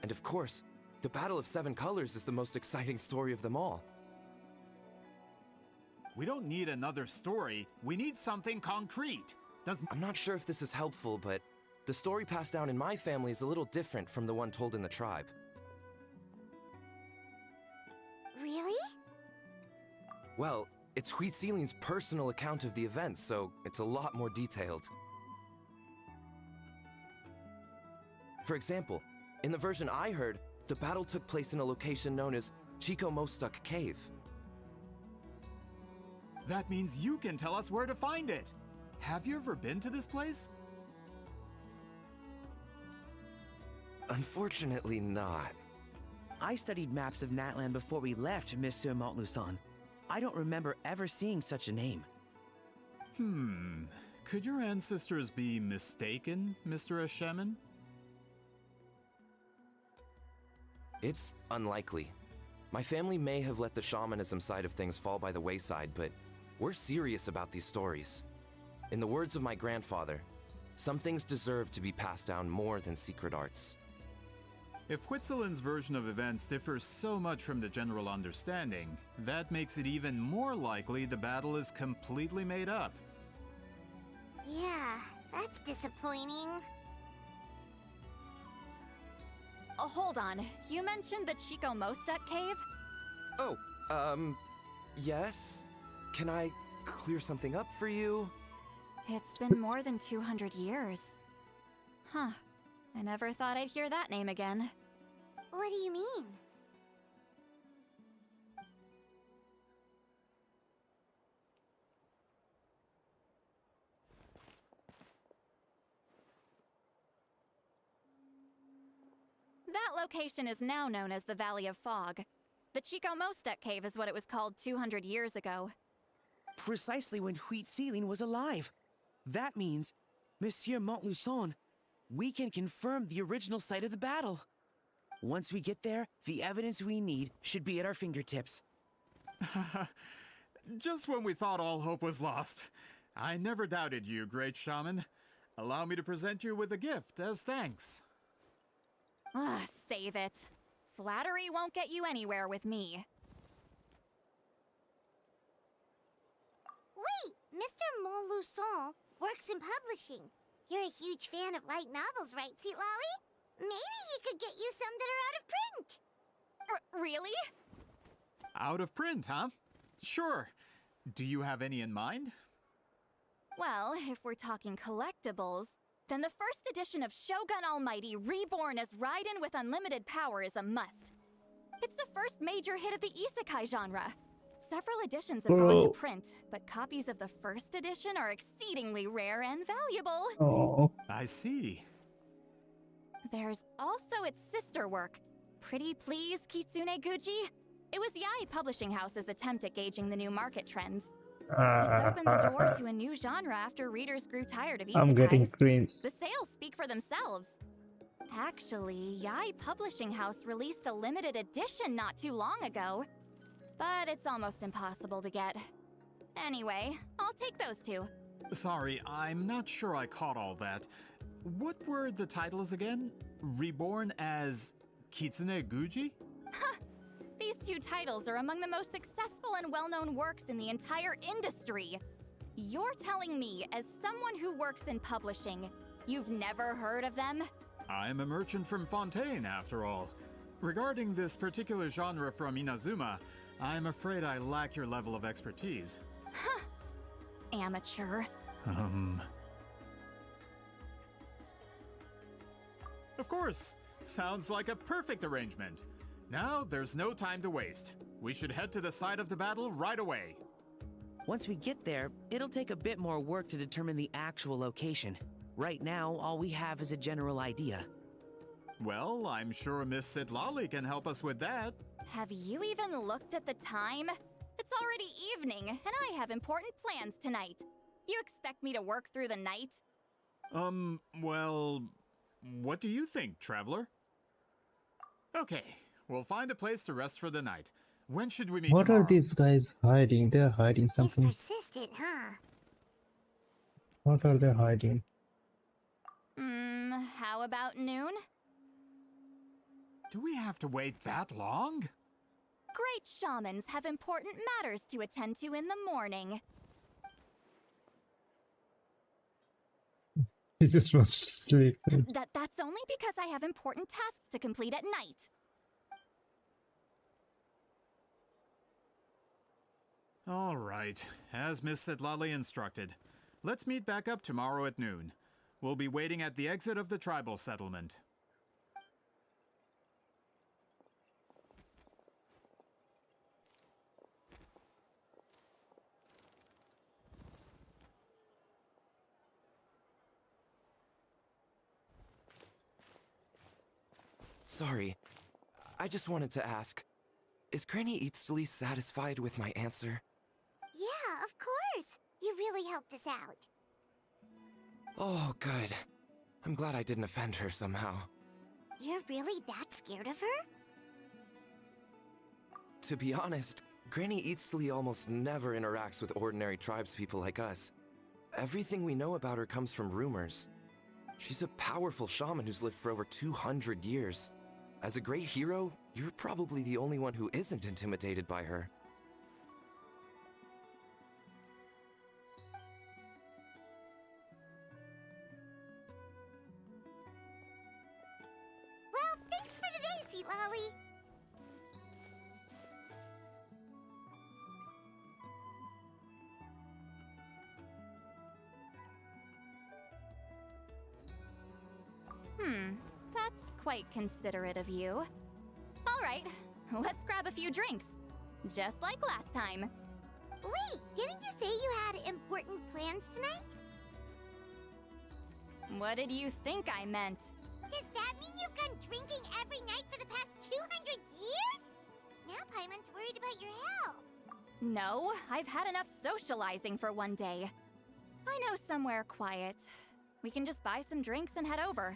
And of course, the Battle of Seven Colors is the most exciting story of them all. We don't need another story. We need something concrete. I'm not sure if this is helpful, but the story passed down in my family is a little different from the one told in the tribe. Really? Well, it's Wheat Ceiling's personal account of the events, so it's a lot more detailed. For example, in the version I heard, the battle took place in a location known as Chico Mostuk Cave. That means you can tell us where to find it. Have you ever been to this place? Unfortunately not. I studied maps of Natlan before we left, Monsieur Montluçon. I don't remember ever seeing such a name. Could your ancestors be mistaken, Mr. Shaman? It's unlikely. My family may have let the shamanism side of things fall by the wayside, but we're serious about these stories. In the words of my grandfather, some things deserve to be passed down more than secret arts. If Huitzilin's version of events differs so much from the general understanding, that makes it even more likely the battle is completely made up. Yeah, that's disappointing. Oh, hold on. You mentioned the Chico Mostek cave? Oh, yes? Can I clear something up for you? It's been more than 200 years. Huh. I never thought I'd hear that name again. What do you mean? That location is now known as the Valley of Fog. The Chico Mostek cave is what it was called 200 years ago. Precisely when Huitziling was alive. That means, Monsieur Montluçon, we can confirm the original site of the battle. Once we get there, the evidence we need should be at our fingertips. Just when we thought all hope was lost. I never doubted you, great shaman. Allow me to present you with a gift as thanks. Ah, save it. Flattery won't get you anywhere with me. Wait, Mr. Montluçon works in publishing. You're a huge fan of light novels, right, CITLALI? Maybe he could get you some that are out of print. Really? Out of print, huh? Sure. Do you have any in mind? Well, if we're talking collectibles, then the first edition of Shogun Almighty reborn as Raiden with unlimited power is a must. It's the first major hit of the isekai genre. Several editions have gone to print, but copies of the first edition are exceedingly rare and valuable. Oh. I see. There's also its sister work, Pretty Please Kitsune Guji. It was Yai Publishing House's attempt at gauging the new market trends. It's opened the door to a new genre after readers grew tired of isekais. I'm getting cringe. The sales speak for themselves. Actually, Yai Publishing House released a limited edition not too long ago, but it's almost impossible to get. Anyway, I'll take those two. Sorry, I'm not sure I caught all that. What were the titles again? Reborn as Kitsune Guji? These two titles are among the most successful and well-known works in the entire industry. You're telling me, as someone who works in publishing, you've never heard of them? I'm a merchant from Fontaine, after all. Regarding this particular genre from Inazuma, I'm afraid I lack your level of expertise. Huh. Amateur. Of course. Sounds like a perfect arrangement. Now, there's no time to waste. We should head to the site of the battle right away. Once we get there, it'll take a bit more work to determine the actual location. Right now, all we have is a general idea. Well, I'm sure Miss CITLALI can help us with that. Have you even looked at the time? It's already evening, and I have important plans tonight. You expect me to work through the night? Well, what do you think, traveler? Okay, we'll find a place to rest for the night. When should we meet What tomorrow? are these guys hiding? They're hiding something. He's persistent, huh? What are they hiding? How about noon? Do we have to wait that long? Great shamans have important matters to attend to in the morning. He just wants to sleep. That's only because I have important tasks to complete at night. All right, as Miss CITLALI instructed. Let's meet back up tomorrow at noon. We'll be waiting at the exit of the tribal settlement. Sorry, I just wanted to ask, is Granny Eatsley satisfied with my answer? Yeah, of course. You really helped us out. Oh, good. I'm glad I didn't offend her somehow. You're really that scared of her? To be honest, Granny Eatsley almost never interacts with ordinary tribespeople like us. Everything we know about her comes from rumors. She's a powerful shaman who's lived for over 200 years. As a great hero, you're probably the only one who isn't intimidated by her. Well, thanks for today, CITLALI. That's quite considerate of you. All right, let's grab a few drinks. Just like last time. Wait, didn't you say you had important plans tonight? What did you think I meant? Does that mean you've gone drinking every night for the past 200 years? Now Paimon's worried about your health. No, I've had enough socializing for one day. I know somewhere quiet. We can just buy some drinks and head over.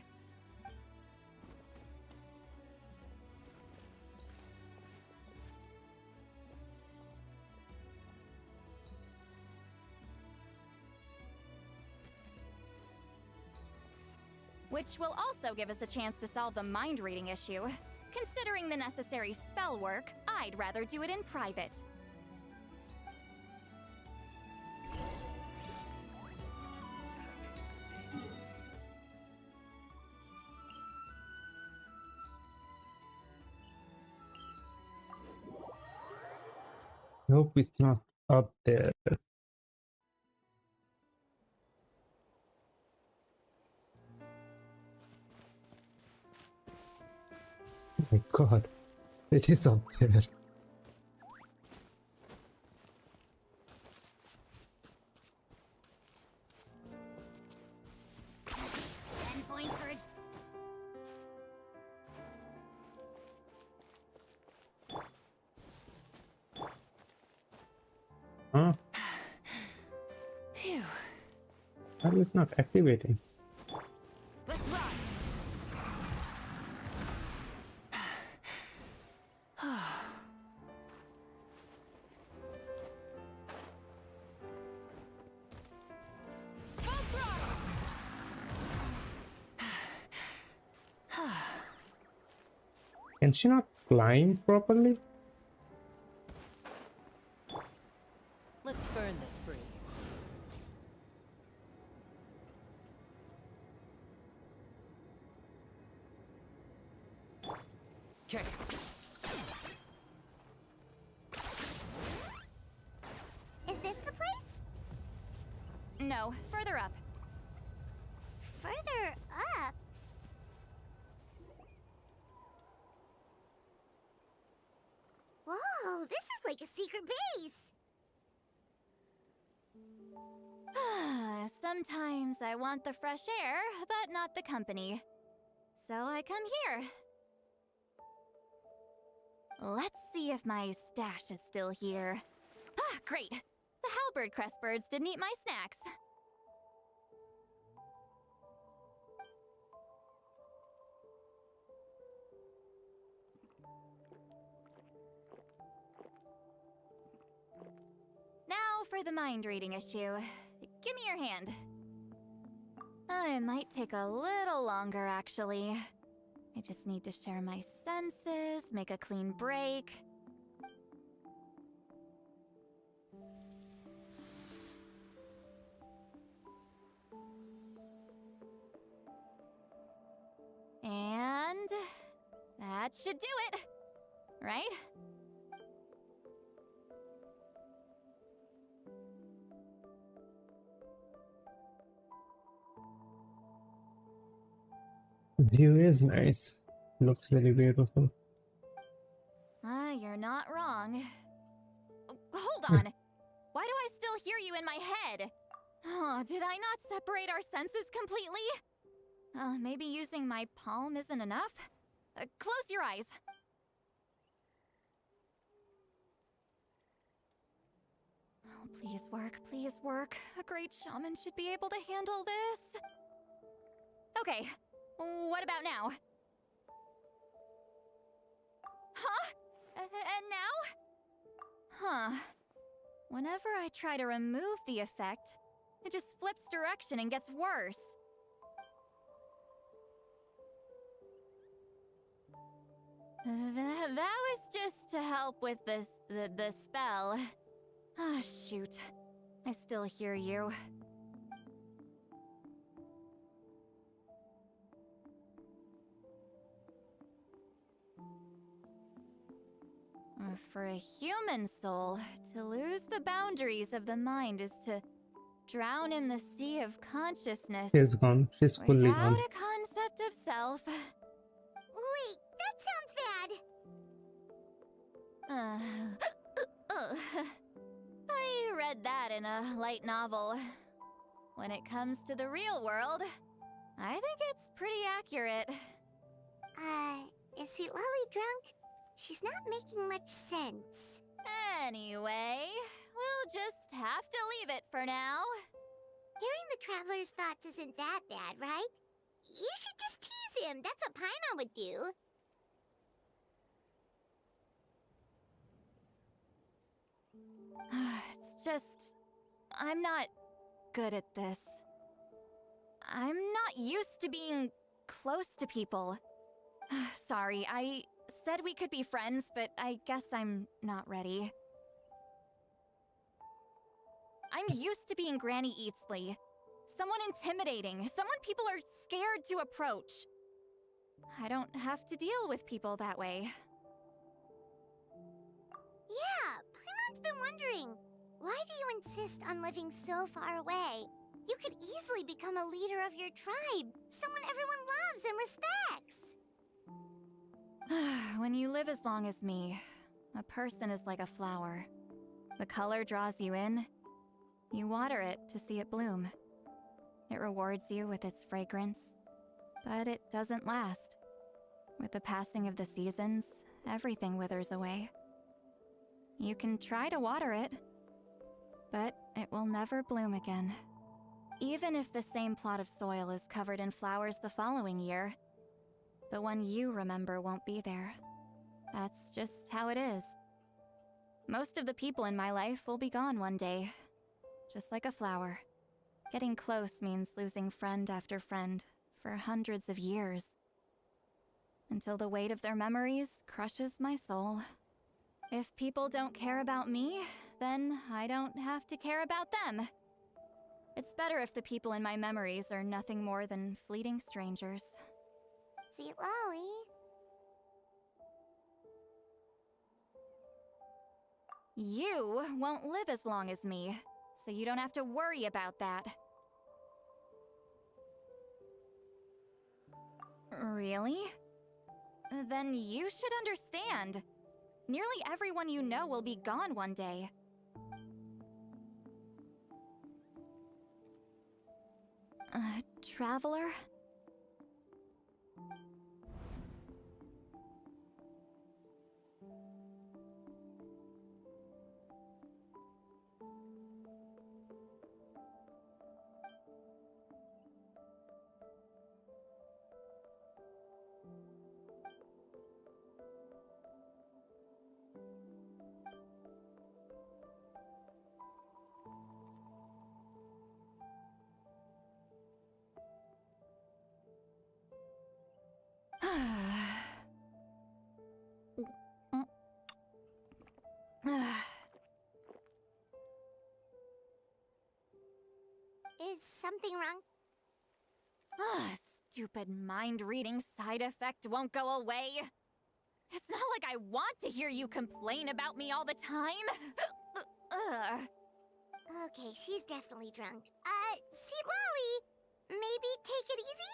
Which will also give us a chance to solve the mind reading issue. Considering the necessary spell work, I'd rather do it in private. I hope it's not up there. Oh my god, it is up there. 10 points for... Huh? Phew. That is not activating. Let's run. Can she not climb properly? Let's burn this breeze. Okay. Is this the place? No, further up. Further up? Whoa, this is like a secret base. Sometimes I want the fresh air, but not the company. So I come here. Let's see if my stash is still here. Ah, great! The halberd crest birds didn't eat my snacks. Now for the mind reading issue. Give me your hand. It might take a little longer, actually. I just need to share my senses, make a clean break. And that should do it, right? The view is nice. Looks really beautiful. You're not wrong. Hold on. Why do I still hear you in my head? Oh, did I not separate our senses completely? Maybe using my palm isn't enough? Close your eyes. Oh, please work, please work. A great shaman should be able to handle this. Okay, what about now? Huh? And now? Huh. Whenever I try to remove the effect, it just flips direction and gets worse. That was just to help with the spell. Ah, shoot. I still hear you. For a human soul, to lose the boundaries of the mind is to drown in the sea of consciousness. She's gone. She's fully Without gone. a concept of self. Wait, that sounds bad. I read that in a light novel. When it comes to the real world, I think it's pretty accurate. Is CITLALI drunk? She's not making much sense. Anyway, we'll just have to leave it for now. Hearing the Traveler's thoughts isn't that bad, right? You should just tease him. That's what Paimon would do. It's just... I'm not good at this. I'm not used to being close to people. Sorry, I said we could be friends, but I guess I'm not ready. I'm used to being Granny Eatsley. Someone intimidating, someone people are scared to approach. I don't have to deal with people that way. Yeah, Paimon's been wondering. Why do you insist on living so far away? You could easily become a leader of your tribe. Someone everyone loves and respects. When you live as long as me, a person is like a flower. The color draws you in. You water it to see it bloom. It rewards you with its fragrance, but it doesn't last. With the passing of the seasons, everything withers away. You can try to water it, but it will never bloom again. Even if the same plot of soil is covered in flowers the following year, the one you remember won't be there. That's just how it is. Most of the people in my life will be gone one day, just like a flower. Getting close means losing friend after friend for hundreds of years, until the weight of their memories crushes my soul. If people don't care about me, then I don't have to care about them. It's better if the people in my memories are nothing more than fleeting strangers. CITLALI. You won't live as long as me, so you don't have to worry about that. Really? Then you should understand. Nearly everyone you know will be gone one day. Traveler? Is something wrong? Stupid mind-reading side effect won't go away. It's not like I want to hear you complain about me all the time. Okay, she's definitely drunk. CITLALI, maybe take it easy?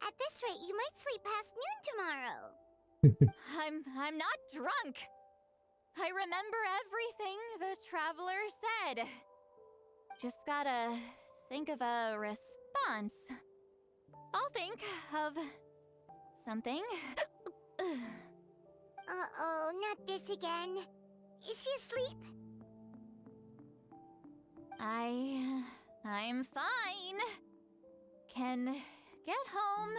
At this rate, you might sleep past noon tomorrow. I'm not drunk. I remember everything the Traveler said. Just gotta think of a response. I'll think of something. Uh-oh, not this again. Is she asleep? I'm fine. Can get home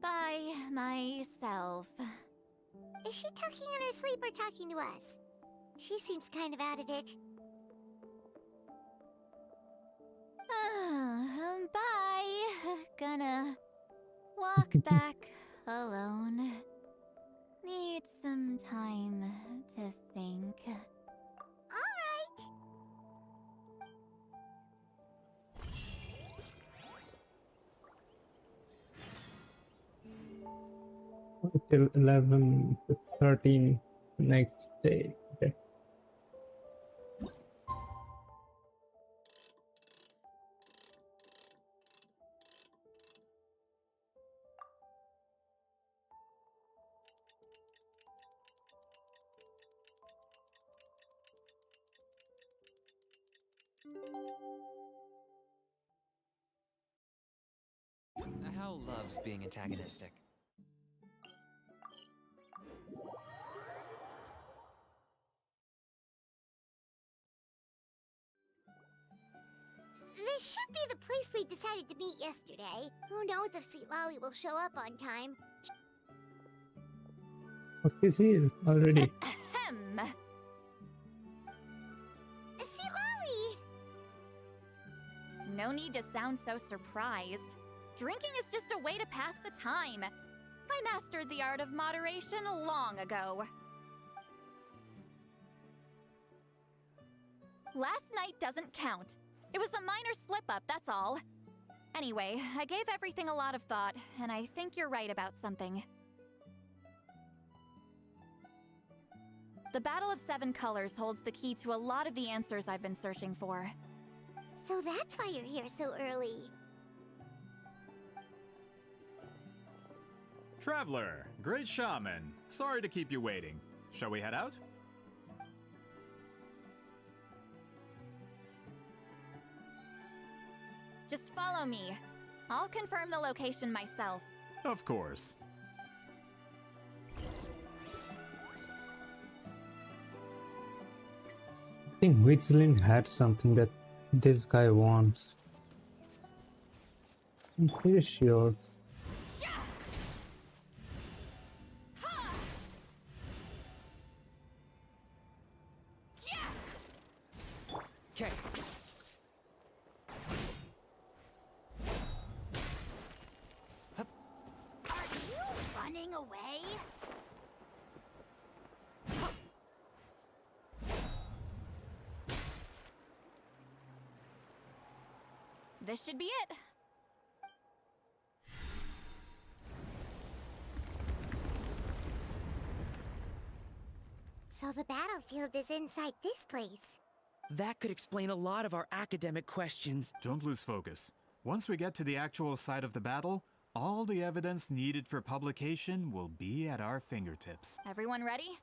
by myself. Is she talking in her sleep or talking to us? She seems kind of out of it. Bye. Gonna walk back alone. need some time to think. Alright. Till 11 to 13 next day. Okay. Hal loves being antagonistic. This should be the place we decided to meet yesterday. Who knows if CITLALI will show up on time. What is here already? Ahem. CITLALI! No need to sound so surprised. Drinking is just a way to pass the time. I mastered the art of moderation long ago. Last night doesn't count. It was a minor slip-up, that's all. Anyway, I gave everything a lot of thought, and I think you're right about something. The Battle of Seven Colors holds the key to a lot of the answers I've been searching for. So that's why you're here so early. Traveler, great shaman. Sorry to keep you waiting. Shall we head out? Just follow me. I'll confirm the location myself. Of course. I think Witzlin had something that this guy wants. I'm pretty sure. Okay. Are you running away? This should be it. So the battlefield is inside this place. That could explain a lot of our academic questions. Don't lose focus. Once we get to the actual site of the battle, all the evidence needed for publication will be at our fingertips. Everyone ready?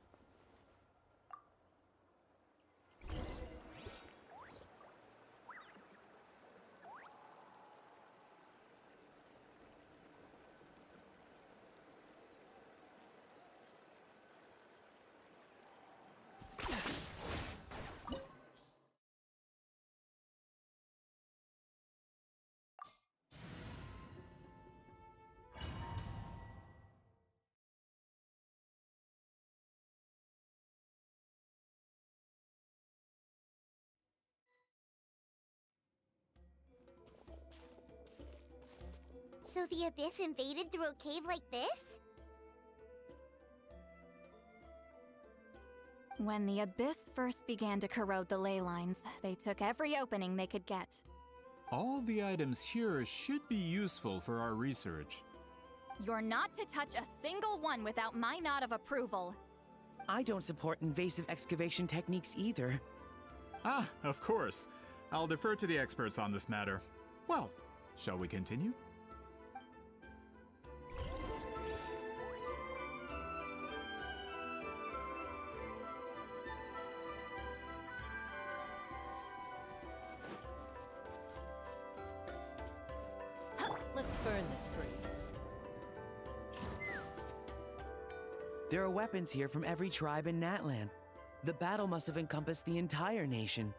So the Abyss invaded through a cave like this? When the Abyss first began to corrode the ley lines, they took every opening they could get. All the items here should be useful for our research. You're not to touch a single one without my nod of approval. I don't support invasive excavation techniques either. Ah, of course. I'll defer to the experts on this matter. Well, shall we continue? Let's burn this breeze. There are weapons here from every tribe in Natlan. The battle must have encompassed the entire nation.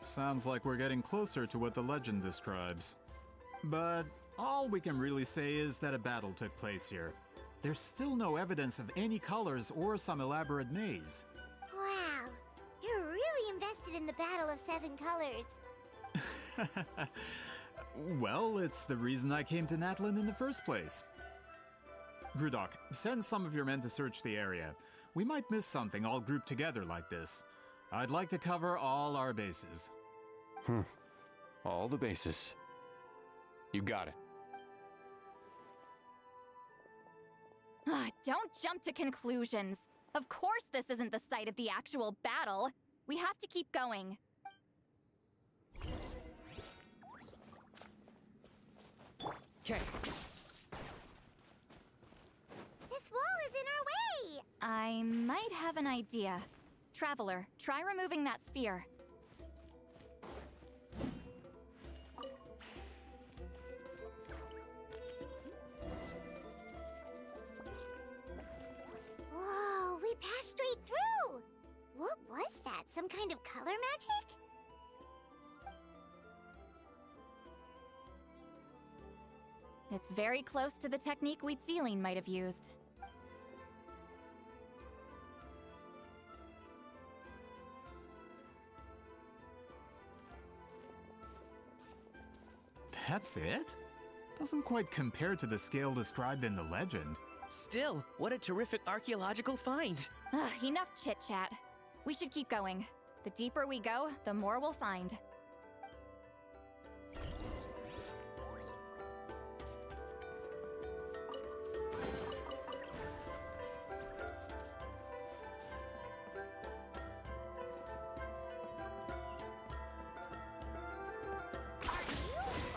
Sounds like we're getting closer to what the legend describes. But all we can really say is that a battle took place here. There's still no evidence of any colors or some elaborate maze. Wow, you're really invested in the Battle of Seven Colors. Well, it's the reason I came to Natlan in the first place. Grudok, send some of your men to search the area. We might miss something all grouped together like this. I'd like to cover all our bases. All the bases. You got it. Don't jump to conclusions. Of course this isn't the site of the actual battle. We have to keep going. Okay. This wall is in our way! I might have an idea. Traveler, try removing that sphere. Whoa, we passed straight through! What was that? Some kind of color magic? It's very close to the technique CITLALI might have used. That's it? Doesn't quite compare to the scale described in the legend. Still, what a terrific archaeological find. Enough chit-chat. We should keep going. The deeper we go, the more we'll find.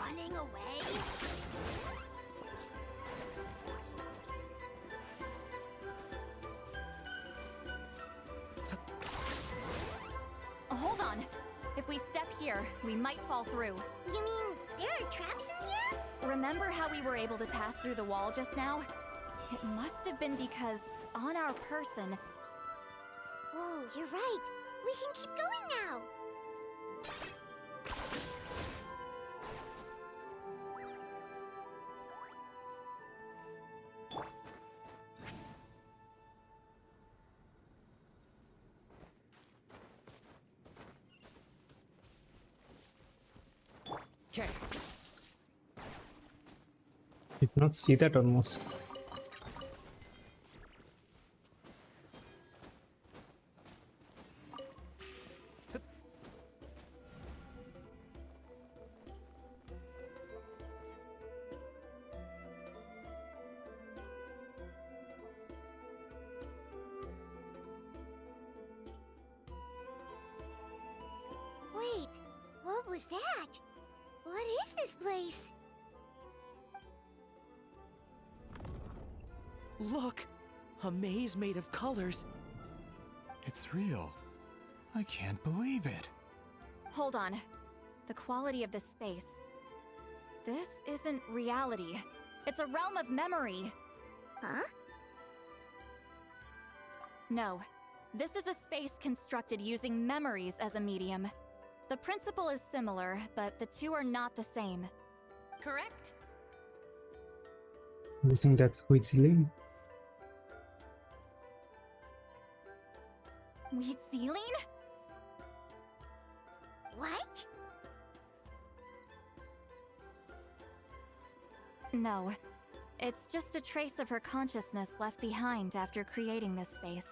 Running away? Hold on. If we step here, we might fall through. You mean there are traps in here? Remember how we were able to pass through the wall just now? It must have been because on our person... Whoa, you're right. We can keep going now. Okay. Did not see that almost. Wait, what was that? What is this place? Look! A maze made of colors. It's real. I can't believe it. Hold on. The quality of this space. This isn't reality. It's a realm of memory. Huh? No. This is a space constructed using memories as a medium. The principle is similar, but the two are not the same. Correct? Using that CITLALI. CITLALI? What? No. It's just a trace of her consciousness left behind after creating this space.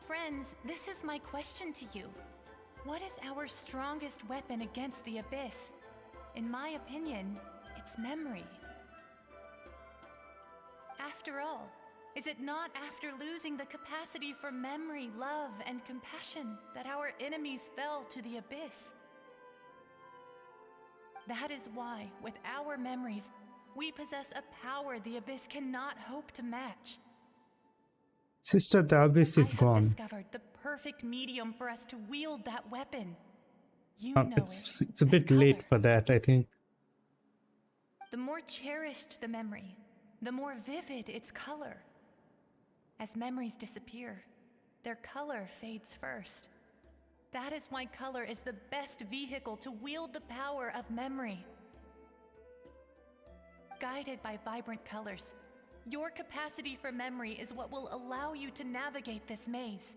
Friends, this is my question to you. What is our strongest weapon against the Abyss? In my opinion, it's memory. After all, is it not after losing the capacity for memory, love, and compassion that our enemies fell to the Abyss? That is why, with our memories, we possess a power the Abyss cannot hope to match. Sister, the Abyss is I have gone. discovered the perfect medium for us to wield that weapon. You know It's a bit late for that, I think. The more cherished the memory, the more vivid its color. As memories disappear, their color fades first. That is why color is the best vehicle to wield the power of memory. Guided by vibrant colors, your capacity for memory is what will allow you to navigate this maze.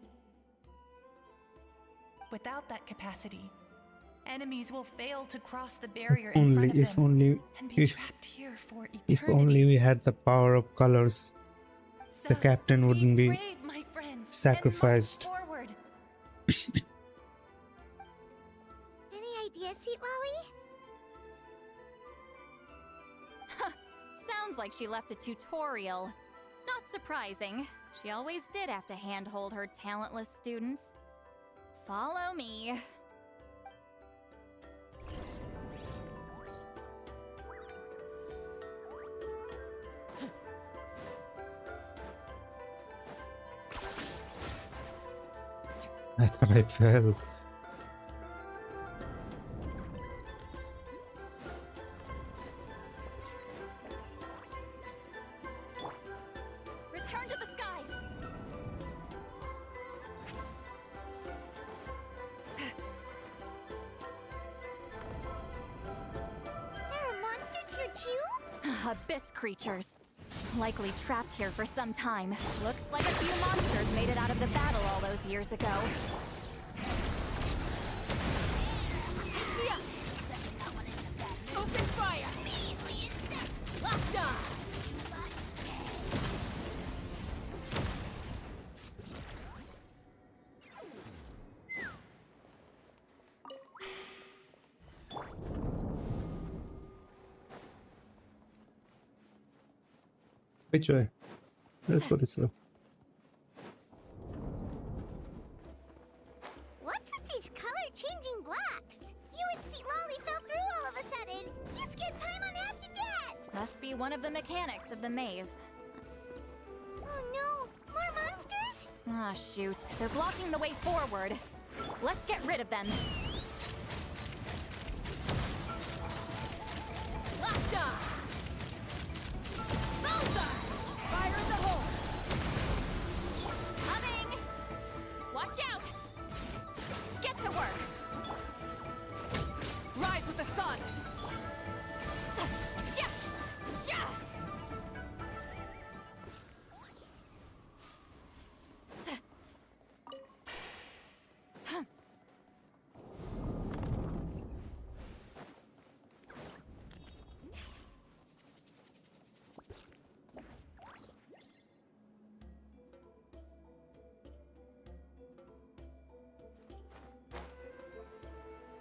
Without that capacity, enemies will fail to cross the barrier in front of them and be trapped here for eternity. If only we had the power of colors the captain wouldn't be brave, my friends, sacrificed. and march forward. Any ideas, CITLALI? Sounds like she left a tutorial. Not surprising. She always did have to handhold her talentless students. Follow me. I thought I fell. Return to the skies. There are monsters here too? Abyss creatures. Likely trapped here for some time. Looks like a few monsters made it out of the battle all those years ago. Yeah. Open fire! Locked on! Which way? Let's go this way. What's with these color-changing blocks? You and CITLALI fell through all of a sudden. You scared Paimon half to death. Must be one of the mechanics of the maze. Oh no, more monsters? Ah, shoot. They're blocking the way forward. Let's get rid of them. Locked on! Fire in the hole! Coming! Watch out! Get to work! Rise with the sun! Sha! Sha!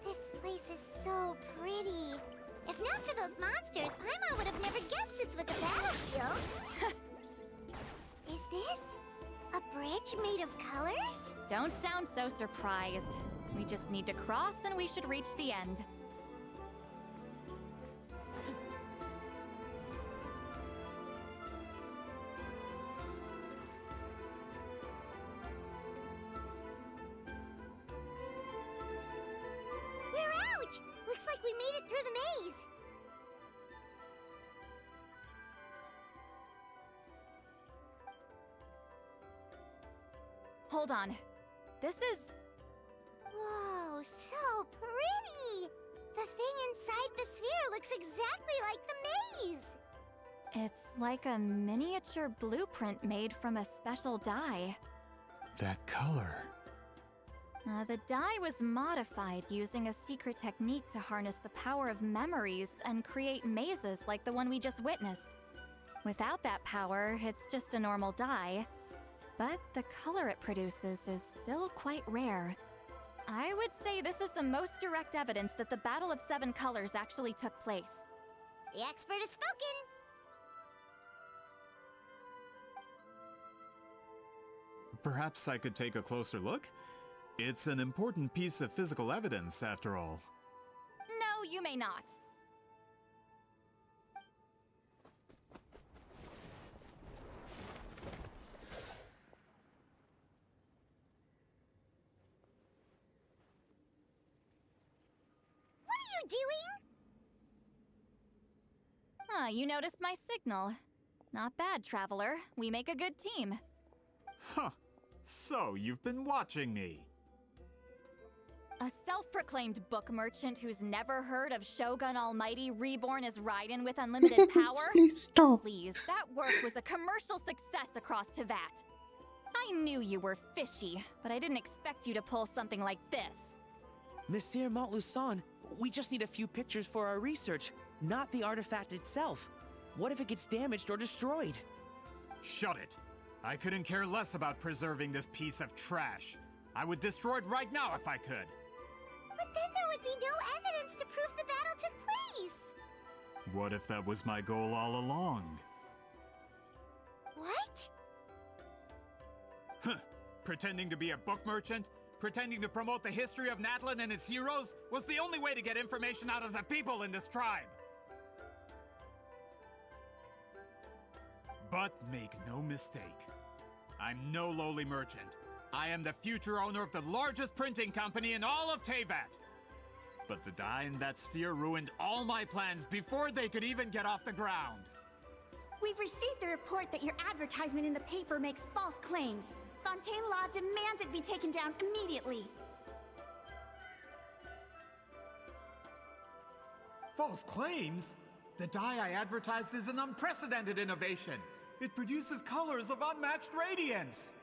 This place is so pretty. If not for those monsters, Paimon would have never guessed this was a battlefield. Is this a bridge made of colors? Don't sound so surprised. We just need to cross and we should reach the end. We're out! Looks like we made it through the maze. Hold on. This is... Whoa, so pretty! The thing inside the sphere looks exactly like the maze! It's like a miniature blueprint made from a special dye. That color. The dye was modified using a secret technique to harness the power of memories and create mazes like the one we just witnessed. Without that power, it's just a normal dye. But the color it produces is still quite rare. I would say this is the most direct evidence that the Battle of Seven Colors actually took place. The expert has spoken! Perhaps I could take a closer look? It's an important piece of physical evidence, after all. No, you may not. What are you doing? Ah, you noticed my signal. Not bad, Traveler. We make a good team. Huh. So, you've been watching me. A self-proclaimed book merchant who's never heard of Shogun Almighty reborn as Raiden with unlimited power? Please stop. Please, that work was a commercial success across Teyvat. I knew you were fishy, but I didn't expect you to pull something like this. Monsieur Montluçon, we just need a few pictures for our research, not the artifact itself. What if it gets damaged or destroyed? Shut it! I couldn't care less about preserving this piece of trash. I would destroy it right now if I could. But then there would be no evidence to prove the battle took place! What if that was my goal all along? What? Huh. Pretending to be a book merchant? Pretending to promote the history of Natlan and its heroes was the only way to get information out of the people in this tribe! But make no mistake, I'm no lowly merchant. I am the future owner of the largest printing company in all of Teyvat. But the dye in that sphere ruined all my plans before they could even get off the ground. We've received a report that your advertisement in the paper makes false claims. Fontaine Law demands it be taken down immediately. False claims? The dye I advertised is an unprecedented innovation. It produces colors of unmatched radiance.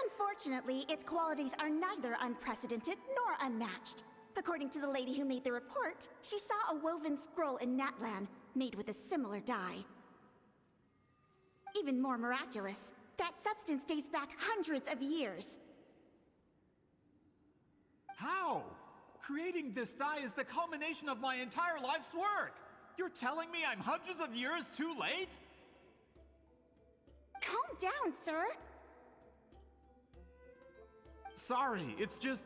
Unfortunately, its qualities are neither unprecedented nor unmatched. According to the lady who made the report, she saw a woven scroll in Natlan made with a similar dye. Even more miraculous, that substance dates back hundreds of years. How? Creating this dye is the culmination of my entire life's work! You're telling me I'm hundreds of years too late? Calm down, sir! Sorry, it's just...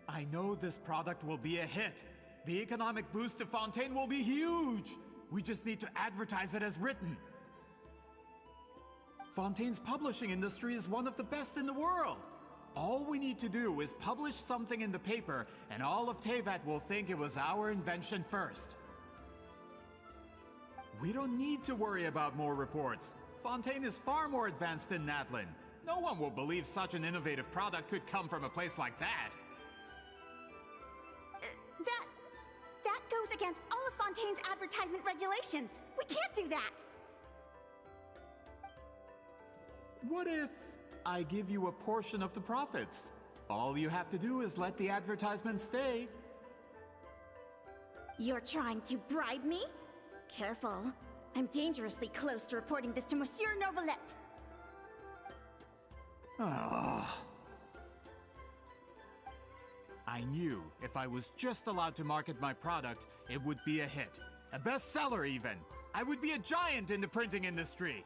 I know this product will be a hit. The economic boost to Fontaine will be huge! We just need to advertise it as written. Fontaine's publishing industry is one of the best in the world. All we need to do is publish something in the paper, and all of Teyvat will think it was our invention first. We don't need to worry about more reports. Fontaine is far more advanced than Natlan. No one will believe such an innovative product could come from a place like that. That goes against all of Fontaine's advertisement regulations. We can't do that. What if I give you a portion of the profits? All you have to do is let the advertisement stay. You're trying to bribe me? Careful. I'm dangerously close to reporting this to Monsieur Novelette. I knew if I was just allowed to market my product, it would be a hit. A bestseller even. I would be a giant in the printing industry.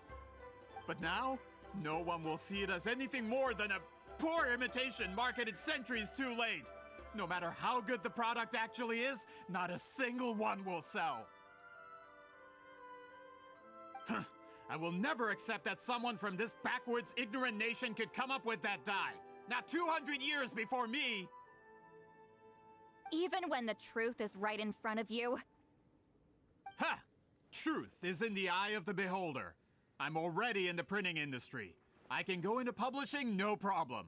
But now, no one will see it as anything more than a poor imitation marketed centuries too late. No matter how good the product actually is, not a single one will sell. I will never accept that someone from this backwoods, ignorant nation could come up with that dye. Not 200 years before me! Even when the truth is right in front of you? Ha! Truth is in the eye of the beholder. I'm already in the printing industry. I can go into publishing, no problem.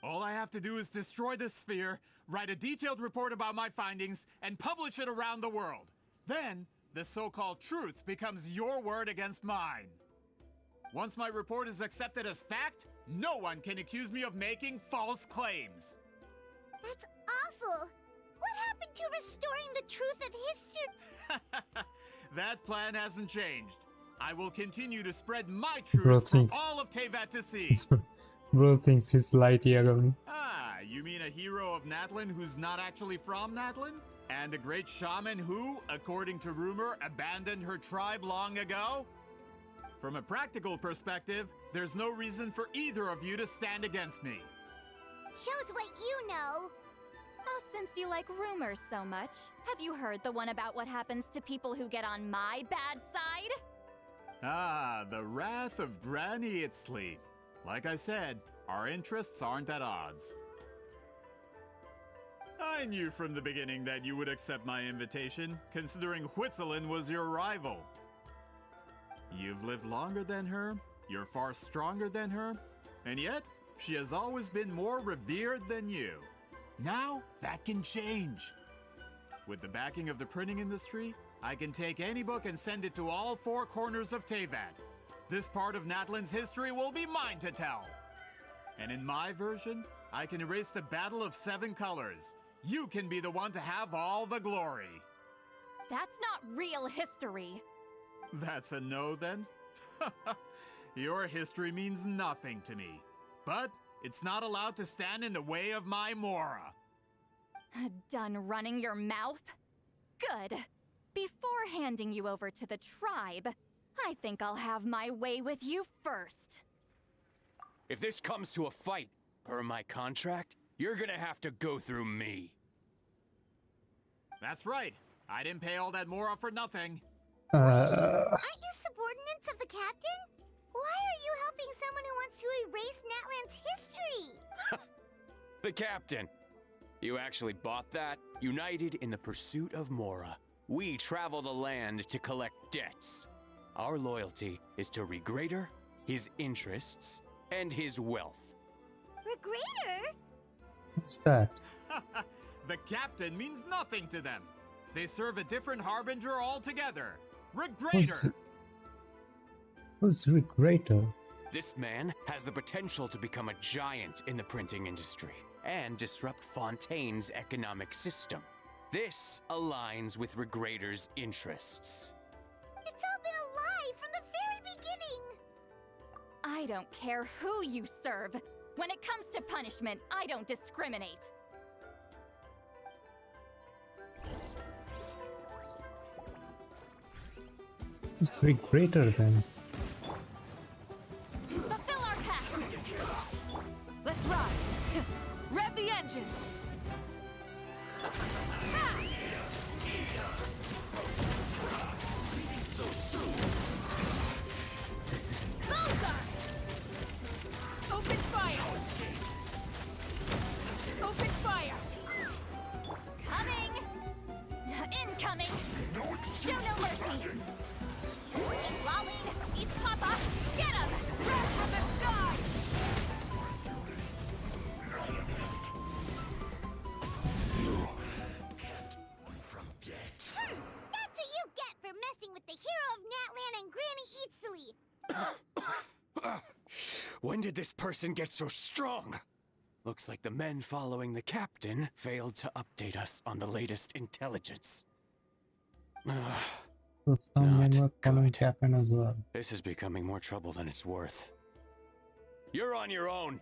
All I have to do is destroy this sphere, write a detailed report about my findings, and publish it around the world. Then, the so-called truth becomes your word against mine. Once my report is accepted as fact, no one can accuse me of making false claims. That's awful! What happened to restoring the truth of history? That plan hasn't changed. I will continue to spread my truth for all of Teyvat to see. Bro thinks he's light Yagami. Ah, you mean a hero of Natlan who's not actually from Natlan? And a great shaman who, according to rumor, abandoned her tribe long ago? From a practical perspective, there's no reason for either of you to stand against me. Shows what you know. Oh, since you like rumors so much, have you heard the one about what happens to people who get on my bad side? Ah, the wrath of Granny CITLALI. Like I said, our interests aren't at odds. I knew from the beginning that you would accept my invitation, considering Huitzilin was your rival. You've lived longer than her, you're far stronger than her, and yet, she has always been more revered than you. Now, that can change. With the backing of the printing industry, I can take any book and send it to all four corners of Teyvat. This part of Natlan's history will be mine to tell. And in my version, I can erase the Battle of 7 Colors. You can be the one to have all the glory. That's not real history. That's a no then? Your history means nothing to me. But it's not allowed to stand in the way of my Mora. Done running your mouth? Good. Before handing you over to the tribe, I think I'll have my way with you first. If this comes to a fight, per my contract, you're gonna have to go through me. That's right. I didn't pay all that Mora for nothing. Aren't you subordinates of the captain? Why are you helping someone who wants to erase Natlan's history? The captain. You actually bought that? United in the pursuit of Mora. We travel the land to collect debts. Our loyalty is to Regrader, his interests, and his wealth. Regrader? What's that? The captain means nothing to them. They serve a different harbinger altogether. Regrader! Who's Regrader? This man has the potential to become a giant in the printing industry and disrupt Fontaine's economic system. This aligns with Regrader's interests. It's all been a lie from the very beginning! I don't care who you serve. When it comes to punishment, I don't discriminate. Who's Regrader then? Fulfill our pact! Let's ride! Rev the engines! Bullseye! Open fire! Open fire! Coming! Incoming! Show no mercy! Eat Laline! Eat Papa! Get him! Red from the sky! You can't run from death. That's what you get for messing with the hero of Natlan and Granny Eatsley! When did this person get so strong? Looks like the men following the captain failed to update us on the latest intelligence. So some men were following Captain as well. This is becoming more trouble than it's worth. You're on your own.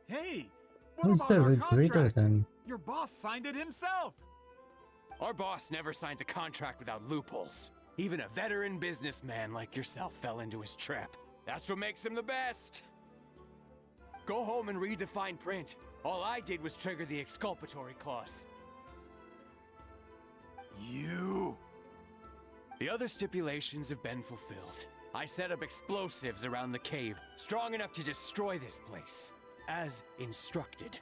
Hey! What Who's about the our Regrader contract? then? Your boss signed it himself! Our boss never signs a contract without loopholes. Even a veteran businessman like yourself fell into his trap. That's what makes him the best. Go home and read the fine print. All I did was trigger the exculpatory clause. You... The other stipulations have been fulfilled. I set up explosives around the cave, strong enough to destroy this place, as instructed.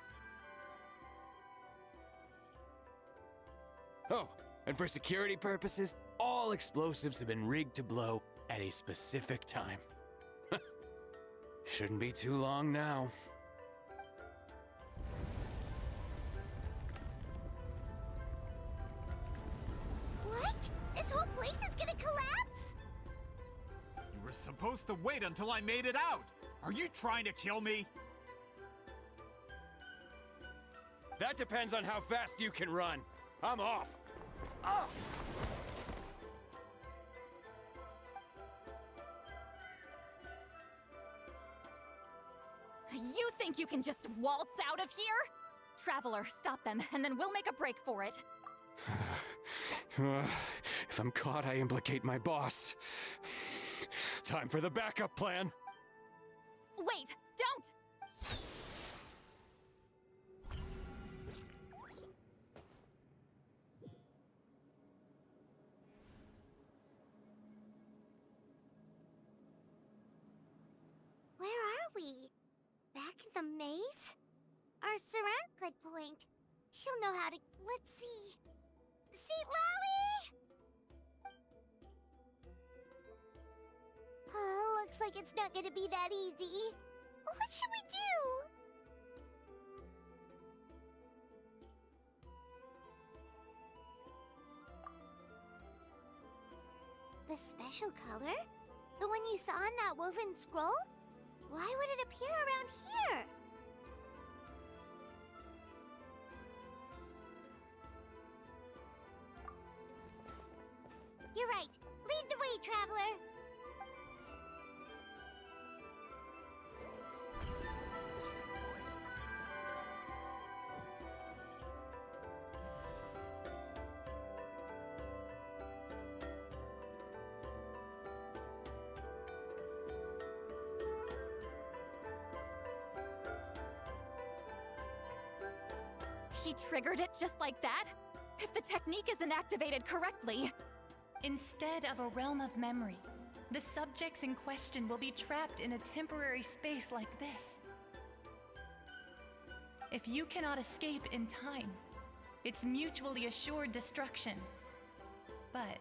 Oh, and for security purposes, all explosives have been rigged to blow at a specific time. Shouldn't be too long now. What? This whole place is gonna collapse? You were supposed to wait until I made it out! Are you trying to kill me? That depends on how fast you can run. I'm off. You think you can just waltz out of here? Traveler, stop them, and then we'll make a break for it. If I'm caught, I implicate my boss. Time for the backup plan. Wait, don't! Where are we? Back in the maze? Our surround good point. She'll know how to... Let's see... CITLALI! Oh, looks like it's not gonna be that easy. What should we do? The special color? The one you saw on that woven scroll? Why would it appear around here? You're right. Lead the way, traveler. He triggered it just like that? If the technique isn't activated correctly... Instead of a realm of memory, the subjects in question will be trapped in a temporary space like this. If you cannot escape in time, it's mutually assured destruction. But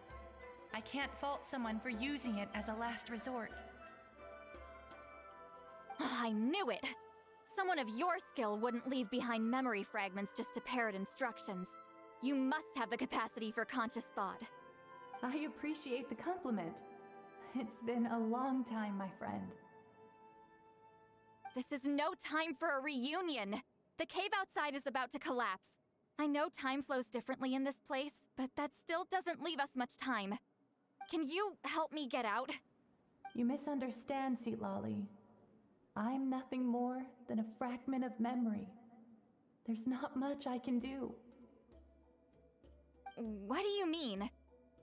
I can't fault someone for using it as a last resort. I knew it! Someone of your skill wouldn't leave behind memory fragments just to parrot instructions. You must have the capacity for conscious thought. I appreciate the compliment. It's been a long time, my friend. This is no time for a reunion! The cave outside is about to collapse. I know time flows differently in this place, but that still doesn't leave us much time. Can you help me get out? You misunderstand, CITLALI. I'm nothing more than a fragment of memory. There's not much I can do. What do you mean?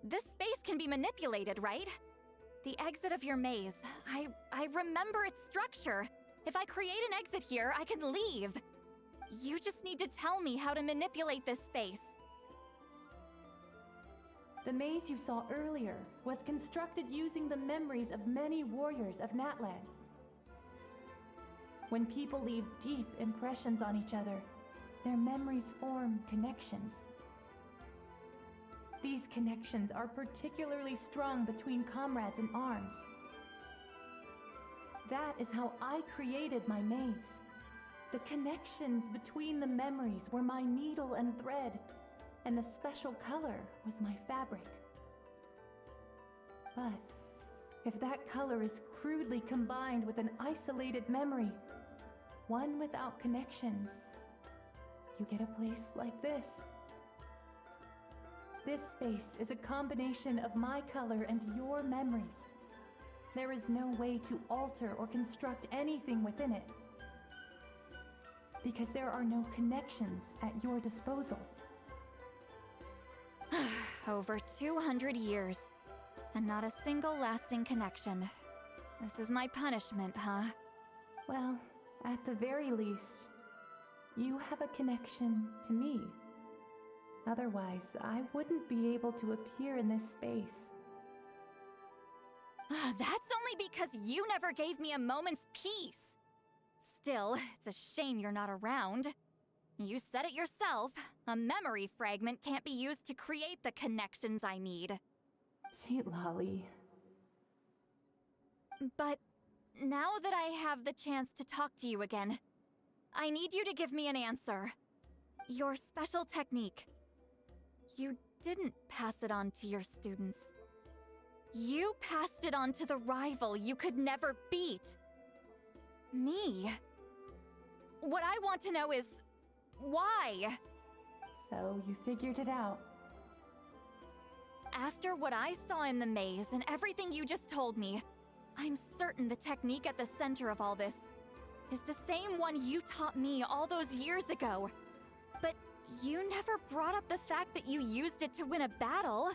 This space can be manipulated, right? The exit of your maze. I remember its structure. If I create an exit here, I can leave. You just need to tell me how to manipulate this space. The maze you saw earlier was constructed using the memories of many warriors of Natlan. When people leave deep impressions on each other, their memories form connections. These connections are particularly strong between comrades in arms. That is how I created my maze. The connections between the memories were my needle and thread, and the special color was my fabric. But if that color is crudely combined with an isolated memory, one without connections, you get a place like this. This space is a combination of my color and your memories. There is no way to alter or construct anything within it, because there are no connections at your disposal. Over 200 years, and not a single lasting connection. This is my punishment, huh? Well, at the very least, you have a connection to me. Otherwise, I wouldn't be able to appear in this space. That's only because you never gave me a moment's peace. Still, it's a shame you're not around. You said it yourself. A memory fragment can't be used to create the connections I need. CITLALI. But now that I have the chance to talk to you again, I need you to give me an answer. Your special technique. You didn't pass it on to your students. You passed it on to the rival you could never beat. Me. What I want to know is, why? So you figured it out. After what I saw in the maze and everything you just told me, I'm certain the technique at the center of all this is the same one you taught me all those years ago. But you never brought up the fact that you used it to win a battle.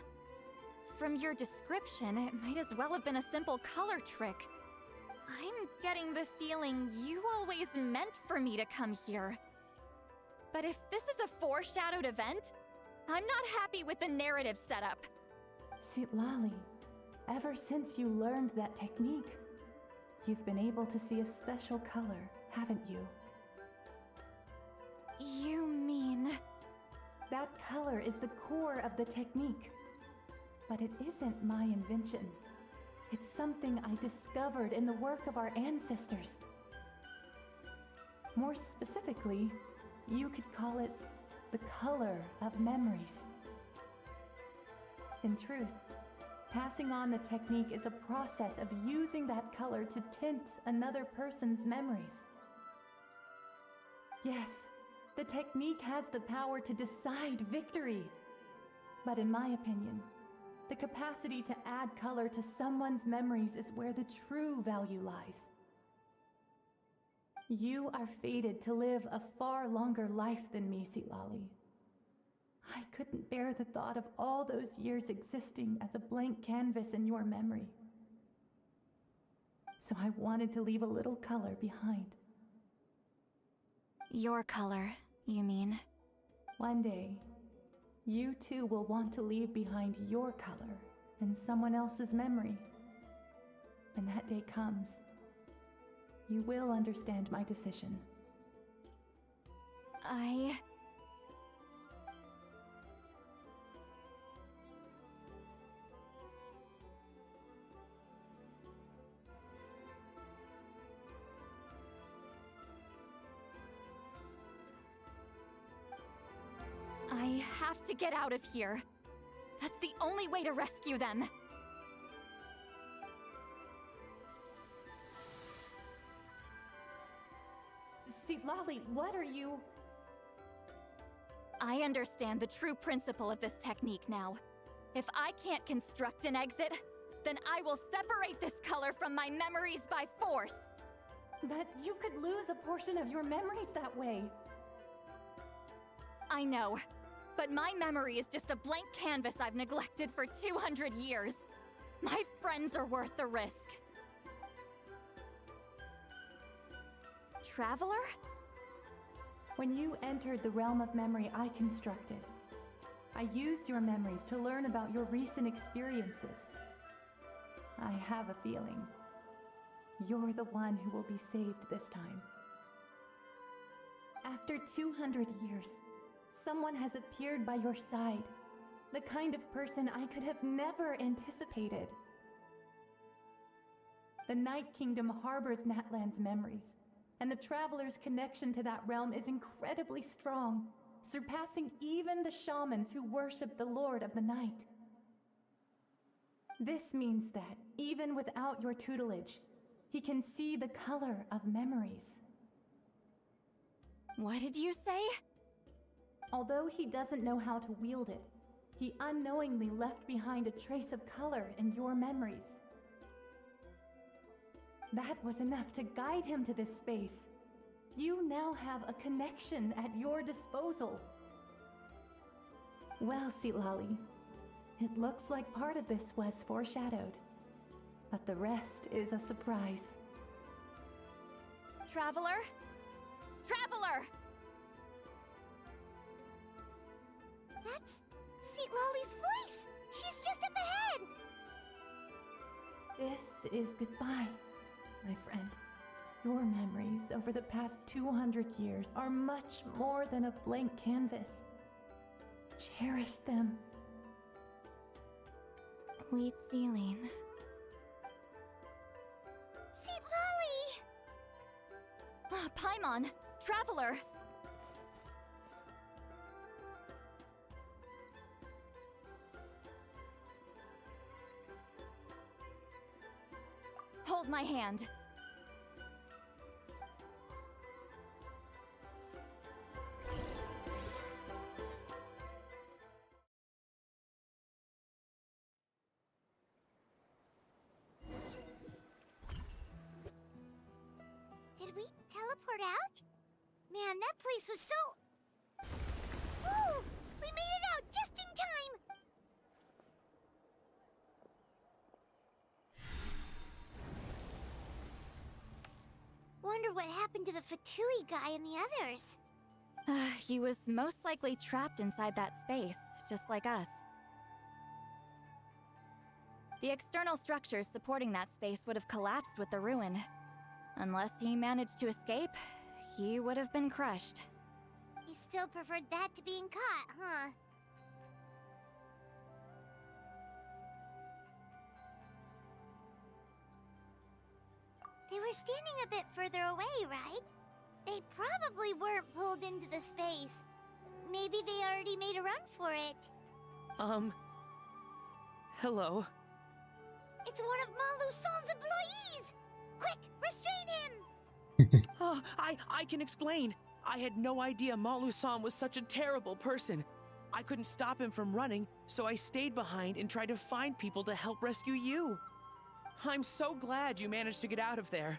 From your description, it might as well have been a simple color trick. I'm getting the feeling you always meant for me to come here. But if this is a foreshadowed event, I'm not happy with the narrative setup. CITLALI, ever since you learned that technique, you've been able to see a special color, haven't you? You mean... That color is the core of the technique. But it isn't my invention. It's something I discovered in the work of our ancestors. More specifically, you could call it the color of memories. In truth, passing on the technique is a process of using that color to tint another person's memories. Yes, the technique has the power to decide victory. But in my opinion, The capacity to add color to someone's memories is where the true value lies. You are fated to live a far longer life than me, CITLALI. I couldn't bear the thought of all those years existing as a blank canvas in your memory. So I wanted to leave a little color behind. Your color, you mean? One day, you too will want to leave behind your color in someone else's memory. When that day comes, you will understand my decision. I have to get out of here. That's the only way to rescue them. CITLALI, what are you? I understand the true principle of this technique now. If I can't construct an exit, then I will separate this color from my memories by force. But you could lose a portion of your memories that way. I know, but my memory is just a blank canvas I've neglected for 200 years. My friends are worth the risk. Traveler? When you entered the realm of memory I constructed, I used your memories to learn about your recent experiences. I have a feeling you're the one who will be saved this time. After 200 years, someone has appeared by your side, the kind of person I could have never anticipated. The Night Kingdom harbors Natlan's memories, and the Traveler's connection to that realm is incredibly strong, surpassing even the shamans who worship the Lord of the Night. This means that, even without your tutelage, he can see the color of memories. What did you say? Although he doesn't know how to wield it, he unknowingly left behind a trace of color in your memories. That was enough to guide him to this space. You now have a connection at your disposal. Well, CITLALI, it looks like part of this was foreshadowed, but the rest is a surprise. Traveler? Traveler! That's CITLALI's voice! She's just up ahead! This is goodbye, my friend. Your memories over the past 200 years are much more than a blank canvas. Cherish them. Wheat ceiling. CITLALI! Paimon! Traveler! Hold my hand. Did we teleport out? Man, that place was so... Woo! We made it out just in time! Wonder what happened to the Fatui guy and the others. He was most likely trapped inside that space, just like us. The external structures supporting that space would have collapsed with the ruin. Unless he managed to escape, he would have been crushed. He still preferred that to being caught, huh? They were standing a bit further away, right? They probably weren't pulled into the space. Maybe they already made a run for it. Hello. It's one of Malu Son's employees! Quick, restrain him! I can explain. I had no idea Malu-san was such a terrible person. I couldn't stop him from running, so I stayed behind and tried to find people to help rescue you. I'm so glad you managed to get out of there.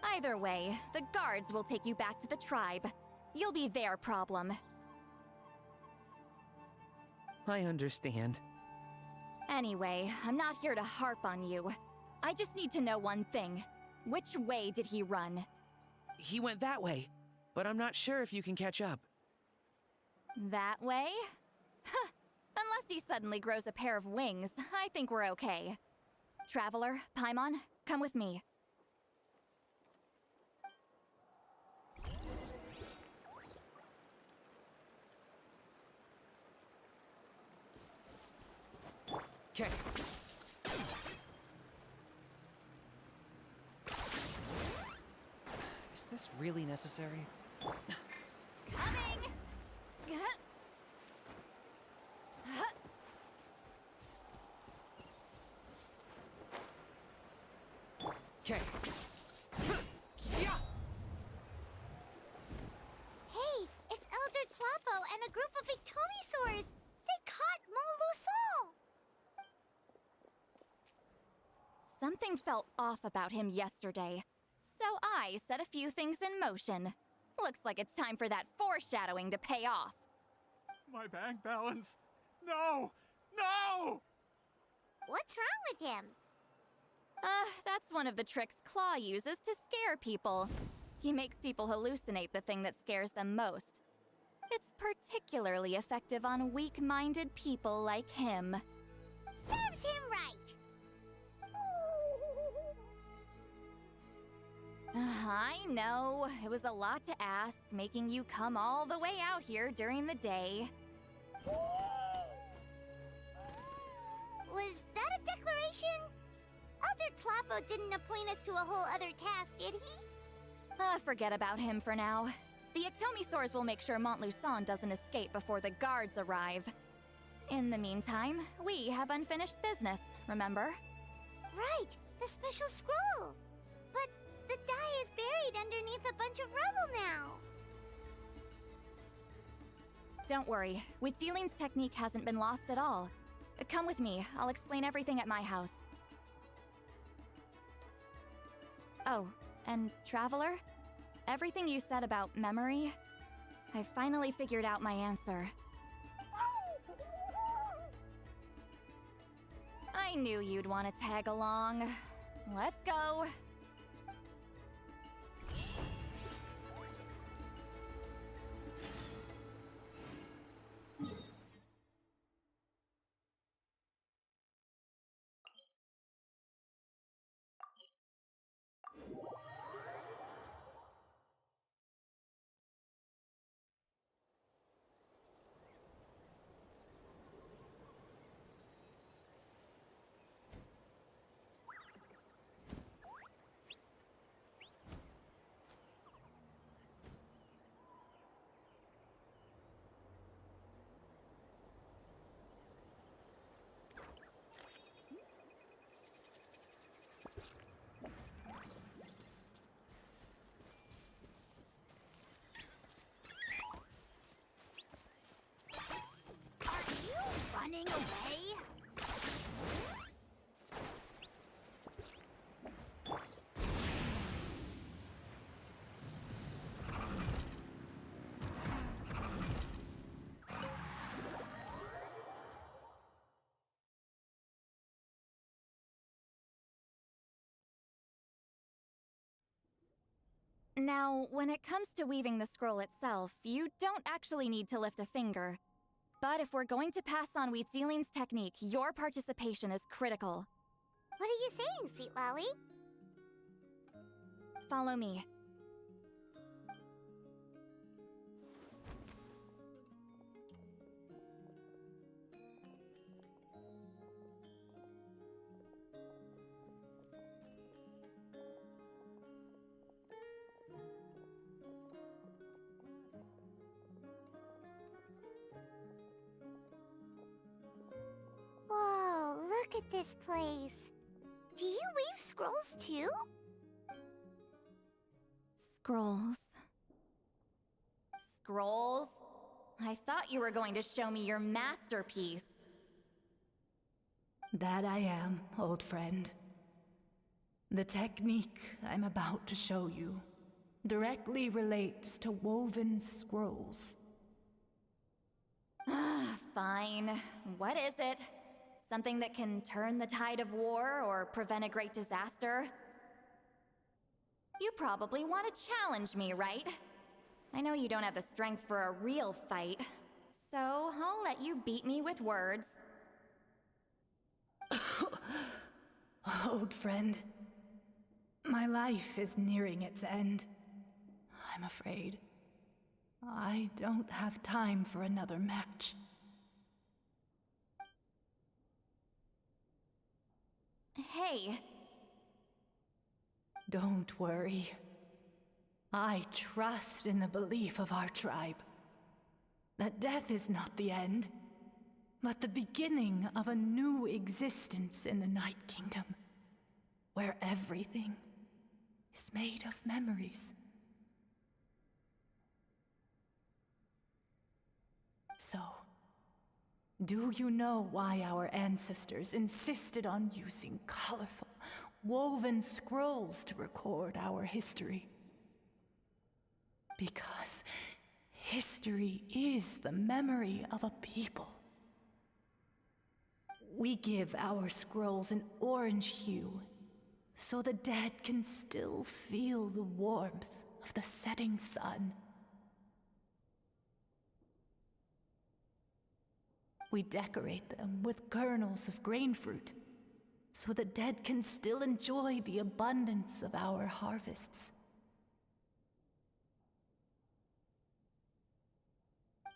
Either way, the guards will take you back to the tribe. You'll be their problem. I understand. Anyway, I'm not here to harp on you. I just need to know one thing. Which way did he run? He went that way, but I'm not sure if you can catch up. That way? Huh. Unless he suddenly grows a pair of wings, I think we're okay. Traveler, Paimon, come with me. Okay. Is this really necessary? Coming! Okay. Hey, it's Elder Tlapo and a group of Ictomisaurs! They caught Moluson! Something felt off about him yesterday, so I set a few things in motion. Looks like it's time for that foreshadowing to pay off. My bank balance! No! No! What's wrong with him? That's one of the tricks Claw uses to scare people. He makes people hallucinate the thing that scares them most. It's particularly effective on weak-minded people like him. Serves him right! I know, it was a lot to ask, making you come all the way out here during the day. Was that a declaration? Elder Tlapo didn't appoint us to a whole other task, did he? Forget about him for now. The Ictomisaurs will make sure Montluçon doesn't escape before the guards arrive. In the meantime, we have unfinished business, remember? Right, the special scroll! But the die is buried underneath a bunch of rubble now! Don't worry, Huitzilin's technique hasn't been lost at all. Come with me, I'll explain everything at my house. Oh, and Traveler? Everything you said about memory, I finally figured out my answer. I knew you'd want to tag along. Let's go! Running away? Now, when it comes to weaving the scroll itself, you don't actually need to lift a finger. But if we're going to pass on Huitzilin's technique, your participation is critical. What are you saying, CITLALI? Follow me. Whoa, look at this place. Do you weave scrolls too? Scrolls. Scrolls? I thought you were going to show me your masterpiece. That I am, old friend. The technique I'm about to show you directly relates to woven scrolls. Fine. What is it? Something that can turn the tide of war or prevent a great disaster? You probably want to challenge me, right? I know you don't have the strength for a real fight, so I'll let you beat me with words. Old friend, my life is nearing its end. I'm afraid I don't have time for another match. Hey. Don't worry. I trust in the belief of our tribe that death is not the end, but the beginning of a new existence in the Night Kingdom, where everything is made of memories. So, do you know why our ancestors insisted on using colorful, woven scrolls to record our history? Because history is the memory of a people. We give our scrolls an orange hue, so the dead can still feel the warmth of the setting sun. We decorate them with kernels of grain fruit, so the dead can still enjoy the abundance of our harvests.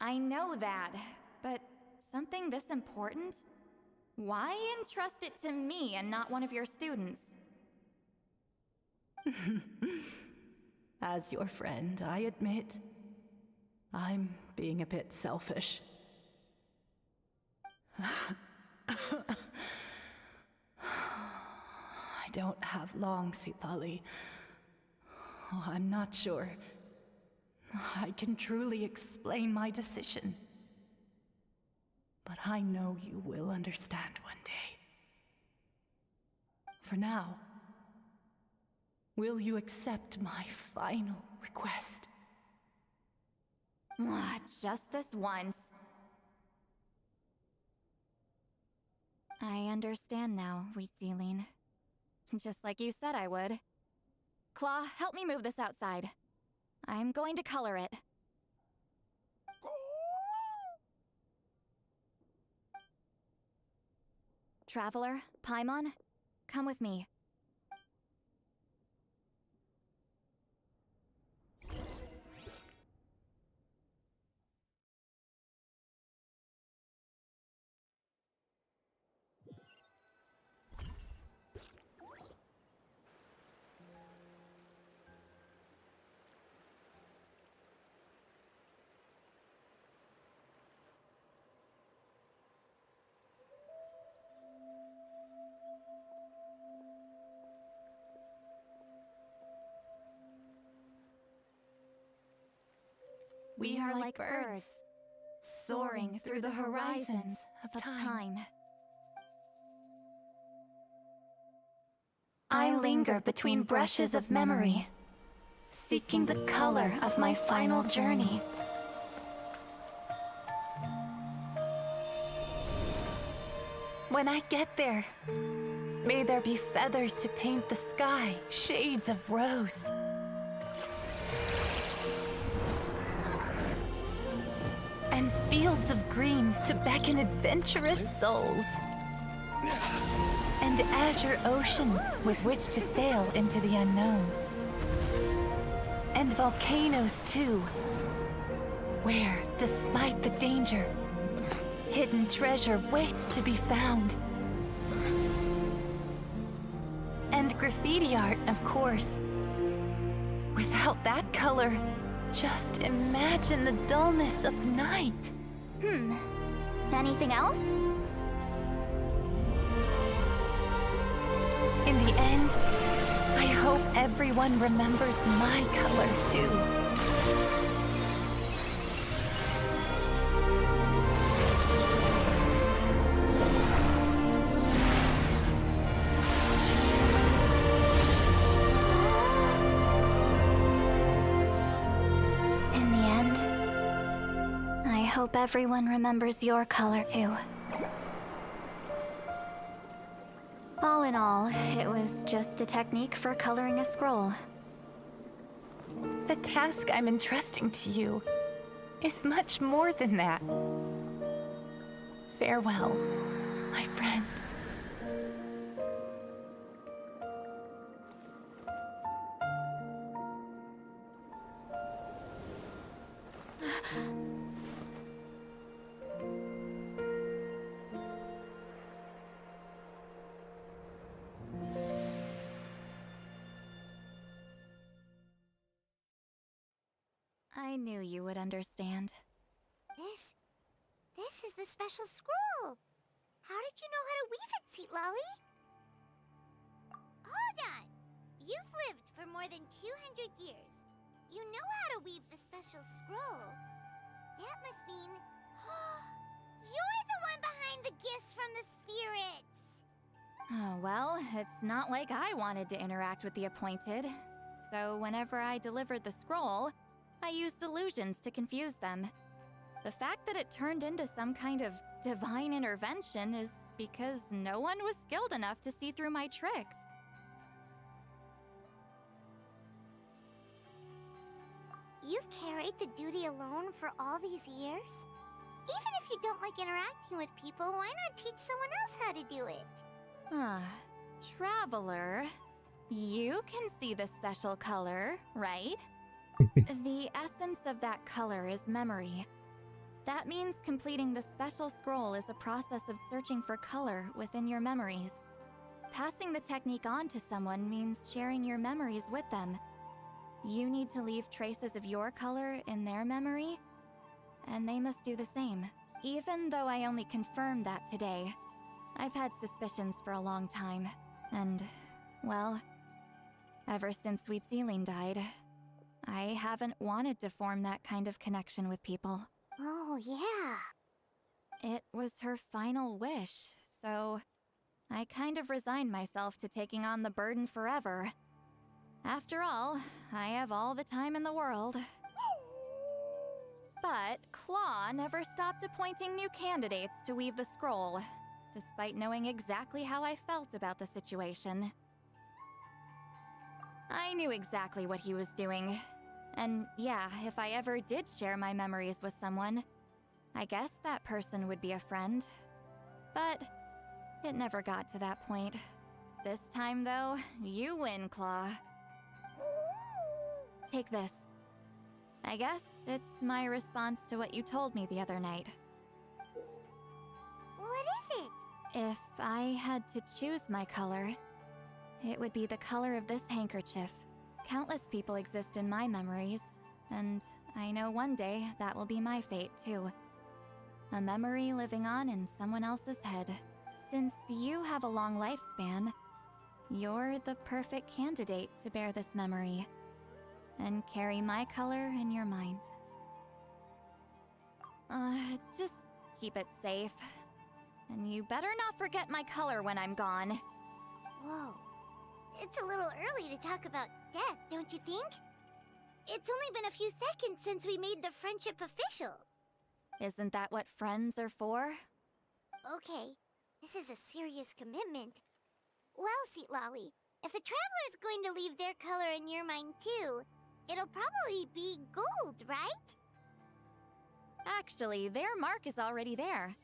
I know that, but something this important? Why entrust it to me and not one of your students? As your friend, I admit, I'm being a bit selfish. I don't have long, CITLALI. Oh, I'm not sure I can truly explain my decision. But I know you will understand one day. For now, will you accept my final request? Just this once. I understand now, Wheatsealing. Just like you said I would. Claw, help me move this outside. I'm going to color it. Traveler, Paimon, come with me. We are like birds, soaring through the horizons of time. I linger between brushes of memory, seeking the color of my final journey. When I get there, may there be feathers to paint the sky, shades of rose. And fields of green to beckon adventurous souls. And azure oceans with which to sail into the unknown. And volcanoes too, where, despite the danger, hidden treasure waits to be found. And graffiti art, of course. Without that color, just imagine the dullness of night. Anything else? In the end, I hope everyone remembers my color too. hope everyone remembers your color too. All in all, it was just a technique for coloring a scroll. The task I'm entrusting to you is much more than that. Farewell, my friend. I knew you would understand. This is the special scroll. How did you know how to weave it, CITLALI? Hold on! You've lived for more than 200 years. You know how to weave the special scroll. That must mean... You're the one behind the gifts from the spirits! Oh, well, it's not like I wanted to interact with the appointed. So whenever I delivered the scroll, I used illusions to confuse them. The fact that it turned into some kind of divine intervention is because no one was skilled enough to see through my tricks. You've carried the duty alone for all these years? Even if you don't like interacting with people, why not teach someone else how to do it? Traveler, you can see the special color, right? The essence of that color is memory. That means completing the special scroll is a process of searching for color within your memories. Passing the technique on to someone means sharing your memories with them. You need to leave traces of your color in their memory, and they must do the same. Even though I only confirmed that today, I've had suspicions for a long time, and, well, ever since CITLALI died, I haven't wanted to form that kind of connection with people. Oh, yeah. It was her final wish, so I kind of resigned myself to taking on the burden forever. After all, I have all the time in the world. But Claw never stopped appointing new candidates to weave the scroll, despite knowing exactly how I felt about the situation. I knew exactly what he was doing. And yeah, if I ever did share my memories with someone, I guess that person would be a friend. But it never got to that point. This time, though, you win, Claw. Take this. I guess it's my response to what you told me the other night. What is it? If I had to choose my color, it would be the color of this handkerchief. Countless people exist in my memories, and I know one day that will be my fate too. A memory living on in someone else's head. Since you have a long lifespan, you're the perfect candidate to bear this memory and carry my color in your mind. Just keep it safe. And you better not forget my color when I'm gone. Whoa. It's a little early to talk about death, don't you think? It's only been a few seconds since we made the friendship official. Isn't that what friends are for? Okay, this is a serious commitment. Well, CITLALI, if the Traveler's going to leave their color in your mind too, it'll probably be gold, right? Actually, their mark is already there.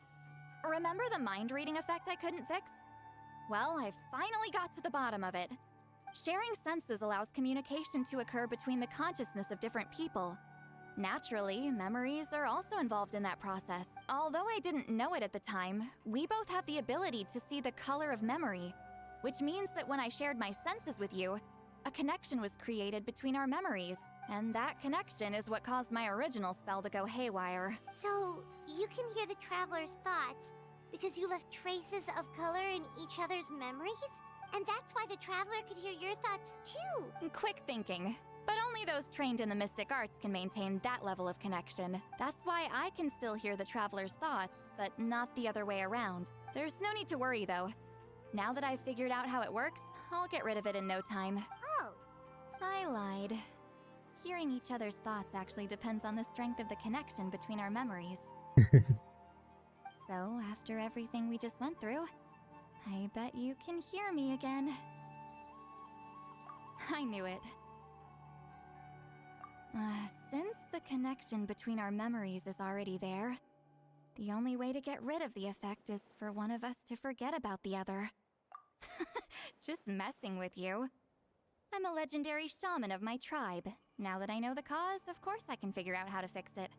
Remember the mind reading effect I couldn't fix? Well, I finally got to the bottom of it. Sharing senses allows communication to occur between the consciousness of different people. Naturally, memories are also involved in that process. Although I didn't know it at the time, we both have the ability to see the color of memory, which means that when I shared my senses with you, a connection was created between our memories, and that connection is what caused my original spell to go haywire. So, you can hear the Traveler's thoughts because you left traces of color in each other's memories? And that's why the Traveler could hear your thoughts too! Quick thinking. But only those trained in the mystic arts can maintain that level of connection. That's why I can still hear the Traveler's thoughts, but not the other way around. There's no need to worry, though. Now that I've figured out how it works, I'll get rid of it in no time. Oh! I lied. Hearing each other's thoughts actually depends on the strength of the connection between our memories. So, after everything we just went through, I bet you can hear me again. I knew it. Since the connection between our memories is already there, the only way to get rid of the effect is for one of us to forget about the other. Just messing with you. I'm a legendary shaman of my tribe. Now that I know the cause, of course I can figure out how to fix it.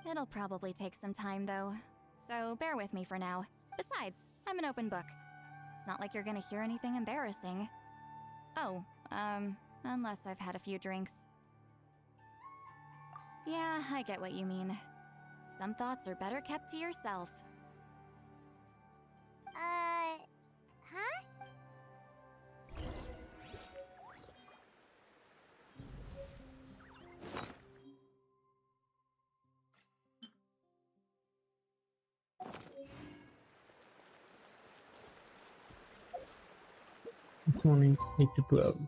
It'll probably take some time though, so bear with me for now. Besides, I'm an open book. It's not like you're gonna hear anything embarrassing. Oh, unless I've had a few drinks. Yeah, I get what you mean. Some thoughts are better kept to yourself. Huh? This morning, 8 to 12.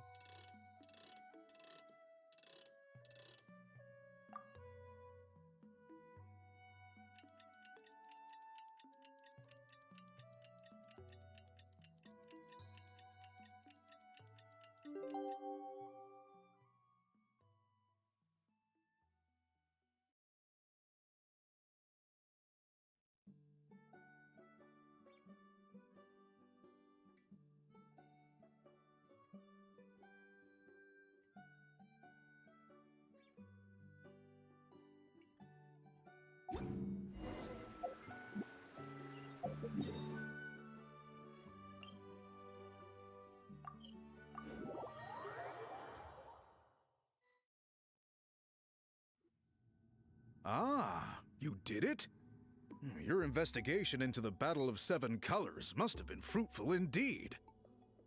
Ah, you did it? Your investigation into the Battle of Seven Colors must have been fruitful indeed.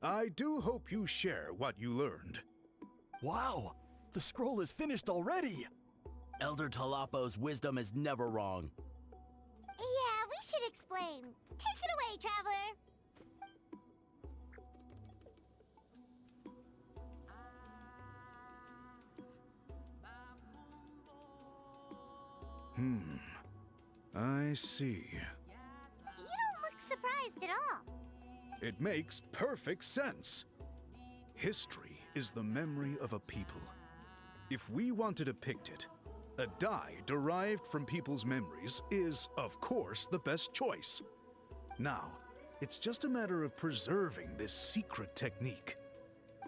I do hope you share what you learned. Wow! The scroll is finished already! Elder Talapo's wisdom is never wrong. Yeah, we should explain. Take it away, Traveler. I see. You don't look surprised at all. It makes perfect sense. History is the memory of a people. If we want to depict it, a dye derived from people's memories is, of course, the best choice. Now, it's just a matter of preserving this secret technique.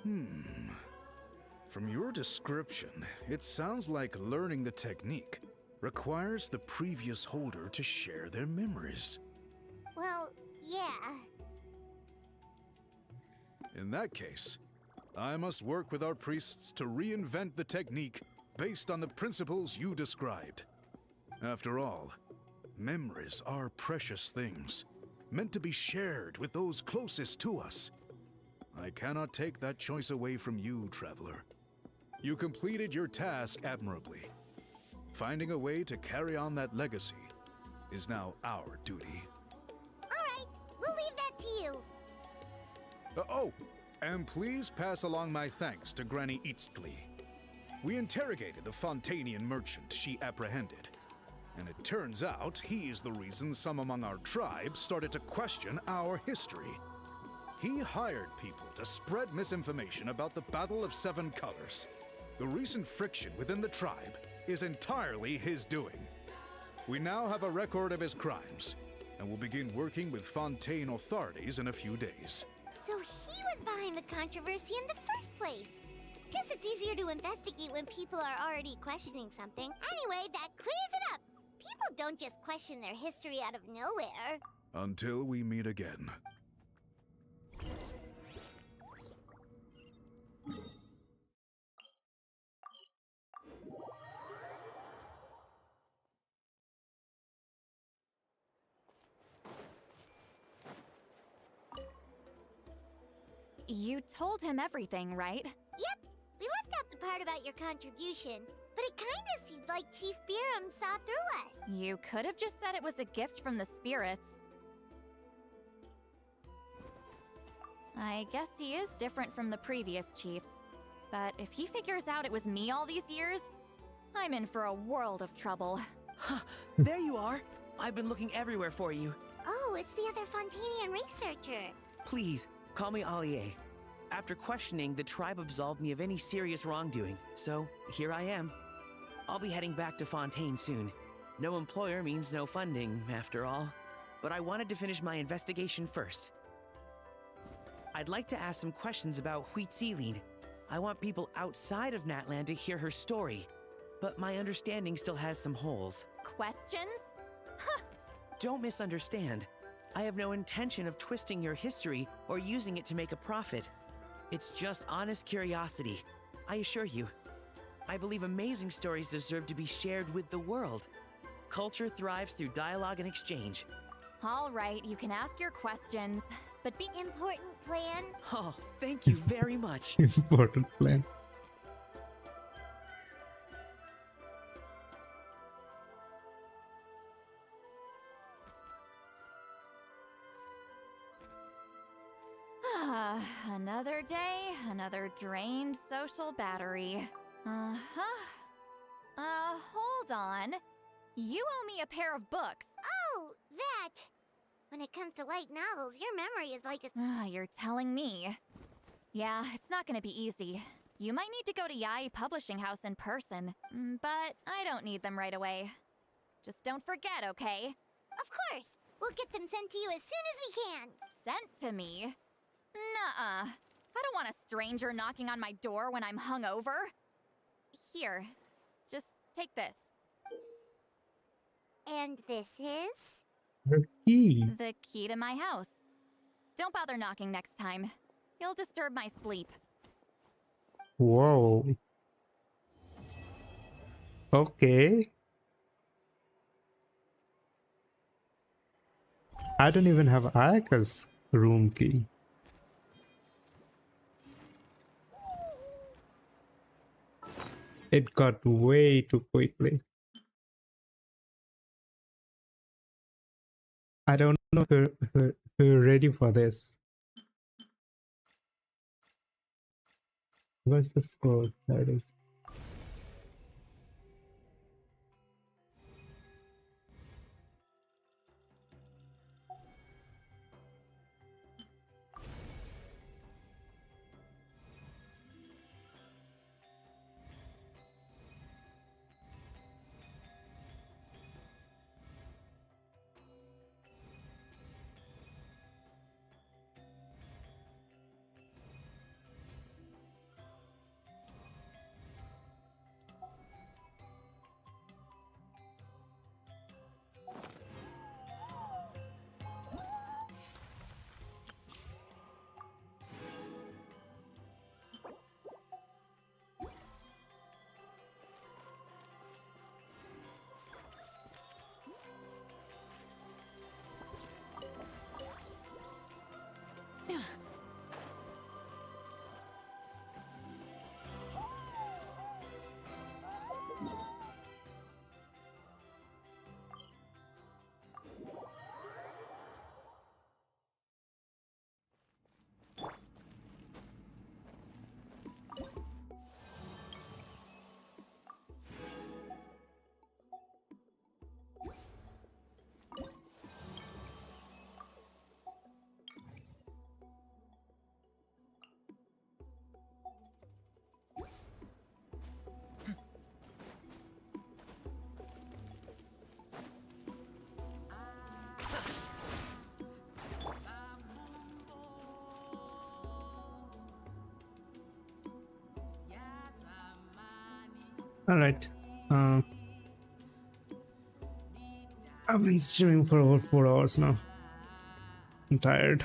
From your description, it sounds like learning the technique requires the previous holder to share their memories. Well, yeah. In that case, I must work with our priests to reinvent the technique based on the principles you described. After all, memories are precious things, meant to be shared with those closest to us. I cannot take that choice away from you, Traveler. You completed your task admirably. Finding a way to carry on that legacy is now our duty. Alright, we'll leave that to you. Oh, and please pass along my thanks to Granny CITLALI. We interrogated the Fontanian merchant she apprehended, and it turns out he's the reason some among our tribe started to question our history. He hired people to spread misinformation about the Battle of Seven Colors. The recent friction within the tribe is entirely his doing. We now have a record of his crimes, and will begin working with Fontaine authorities in a few days. So he was behind the controversy in the first place. Guess it's easier to investigate when people are already questioning something. Anyway, that clears it up. People don't just question their history out of nowhere. Until we meet again. You told him everything, right? Yep, we left out the part about your contribution, but it kinda seemed like Chief Biram saw through us. You could have just said it was a gift from the spirits. I guess he is different from the previous chiefs. But if he figures out it was me all these years, I'm in for a world of trouble. There you are! I've been looking everywhere for you. Oh, it's the other Fontanian researcher. Please, call me Allier. After questioning, the tribe absolved me of any serious wrongdoing, so here I am. I'll be heading back to Fontaine soon. No employer means no funding, after all. But I wanted to finish my investigation first. I'd like to ask some questions about CITLALI. I want people outside of Natlan to hear her story, but my understanding still has some holes. Questions? Don't misunderstand. I have no intention of twisting your history or using it to make a profit. It's just honest curiosity, I assure you. I believe amazing stories deserve to be shared with the world. Culture thrives through dialogue and exchange. All right, you can ask your questions, but be important plan. Oh, thank you very much. Important plan. Another day, another drained social battery. Hold on. You owe me a pair of books. Oh, that! When it comes to light novels, your memory is like a... You're telling me. Yeah, it's not gonna be easy. You might need to go to Yai Publishing House in person, but I don't need them right away. Just don't forget, okay? Of course! We'll get them sent to you as soon as we can! Sent to me? Nuh-uh. I don't want a stranger knocking on my door when I'm hungover. Here, just take this. And this is? The key. The key to my house. Don't bother knocking next time. You'll disturb my sleep. Whoa. Okay. I don't even have Ayaka's room key. It got way too quickly. I don't know if we're ready for this. Where's the scroll? There it is. Alright. I've been streaming for over 4 hours now. I'm tired.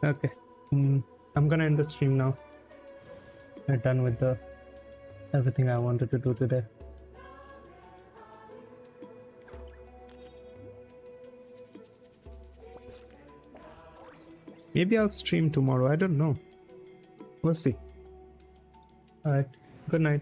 Okay. I'm gonna end the stream now. I'm done with everything I wanted to do today. Maybe I'll stream tomorrow. I don't know. We'll see. Alright. Good night.